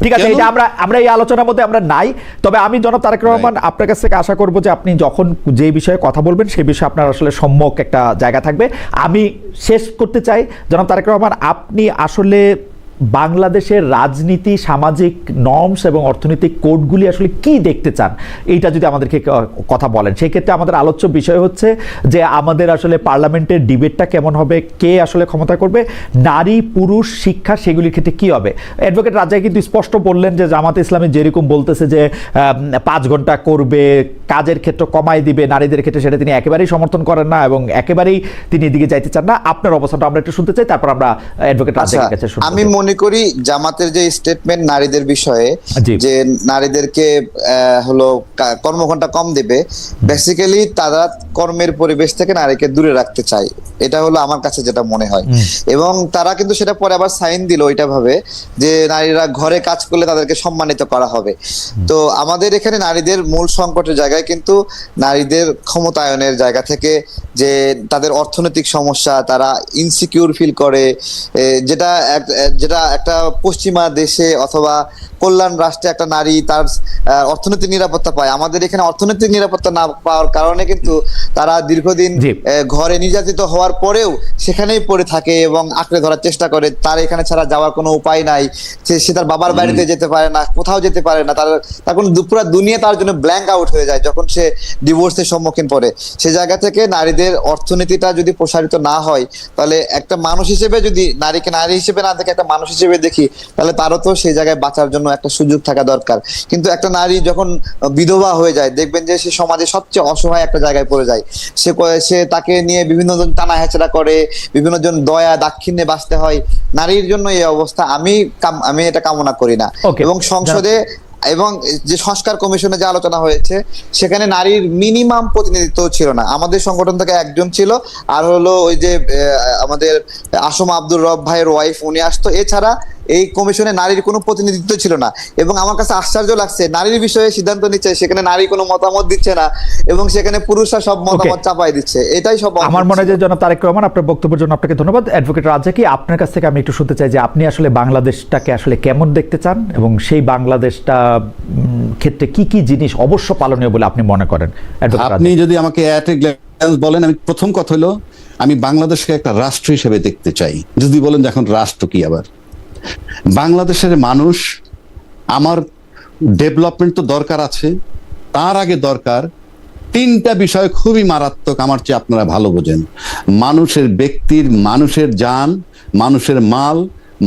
ঠিক আছে, এটা আমরা এই আলোচনার মধ্যে আমরা নাই। তবে আমি জনাব তারেক রহমান আপনার কাছ থেকে আশা করব যে আপনি যখন যে বিষয়ে কথা বলবেন সেই বিষয়ে আপনার আসলে সম্যক একটা জায়গা থাকবে। আমি শেষ করতে চাই জনাব তারেক রহমান, আপনি আসলে বাংলাদেশের রাজনীতি, সামাজিক নর্মস এবং অর্থনৈতিক কোডগুলি আসলে কি দেখতে চান, এইটা যদি আমাদেরকে কথা বলেন। সেই ক্ষেত্রে আমাদের আলোচ্য বিষয় হচ্ছে যে আমাদের আসলে পার্লামেন্টের ডিবেটটা কেমন হবে, কে আসলে ক্ষমতা করবে, নারী পুরুষ শিক্ষা সেগুলির ক্ষেত্রে কি হবে। অ্যাডভোকেট রাজ্জাকি কিন্তু স্পষ্ট বললেন যে জামাতে ইসলামী যেরকম বলতেছে যে 5 ঘন্টা করবে, কাজের ক্ষেত্র কমাই দিবে, নারীদের ক্ষেত্রে সেটা তিনি একেবারেই সমর্থন করেন না এবং একেবারেই তিনি এদিকে যাইতে চান না। আপনার অবস্থাটা আমরা একটু শুনতে চাই, তারপর আমরা অ্যাডভোকেট রাজ্জাকির কাছে শুনবো। আমি মনে মনে করি জামাতের যে স্টেটমেন্ট নারীদের বিষয়ে, জি। যে নারীদেরকে হলো কর্মঘণ্টা কম দেবে, বেসিক্যালি তারা কর্মের পরিবেশ থেকে নারীকে দূরে রাখতে চায়, এটা হলো আমার কাছে যেটা মনে হয়। এবং তারা কিন্তু সেটা পরে আবার সাইন দিল ওইটা ভাবে যে নারীরা ঘরে কাজ করলে তাদেরকে সম্মানিত করা হবে। তো আমাদের এখানে নারীদের মূল সংকটের জায়গায় কিন্তু নারীদের ক্ষমতায়নের জায়গা থেকে, যে তাদের অর্থনৈতিক সমস্যা, তারা ইনসিকিউর ফিল করে, যেটা একটা পশ্চিমা দেশে অথবা কল্যাণ রাষ্ট্রে একটা নারী তার অর্থনৈতিক নিরাপত্তা পায়। আমাদের এখানে অর্থনৈতিক নিরাপত্তা না পাওয়ার কারণে কিন্তু তারা দীর্ঘদিন জি। ঘরে নির্যাতিত হওয়ার পরেও সেখানেই পড়ে থাকে এবং আঁকড়ে ধরার চেষ্টা করে। তার এখানে ছাড়া যাওয়ার কোনো উপায় নাই, সে তার বাবার বাড়িতে যেতে পারে না, কোথাও যেতে পারে না, তার কোনো পুরো দুনিয়া তার জন্য ব্ল্যাঙ্ক আউট হয়ে যায় যখন সে ডিভোর্সের সম্মুখীন পড়ে। সে জায়গা থেকে নারীদের অর্থনীতিটা যদি প্রসারিত না হয়, তাহলে একটা মানুষ হিসেবে, যদি নারীকে নারী হিসেবে না দেখে একটা মানুষ হিসেবে দেখি, তাহলে তারও তো সেই জায়গায় বাঁচার জন্য একটা সুযোগ থাকা দরকার। কিন্তু একটা নারী যখন বিধবা হয়ে যায়, দেখবেন যে সে সমাজে সবচেয়ে অসহায় একটা জায়গায় পড়ে যায়। সে তাকে নিয়ে বিভিন্ন জন টানা হেঁচড়া করে, বিভিন্ন জন দয়া দাক্ষিণ্যে বাঁচতে হয়। নারীর জন্য এই অবস্থা আমি এটা কামনা করি না। Okay. এবং সংসদে এবং যে সংস্কার কমিশনে যে আলোচনা হয়েছে, সেখানে নারীর মিনিমাম প্রতিনিধিত্ব ছিল না। আমাদের সংগঠন থেকে একজন ছিল, আর হলো ওই যে আমাদের আসম আব্দুর রব ভাইয়ের ওয়াইফ, উনি আসতো। এছাড়া এই কমিশনে নারীর কোনো প্রতিনিধিত্ব ছিল না। এবং আমার কাছে আশ্চর্য লাগছে, নারীর বিষয়ে সিদ্ধান্ত নিচ্ছে, সেখানে নারী কোনো মতামত দিচ্ছে না, এবং সেখানে পুরুষরা সব মতামত চাপাই দিচ্ছে। এটাই সব আমার মনে হয় যে জনাব তারেক রহমান, আপনার বক্তব্যের জন্য আপনাকে ধন্যবাদ। অ্যাডভোকেট রাজ্জাকি, আপনার কাছ থেকে আমি একটু শুনতে চাই যে আপনি আসলে বাংলাদেশটাকে আসলে কেমন দেখতে চান, এবং সেই বাংলাদেশটা ক্ষেত্রে কি কি জিনিস অবশ্য পালনীয় বলে আপনি মনে করেন। আপনি যদি আমাকে অ্যাট এ গ্ল্যান্স বলেন, আমি প্রথম কথা হলো আমি বাংলাদেশকে একটা রাষ্ট্র হিসেবে দেখতে চাই। যদি বলেন যে এখন রাষ্ট্র কি, আবার বাংলাদেশের মানুষ, আমার ডেভেলপমেন্ট তো দরকার আছে, তার আগে দরকার তিনটা বিষয় খুবই মারাত্মক, আমার চেয়ে আপনারা ভালো বোঝেন। মানুষের ব্যক্তির, মানুষের জান, মানুষের মাল,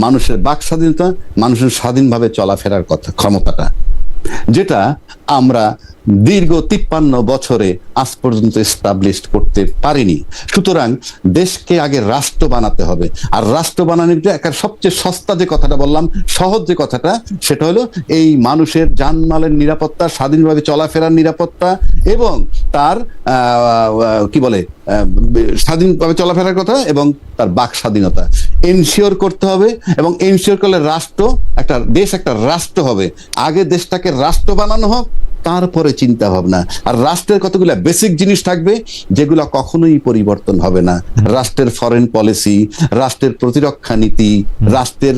মানুষের বাক স্বাধীনতা, মানুষের স্বাধীনভাবে চলাফেরার কথা, ক্ষমতাটা, যেটা আমরা দীর্ঘ 53 বছরে আজ পর্যন্ত এস্টাবলিশ করতে পারিনি। সুতরাং দেশকে আগে রাষ্ট্র বানাতে হবে। আর রাষ্ট্র বানানোর যে একটা সবচেয়ে সস্তা যে কথাটা বললাম, সহজ যে কথাটা, সেটা হলো এই মানুষের জানমালের নিরাপত্তা, স্বাধীনভাবে চলাফেরার নিরাপত্তা, এবং তার কি বলে স্বাধীনভাবে চলাফেরার কথা, এবং তার বাক স্বাধীনতা এনশিওর করতে হবে। এবং এনশিওর করলে রাষ্ট্র, একটা দেশ একটা রাষ্ট্র হবে। আগে দেশটাকে রাষ্ট্র বানানো হোক, তারপরে চিন্তা ভাবনা। আর রাষ্ট্রের কতগুলো বেসিক জিনিস থাকবে যেগুলো কখনোই পরিবর্তন হবে না। রাষ্ট্রের ফরেন পলিসি, রাষ্ট্রের প্রতিরক্ষা নীতি, রাষ্ট্রের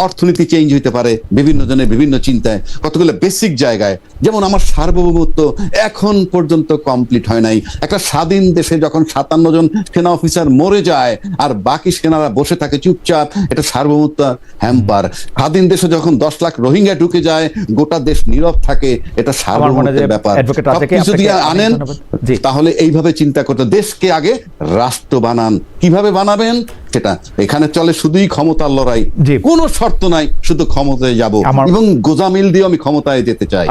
অর্থনীতি চেঞ্জ হইতে পারে বিভিন্ন জনের বিভিন্ন চিন্তায়, কতগুলো বেসিক জায়গায়। যেমন আমার সার্বভৌমত্ব এখন পর্যন্ত কমপ্লিট হয় নাই। একটা স্বাধীন দেশে যখন 57 জন সেনা অফিসার মরে যায় আর বাকি সেনারা বসে থাকে চুপচাপ, এটা সার্বভৌমত্ব হ্যাম্পার। স্বাধীন দেশে যখন 10 লাখ রোহিঙ্গা ঢুকে যায়, গোটা দেশ নীরব থাকে, এটা সার্বভৌমত্বের ব্যাপার। সবকিছু দিয়ে আনেন, তাহলে এইভাবে চিন্তা করতে, দেশকে আগে রাষ্ট্র বানান। কিভাবে বানাবেন সেটা, এখানে চলে শুধুই ক্ষমতার লড়াই, কোনো শর্ত নাই, শুধু ক্ষমতায় যাব এবং গোজামিল দিয়ে আমি ক্ষমতায় যেতে চাই।